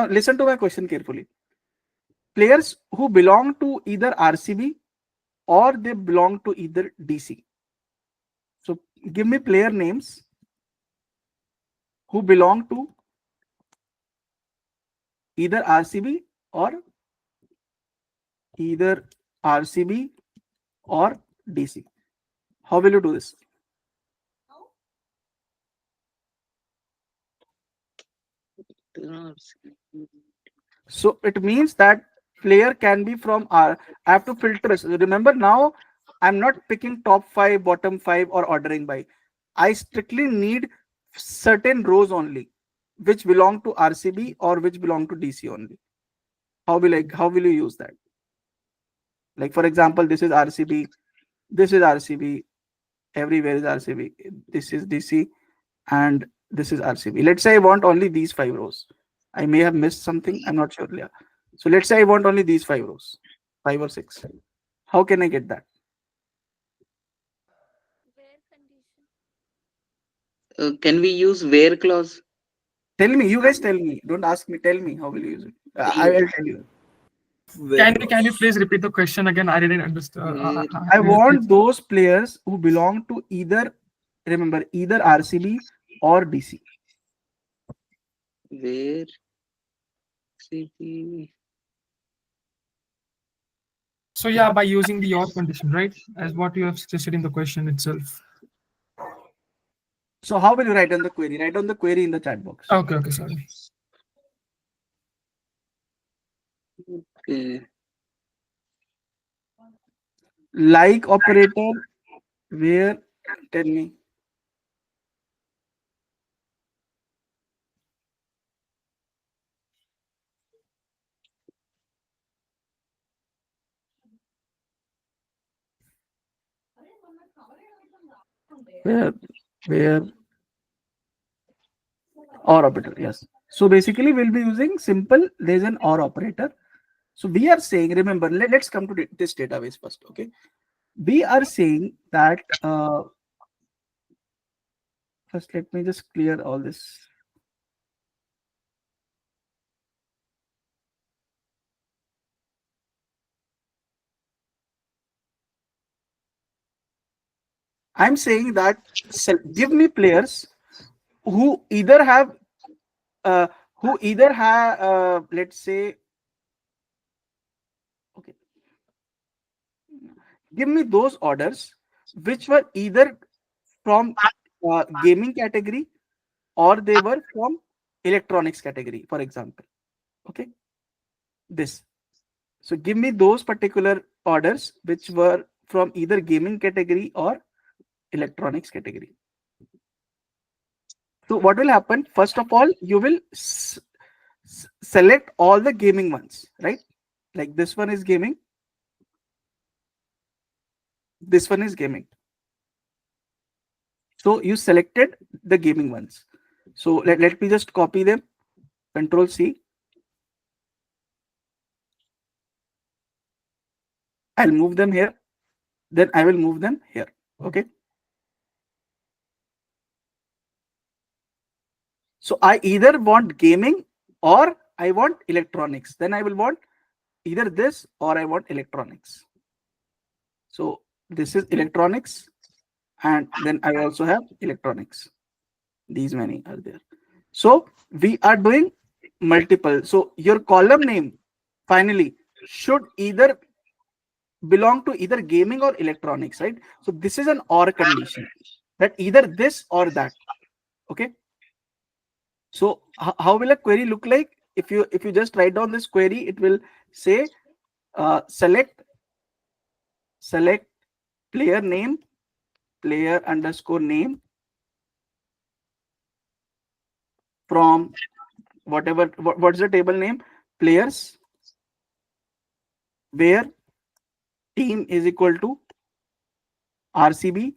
listen to my question carefully. Players who belong to either RCB or they belong to either DC. So give me player names who belong to either RCB or DC. How will you do this? So it means that player can be from I have to filter. So remember, now I'm not picking top 5, bottom 5 or ordering by. I strictly need certain rows only, which belong to RCB or which belong to DC only. How will you use that? Like for example, this is RCB, this is RCB, everywhere is RCB, this is DC, and this is RCB. Let's say I want only these 5 rows. I may have missed something. I'm not sure. Yeah. So let's say I want only these 5 rows, 5 or 6. How can I get that? Where condition? Can we use where clause? Tell me, you guys tell me. Don't ask me. Tell me how will you use it. I will tell you. Can you please repeat the question again? I didn't understand. I want those players who belong to either, remember, either RCB or DC. Where CP? So yeah, by using the or condition, right? As what you have suggested in the question itself. So how will you write on the query? Write on the query in the chat box. Okay, sorry. Okay. Like operator, where, tell me. Where or operator, yes. So basically we'll be using simple, there's an or operator. So we are saying, remember, let's come to this database first, okay? We are saying that, first let me just clear all this. I'm saying that give me players who either have, let's say, okay, give me those orders which were either from gaming category or they were from electronics category, for example. Okay, this. So give me those particular orders which were from either gaming category or electronics category. So what will happen? First of all, you will select all the gaming ones, right? Like this one is gaming. This one is gaming. So you selected the gaming ones. So let me just copy them. Control C. I'll move them here. Then I will move them here. Okay. So I either want gaming or I want electronics. Then I will want either this or I want electronics. So this is electronics. And then I also have electronics. These many are there. So we are doing multiple. So your column name finally should either belong to either gaming or electronics, right? So this is an or condition, that either this or that. Okay. So how will a query look like? If you just write down this query, it will say select player name, player underscore name from whatever, what's the table name? Players, where team is equal to RCB.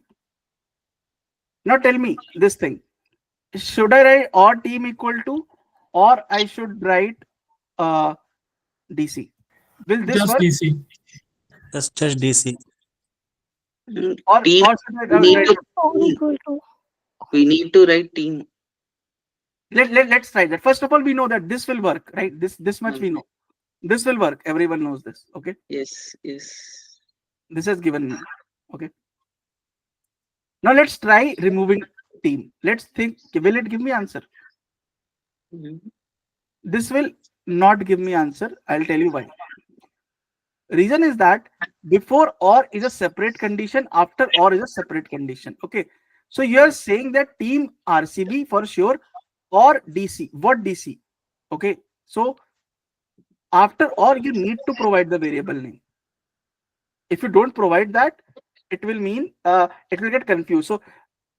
Now tell me this thing. Should I write or team equal to, or I should write DC? Will this Just work? DC. Just DC. Or Team. should I write We need to write team. Let's try that. First of all, we know that this will work, right? This much we know. This will work. Everyone knows this. Okay. Yes. This has given me. Okay. Now let's try removing team. Let's think. Will it give me answer? This will not give me answer. I'll tell you why. Reason is that before or is a separate condition, after or is a separate condition. Okay. So you are saying that team RCB for sure or DC. What DC? Okay. So after or you need to provide the variable name. If you don't provide that, it will mean it will get confused. So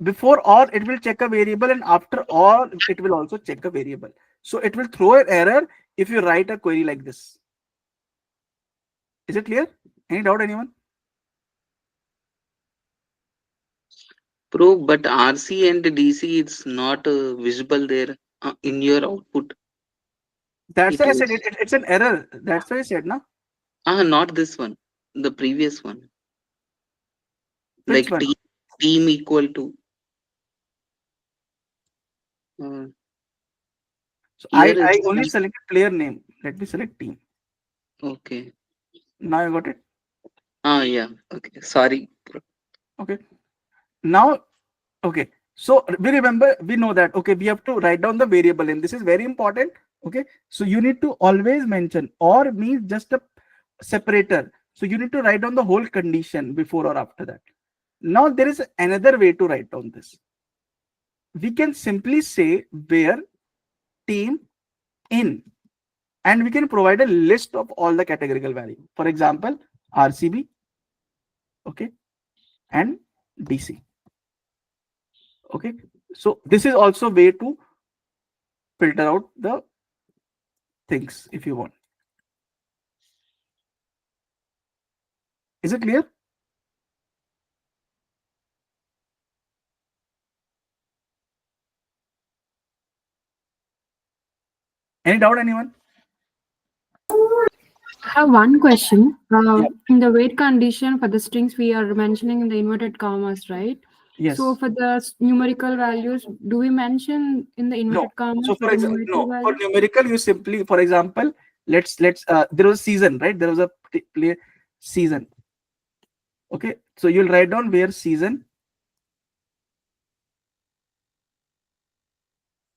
before or it will check a variable, and after or it will also check a variable. So it will throw an error if you write a query like this. Is it clear? Any doubt, anyone? Bro, but RC and DC, it's not visible there in your output. That's why I said it's an error. That's why I said, no? Not this one. The previous one. Which Like one? team equal to. Uh, So here I it's only selected player name. Let me select team. okay. Now I got it. Yeah. Okay. Sorry, bro. Okay. Now, okay. So we know that, okay, we have to write down the variable name. This is very important. Okay. So you need to always mention or means just a separator. So you need to write down the whole condition before or after that. Now there is another way to write down this. We can simply say where team in, and we can provide a list of all the categorical value. For example, RCB, okay, and DC. Okay, so this is also way to filter out the things if you want. Is it clear? Any doubt, anyone? I have one question. Yeah. In the weight condition for the strings, we are mentioning in the inverted commas, right? Yes. So for the numerical values, do we mention in the No. inverted commas? So for the example, numerical no. For value? numerical, you simply, for example, let's there was a season, right? There was a play season. Okay, so you'll write down where season.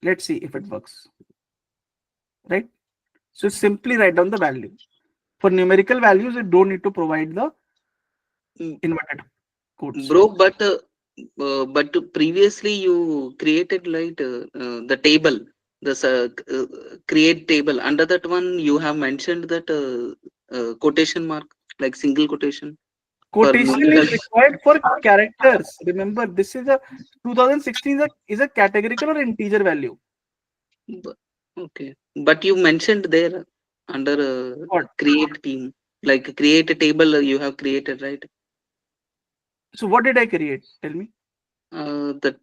Let's see if it works. Right? So simply write down the value. For numerical values, you don't need to provide the inverted quotes. Bro, but previously you created like the table, create table. Under that one, you have mentioned that quotation mark, like single quotation. Quotation is required for characters. Remember, this is a 2016 is a categorical or integer value. Okay, but you mentioned there under create team, like create a table you have created, right? So what did I create? Tell me. That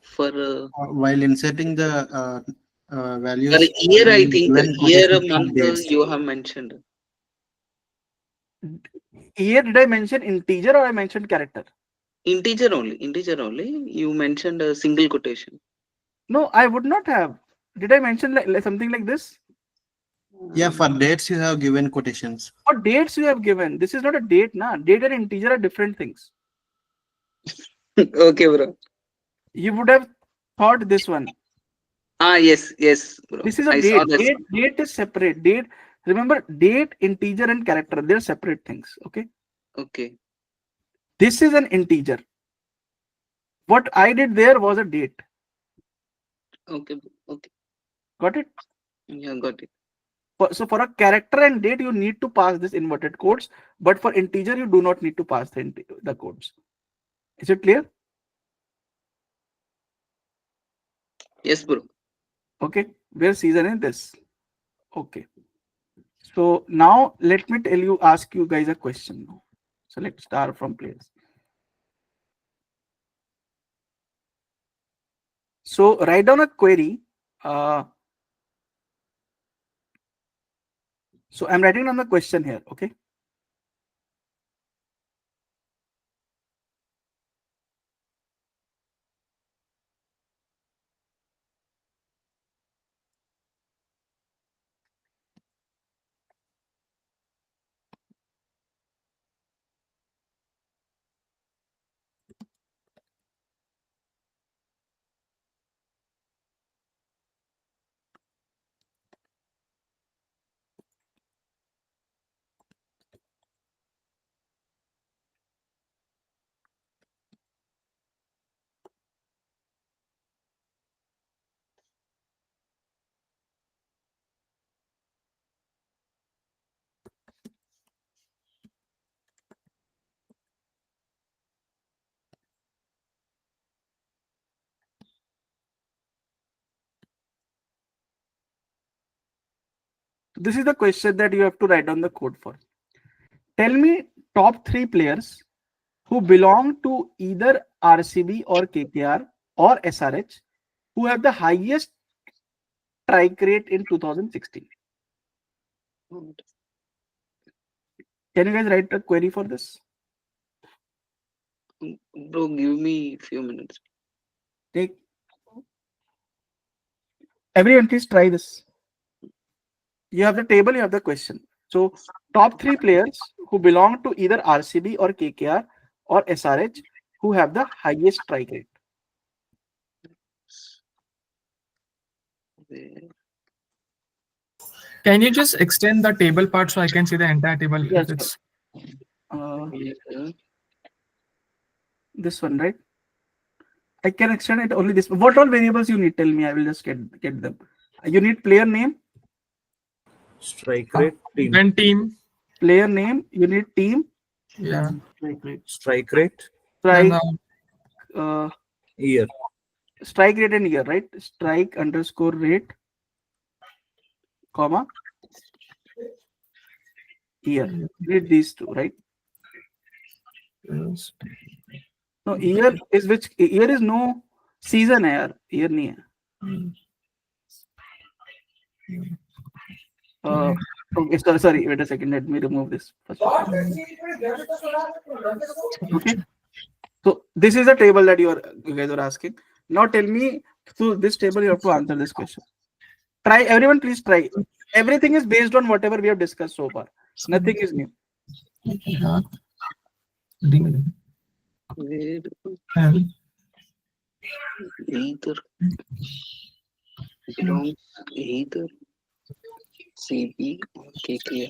for while inserting the values. For year, I think when year, quotation month, dates. you have mentioned. Here, did I mention integer or I mentioned character? Integer only. Integer only. You mentioned a single quotation. No, I would not have. Did I mention like something like this? Yeah, for dates you have given quotations. For dates you have given. This is not a date, na. Date and integer are different things. Okay, bro. You would have thought this one. Yes, yes, bro. This is a I date. saw this. Date is separate. Date. Remember, date, integer, and character. They're separate things. Okay. Okay. This is an integer. What I did there was a date. Okay. Okay. Got it? Yeah, got it. So for a character and date, you need to pass this inverted quotes, but for integer, you do not need to pass the quotes. Is it clear? Yes, bro. Okay. Where season is this? Okay. So now let me ask you guys a question. So let's start from players. So write down a query. So I'm writing down the question here. Okay. This is the question that you have to write down the code for. Tell me top 3 players who belong to either RCB or KKR or SRH who have the highest strike rate in 2016. Can you guys write a query for this? Bro, give me a few minutes. Take Everyone, please try this. You have the table, you have the question. So, top 3 players who belong to either RCB or KKR or SRH who have the highest strike rate. Can you just extend the table part so I can see the entire table? Yes, If it's this one, right? I can extend it only this. What all variables you need? Tell me. I will just get them. You need player name, Strike rate, team. then team. player name. You need team, Yeah. strike rate, Strike rate, Then strike, year. strike rate and year, right? Strike underscore rate, comma, year. You need these two, right? yes. No, year is which? Year is no season है यार. Year नहीं है. Okay, sorry. Wait a second. Let me remove this first. Okay. So this is the table that you guys are asking. Now tell me through this table you have to answer this question. Try, everyone, please try. Everything is based on whatever we have discussed so far. Nothing is new. Either belongs either CB or KKR.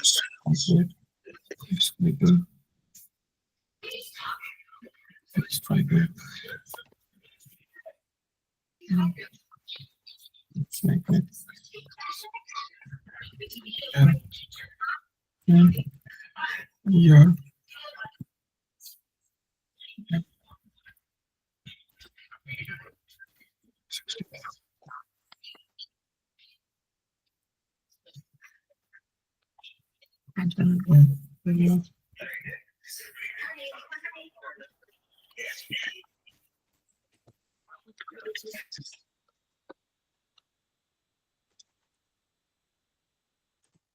Yeah.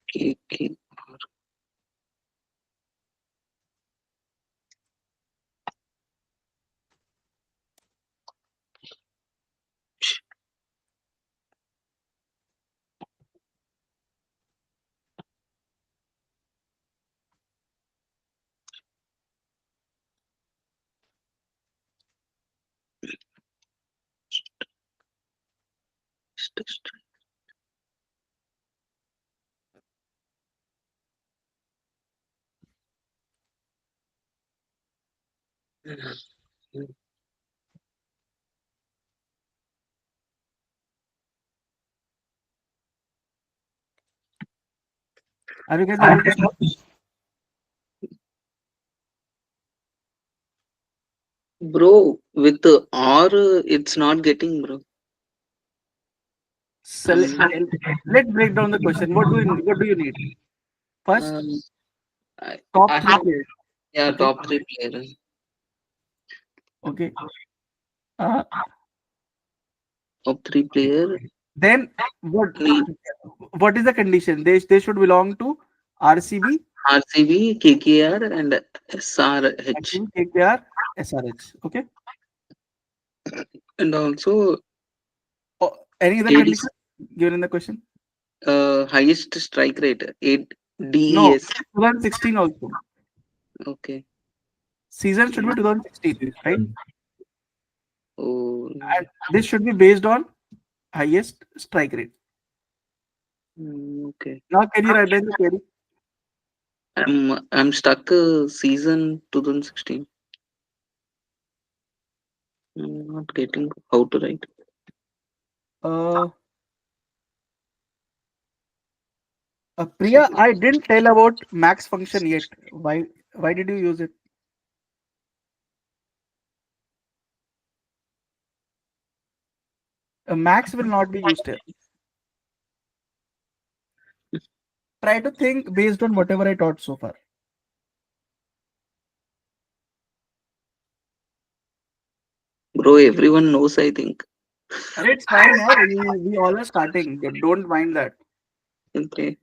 KKR. Are you guys able to stop? Bro, with the R, it's not getting, bro. Let's break down the question. What do you need? First, top I 3 have, players. yeah, Okay. top 3 players. Okay. Top 3 player. Then what is the condition? They should belong to RCB, RCB, KKR, and SRH. KKR, SRH. Okay. And also Any other It is- condition given in the question? highest strike rate, 8 No, DES. 2016 also. Okay. Season should be 2016, right? Oh, And this should be based on highest strike rate. okay. Now, can you write down the query? I'm stuck season 2016. I'm not getting how to write. Priya, I didn't tell about max function yet. Why did you use it? Max will not be used here. Try to think based on whatever I taught so far. Bro, everyone knows, I think. It's fine, yaar. We all are starting. Don't mind that. Okay.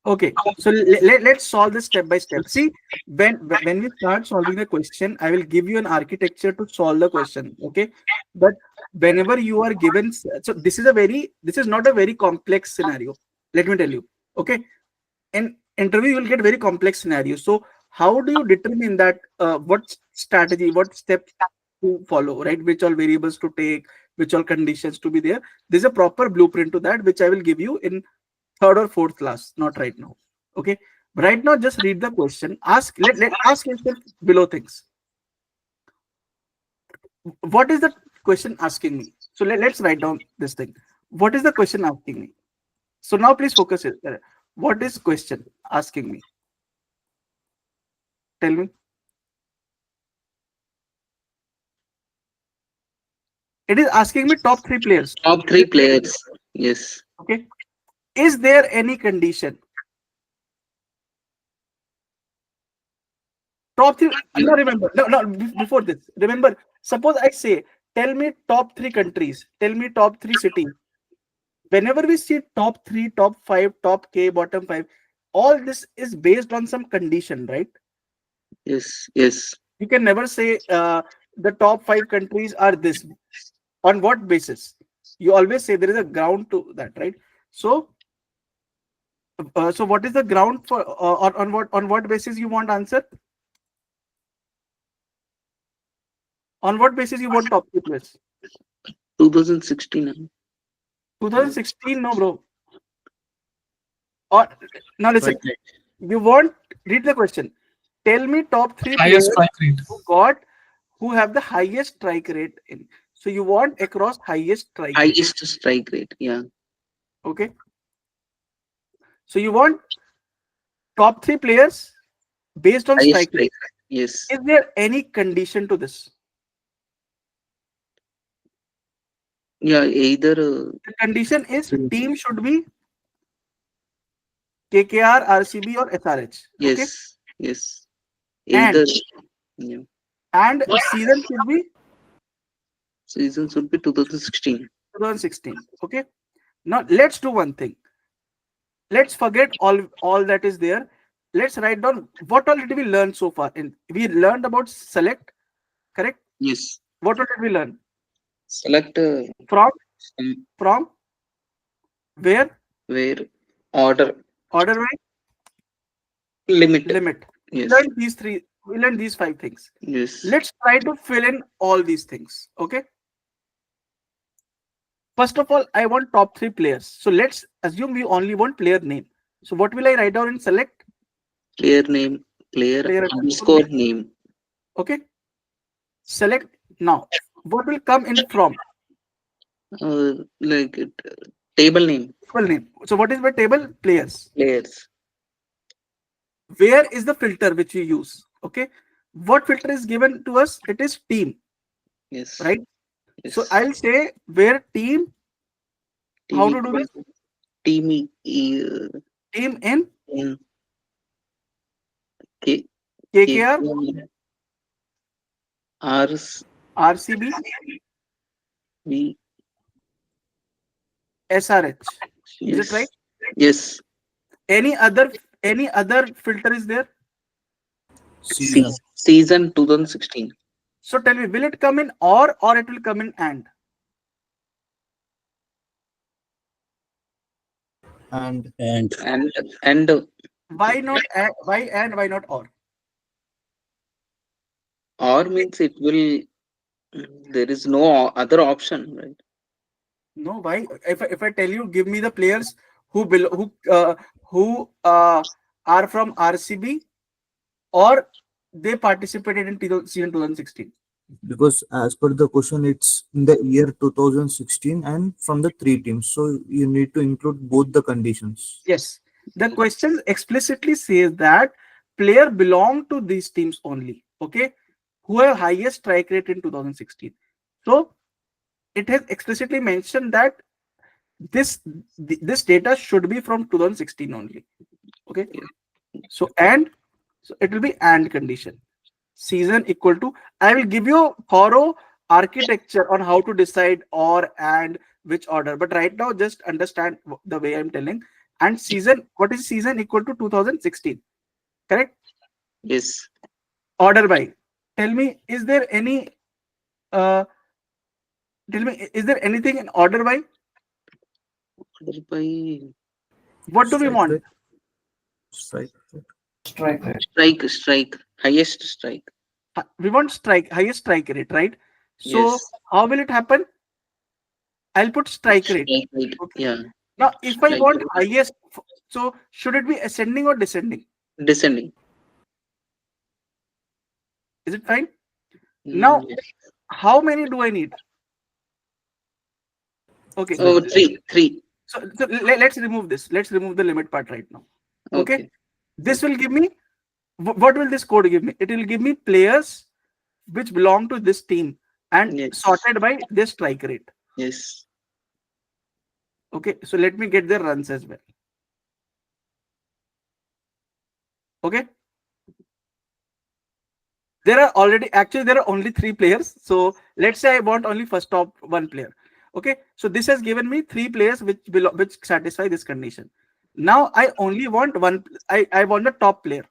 Okay, so let's solve this step by step. See, when we start solving the question, I will give you an architecture to solve the question. Okay, but whenever you are given, so this is not a very complex scenario. Let me tell you. Okay, in interview you will get very complex scenarios. So how do you determine that? What strategy, what step to follow, right? Which all variables to take, which all conditions to be there. There's a proper blueprint to that, which I will give you in third or fourth class, not right now. Okay, right now just read the question. Let ask yourself below things. What is the question asking me? So let's write down this thing. What is the question asking me? So now please focus it. What is question asking me? Tell me. It is asking me top 3 players. Top 3 players. Yes. Okay. Is there any condition? Top 3. No, remember. No, before this. Remember, suppose I say, tell me top 3 countries. Tell me top 3 cities. Whenever we see top 3, top 5, top K, bottom 5, all this is based on some condition, right? Yes. Yes. You can never say the top 5 countries are this. On what basis? You always say there is a ground to that, right? So, so what is the ground for on what basis you want answer? On what basis you want top 3 players? 2016. 2016, no, bro. Or now listen, you want read the question. Tell me top 3 Highest players strike rate. who have the highest strike rate in. So you want across highest strike rate. Highest strike rate. Yeah. Okay. So you want top 3 players based on Highest strike rate. Yes. Is there any condition to this? Yeah. Either. The condition is team should be KKR, RCB, or SRH. Yes. Okay. Yes. Either. And season should be. Season should be 2016. 2016. Okay. Now let's do one thing. Let's forget all that is there. Let's write down what all did we learn so far. We learned about select, correct? Yes. What all did we learn? Select from where order by limit. We Yes. learned these 5 things. Yes. Let's try to fill in all these things. Okay. First of all, I want top 3 players. So let's assume we only want player name. So what will I write down in select? Player name, player underscore name. Okay. Select now. What will come in from? Like table name. Table name. So what is my table? Players. Players. Where is the filter which we use? Okay. What filter is given to us? It is team. Yes. Right. Yes. So I'll say where team. How to do this? Team in KKR, RCB, SRH. Is it right? Yes. Any other filter is there? Season 2016. So tell me, will it come in or it will come in and? And why not why and why not or? Or means it will. There is no other option, right? No, why? If I tell you, give me the players who are from RCB or they participated in season 2016. Because as per the question, it's in the year 2016 and from the 3 teams. So you need to include both the conditions. Yes. The question explicitly says that player belong to these teams only. Okay. Who have highest strike rate in 2016. So it has explicitly mentioned that this data should be from 2016 only. Okay. So it will be and condition. Season equal to, I will give you thorough architecture on how to decide or and which order, but right now just understand the way I'm telling. and season, what is season? Equal to 2016, correct? Yes. Order by. Tell me, is there any is there anything in order by? Order by What do we Strike want? rate. Strike rate. Strike rate. strike, highest strike. We want highest strike rate, right? So Yes. how will it happen? I'll put strike rate. Strike rate. Okay. Yeah. Now, if I Strike want rate. highest, so should it be ascending or descending? Descending. Is it fine? Now, Yes. how many do I need? Okay. Oh, three. So let's remove this. Let's remove the limit part right now. Okay. This will give me, what will this code give me? It will give me players which belong to this team and Yes. sorted by their strike rate. Yes. Okay. So let me get their runs as well. Okay. There are only 3 players. So let's say I want only first top 1 player. Okay. So this has given me 3 players which satisfy this condition. Now I only want one. I want the top player.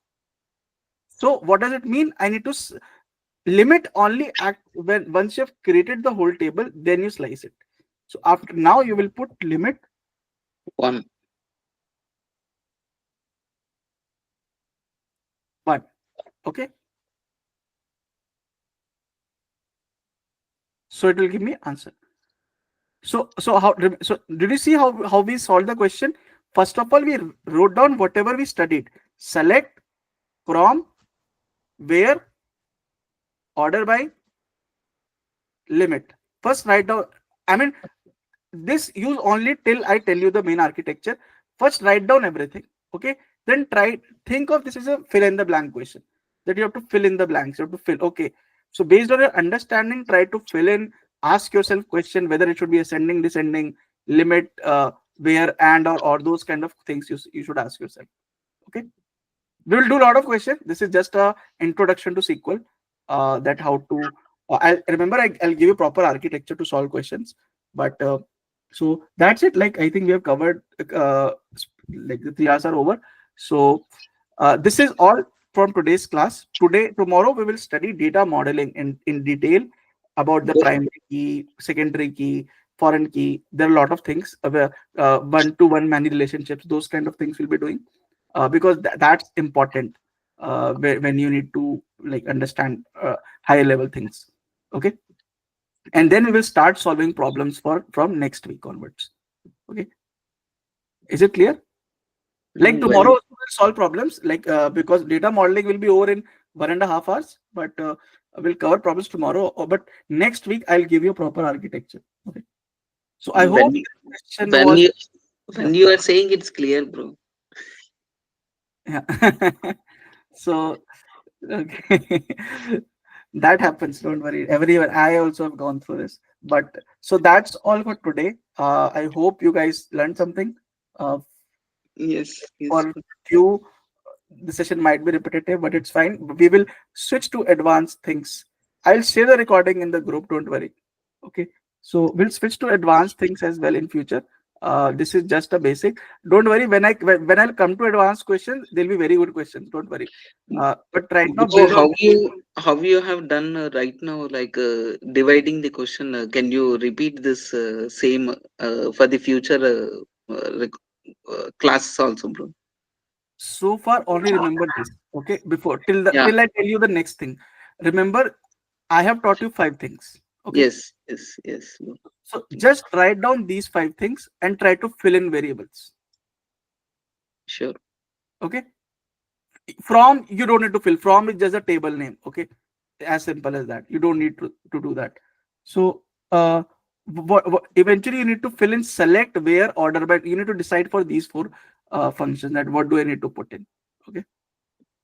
So what does it mean? I need to limit only act when once you have created the whole table, then you slice it. So after now you will put limit 1. Okay. So it will give me answer. So did you see how we solved the question? First of all, we wrote down whatever we studied. Select, from, where, order by, limit. First write down. I mean, this use only till I tell you the main architecture. First write down everything. Okay. Then think of this as a fill in the blank question. That you have to fill in the blanks. You have to fill. Okay. So based on your understanding, try to fill in. Ask yourself question whether it should be ascending, descending, limit, where, and, or those kind of things you should ask yourself. Okay. We will do a lot of questions. This is just a introduction to SQL. That how to. I remember I'll give you proper architecture to solve questions. But so that's it. Like I think we have covered. Like the 3 hours are over. So this is all from today's class. Tomorrow we will study data modeling in detail about the primary key, secondary key, foreign key. There are a lot of things. One-to-one many relationships. Those kind of things we'll be doing. Because that's important when you need to like understand higher level things. Okay. And then we will start solving problems from next week onwards. Okay. Is it clear? Like tomorrow we will solve problems like because data modeling will be over in 1.5 hours, but we'll cover problems tomorrow. But next week I'll give you a proper architecture. Okay. So I hope when you are saying it's clear, bro. Yeah. So okay. That happens, don't worry. Everyone, I also have gone through this. But so that's all for today. I hope you guys learned something. Yes. For few, the session might be repetitive, but it's fine. We will switch to advanced things. I'll share the recording in the group, don't worry. Okay. So we'll switch to advanced things as well in future. This is just a basic. Don't worry, when I'll come to advanced questions, they'll be very good questions. Don't worry. But right now, how you have done right now, like dividing the question? Can you repeat this same for the future classes also, bro? So far, only remember this. Okay, till I tell you the next thing. Remember, I have taught you 5 things. Okay. Yes. So just write down these 5 things and try to fill in variables. Sure. Okay. From, you don't need to fill. From is just a table name. Okay. As simple as that. You don't need to do that. So eventually you need to fill in select, where, order by. You need to decide for these 4 functions that what do I need to put in. Okay.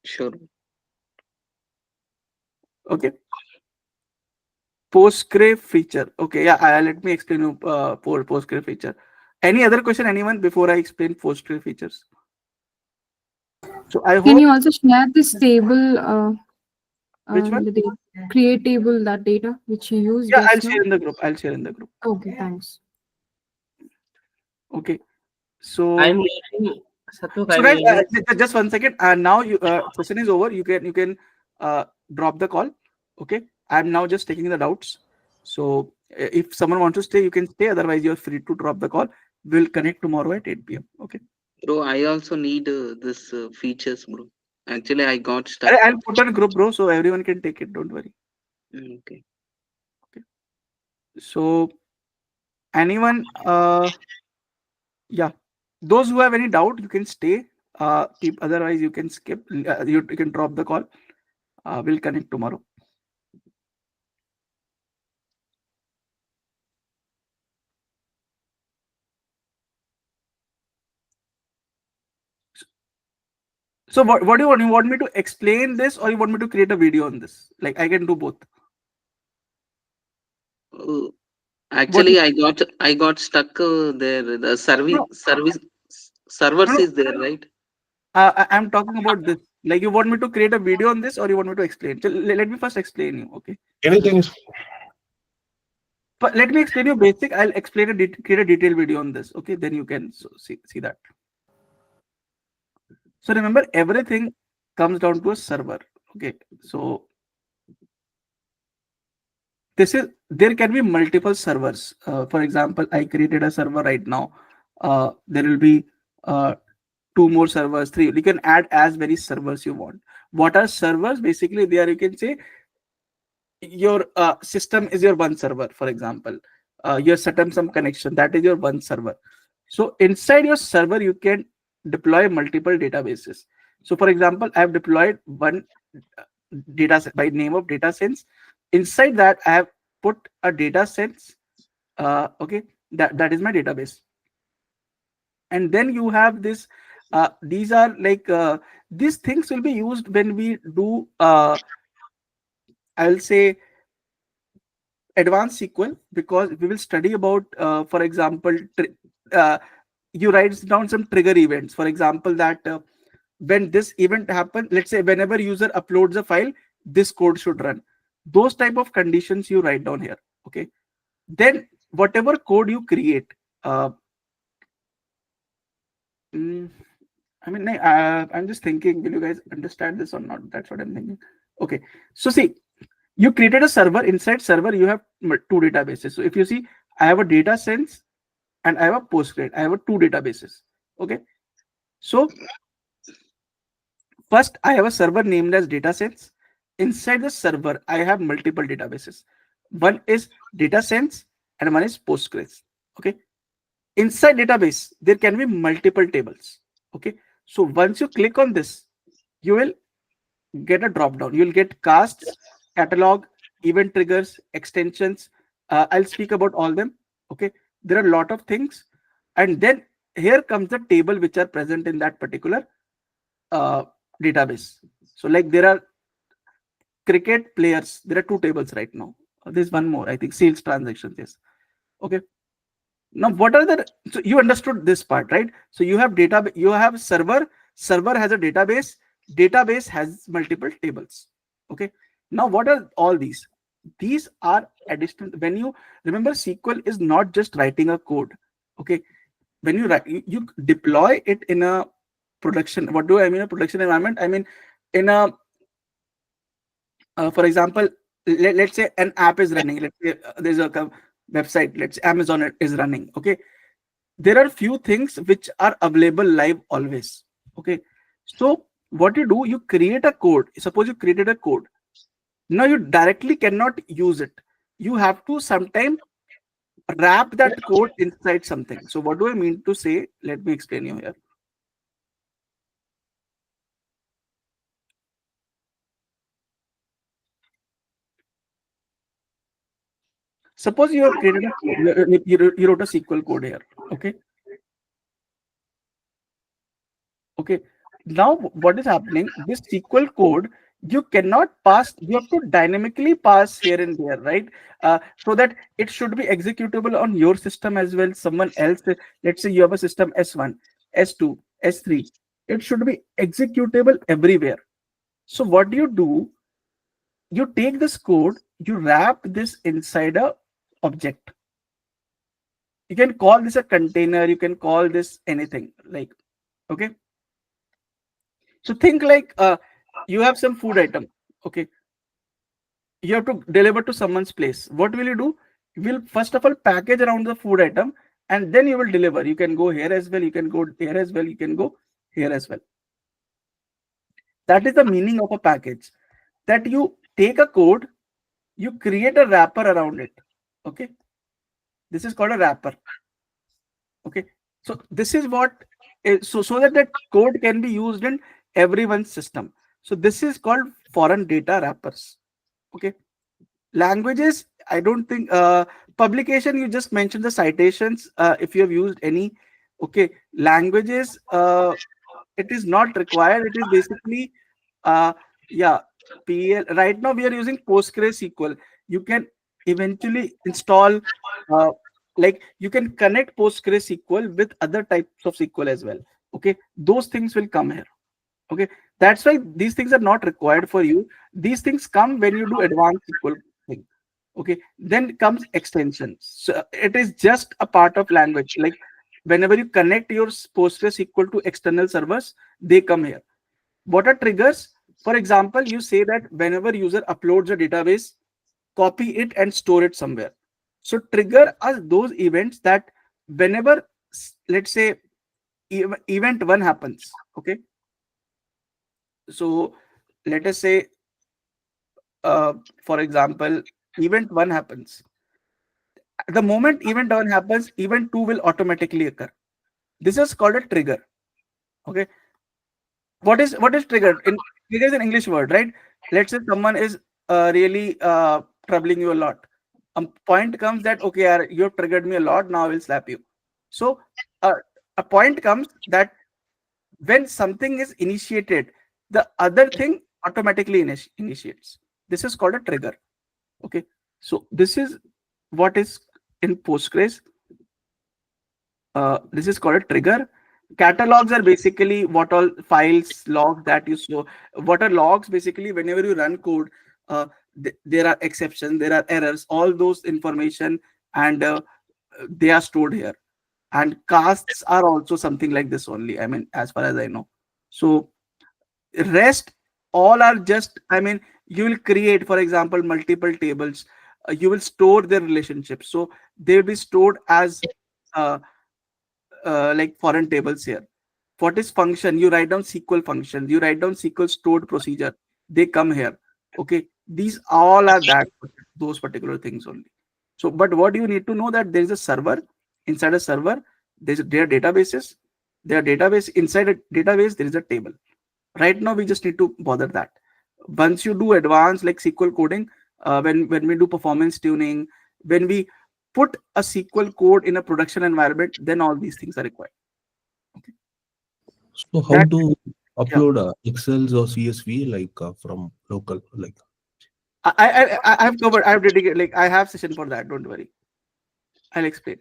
Sure. Okay. Postgre feature. Okay, yeah. Let me explain you Postgre feature. Any other question, anyone, before I explain Postgre features? So I hope. Can you also share this table? Which one? The create table, that data which you use. Yeah, I'll share in the group. Okay, thanks. Okay. So I'm leaving. Satvik, so I'm guys, leaving. just 1 second. Now you session is over. You can drop the call. Okay. I'm now just taking the doubts. So if someone wants to stay, you can stay. Otherwise, you're free to drop the call. We'll connect tomorrow at 8 p.m. Okay. Bro, I also need this features, bro. Actually, I got stuck. I'll put on a group, bro, so everyone can take it. Don't worry. Okay. So anyone, yeah, those who have any doubt, you can stay. Otherwise, you can skip. You can drop the call. We'll connect tomorrow. So what do you want? You want me to explain this, or you want me to create a video on this? Like I can do both. Actually, I got stuck there. The servers No. is there, right? I'm talking about this. Like you want me to create a video on this, or you want me to explain? So let me first explain you. Okay. Anything is. But let me explain you basic. I'll explain create a detailed video on this. Okay, then you can see that. So remember, everything comes down to a server. Okay, so there can be multiple servers. For example, I created a server right now. There will be 2 more servers, 3. You can add as many servers you want. What are servers? Basically, there you can say your system is your one server. For example, you're setting some connection, that is your one server. So inside your server, you can deploy multiple databases. So for example, I have deployed one data set by name of data sense. Inside that, I have put a data sense. Okay, that is my database. And then you have this. These are like these things will be used when we do. I'll say advanced SQL, because we will study about, for example, you write down some trigger events. For example, that when this event happens, let's say whenever user uploads a file, this code should run. Those type of conditions you write down here. Okay. Then whatever code you create, I mean, I'm just thinking, will you guys understand this or not? That's what I'm thinking. Okay. So see, you created a server. Inside server, you have 2 databases. So if you see, I have a data sense and I have a Postgres. I have 2 databases. Okay. So first, I have a server named as data sense. Inside the server, I have multiple databases. One is data sense and one is Postgres. Okay. Inside database, there can be multiple tables. Okay. So once you click on this, you will get a drop down. You'll get casts, catalog, event triggers, extensions. I'll speak about all them. Okay. There are a lot of things. And then here comes the table which are present in that particular database. So like there are cricket players. There are 2 tables right now. There's one more, I think, sales transactions. Yes. Okay. Now, what are the, so you understood this part, right? So you have data, you have server has a database has multiple tables. Okay. Now, what are all these? These are additional. When you remember, SQL is not just writing a code. Okay. When you write, you deploy it in a production. What do I mean a production environment? I mean, in a, for example, let's say an app is running. Let's say there's a website. Let's say Amazon is running. Okay. There are few things which are available live always. Okay. So what you do, you create a code. Suppose you created a code. Now you directly cannot use it. You have to sometime wrap that code inside something. So what do I mean to say? Let me explain you here. Suppose you have created you wrote a SQL code here. Okay. Okay. Now what is happening? This SQL code you cannot pass. You have to dynamically pass here and there, right? So that it should be executable on your system as well. Someone else. Let's say you have a system S1, S2, S3. It should be executable everywhere. So what do? You take this code, you wrap this inside a object. You can call this a container, you can call this anything, like, okay. So think like you have some food item, okay, you have to deliver to someone's place. What will you do? You will first of all package around the food item, and then you will deliver. You can go here as well, you can go here as well, you can go here as well. That is the meaning of a package, that you take a code, you create a wrapper around it, okay. This is called a wrapper, okay. So this is what so that that code can be used in everyone's system. So this is called foreign data wrappers, okay. Languages, I don't think publication, you just mentioned the citations, if you have used any, okay. Languages, it is not required, it is basically yeah, PL. Right now we are using PostgreSQL. You can eventually install like you can connect PostgreSQL with other types of SQL as well, okay. Those things will come here, okay. That's why these things are not required for you. These things come when you do advanced SQL thing, okay. Then comes extensions. So it is just a part of language. Like whenever you connect your PostgreSQL to external servers, they come here. What are triggers? For example, you say that whenever user uploads a database, copy it and store it somewhere. So trigger are those events that whenever, let's say, event 1 happens, okay. So let us say for example, event 1 happens. The moment event 1 happens, event 2 will automatically occur. This is called a trigger, okay. What is trigger? Trigger is an English word, right? Let's say someone is really troubling you a lot. A point comes that, okay, you have triggered me a lot, now I will slap you. So a point comes that when something is initiated, the other thing automatically initiates. This is called a trigger, okay. So this is what is in Postgres. This is called a trigger. Catalogs are basically what all files, logs that you store. What are logs? Basically, whenever you run code, there are exceptions, there are errors, all those information, and they are stored here. And casts are also something like this only, I mean, as far as I know. So rest all are just, I mean, you will create, for example, multiple tables. You will store their relationships. So they will be stored as like foreign tables here. What is function? You write down SQL function, you write down SQL stored procedure, they come here, okay. These all are those particular things only. So but what you need to know, that there is a server. Inside a server, there are databases. There are database. Inside a database, there is a table. Right now we just need to bother that. Once you do advanced like SQL coding, when we do performance tuning, when we put a SQL code in a production environment, then all these things are required. Okay. So how to upload Excels or CSV like from local, like? I've covered. I've dedicated. Like I have session for that. Don't worry. I'll explain.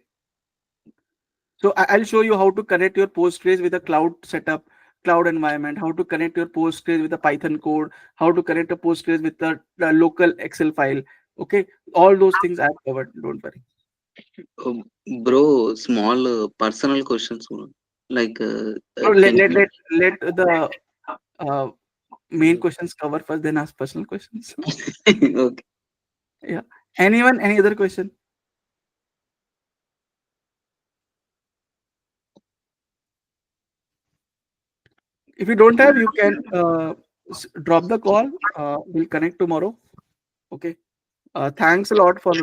So I'll show you how to connect your Postgres with a cloud setup, cloud environment. How to connect your Postgres with a Python code. How to connect a Postgres with the local Excel file. Okay, all those things I've covered. Don't worry. Bro, small personal questions, bro. Like Let the main questions cover first, then ask personal questions. okay. Yeah. Anyone? Any other question? If you don't have, you can drop the call. We'll connect tomorrow. Okay. Thanks a lot for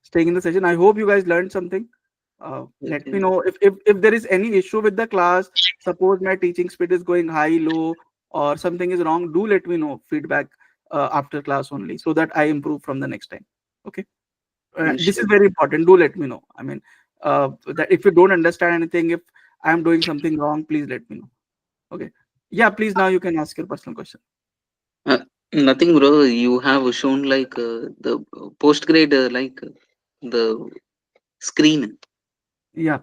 staying in the session. I hope you guys learned something. Let me know if there is any issue with the class. Suppose my teaching speed is going high, low, or something is wrong. Do let me know. Feedback after class only, so that I improve from the next time. Okay. This is very important. Do let me know. I mean, that if you don't understand anything, if I'm doing something wrong, please let me know. Okay. Yeah, please, now you can ask your personal question. Nothing, bro. You have shown like the postgrade, like the screen. Yeah.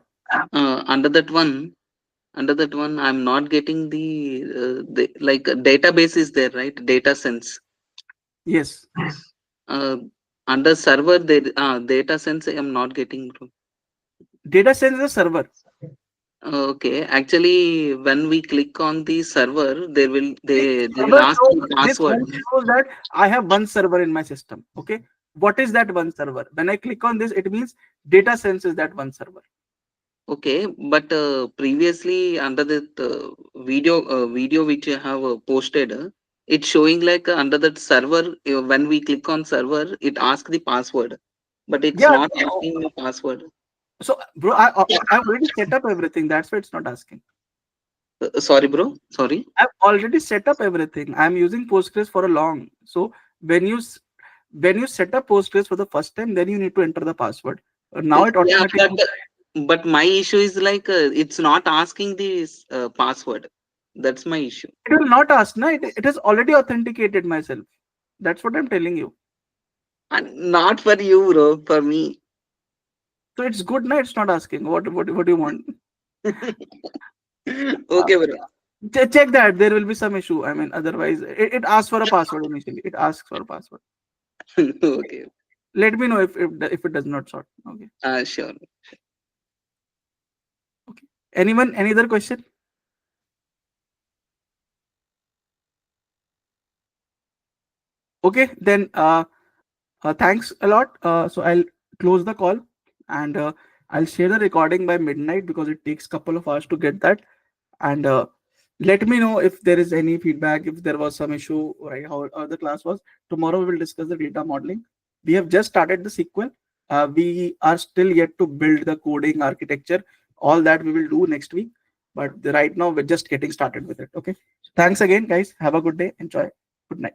Under that one, I'm not getting the like database is there, right? Data sense. Yes. Under server, there data sense I am not getting, bro. Data sense is a server. Okay, actually, when we click on the server, they will Server ask shows, the this password. one shows that I have one server in my system. Okay, what is that one server? When I click on this, it means data sense is that one server. Okay, but previously under the video which you have posted, it's showing like under that server. When we click on server, it asks the password, but it's Yeah. not asking the password. So, bro, I've already set up everything. That's why it's not asking. Sorry, bro. Sorry. I've already set up everything. I'm using Postgres for a long. So when you set up Postgres for the first time, then you need to enter the password. Now it Yeah, automatically. but my issue is like it's not asking the password. That's my issue. It will not ask. No, it has already authenticated myself. That's what I'm telling you. And not for you, bro. For me. So it's good. No, it's not asking. What do you want? Okay, bro. Check that. There will be some issue. I mean, otherwise, it asks for a password initially. It asks for a password. Okay. Let me know if it does not sort. Okay. Sure. Okay. Anyone? Any other question? Okay, then thanks a lot. So I'll close the call, and I'll share the recording by midnight because it takes a couple of hours to get that. And let me know if there is any feedback, if there was some issue, right? How the class was. Tomorrow we will discuss the data modeling. We have just started the SQL. We are still yet to build the coding architecture. All that we will do next week. But right now we're just getting started with it. Okay. Thanks again, guys. Have a good day. Enjoy. Good night.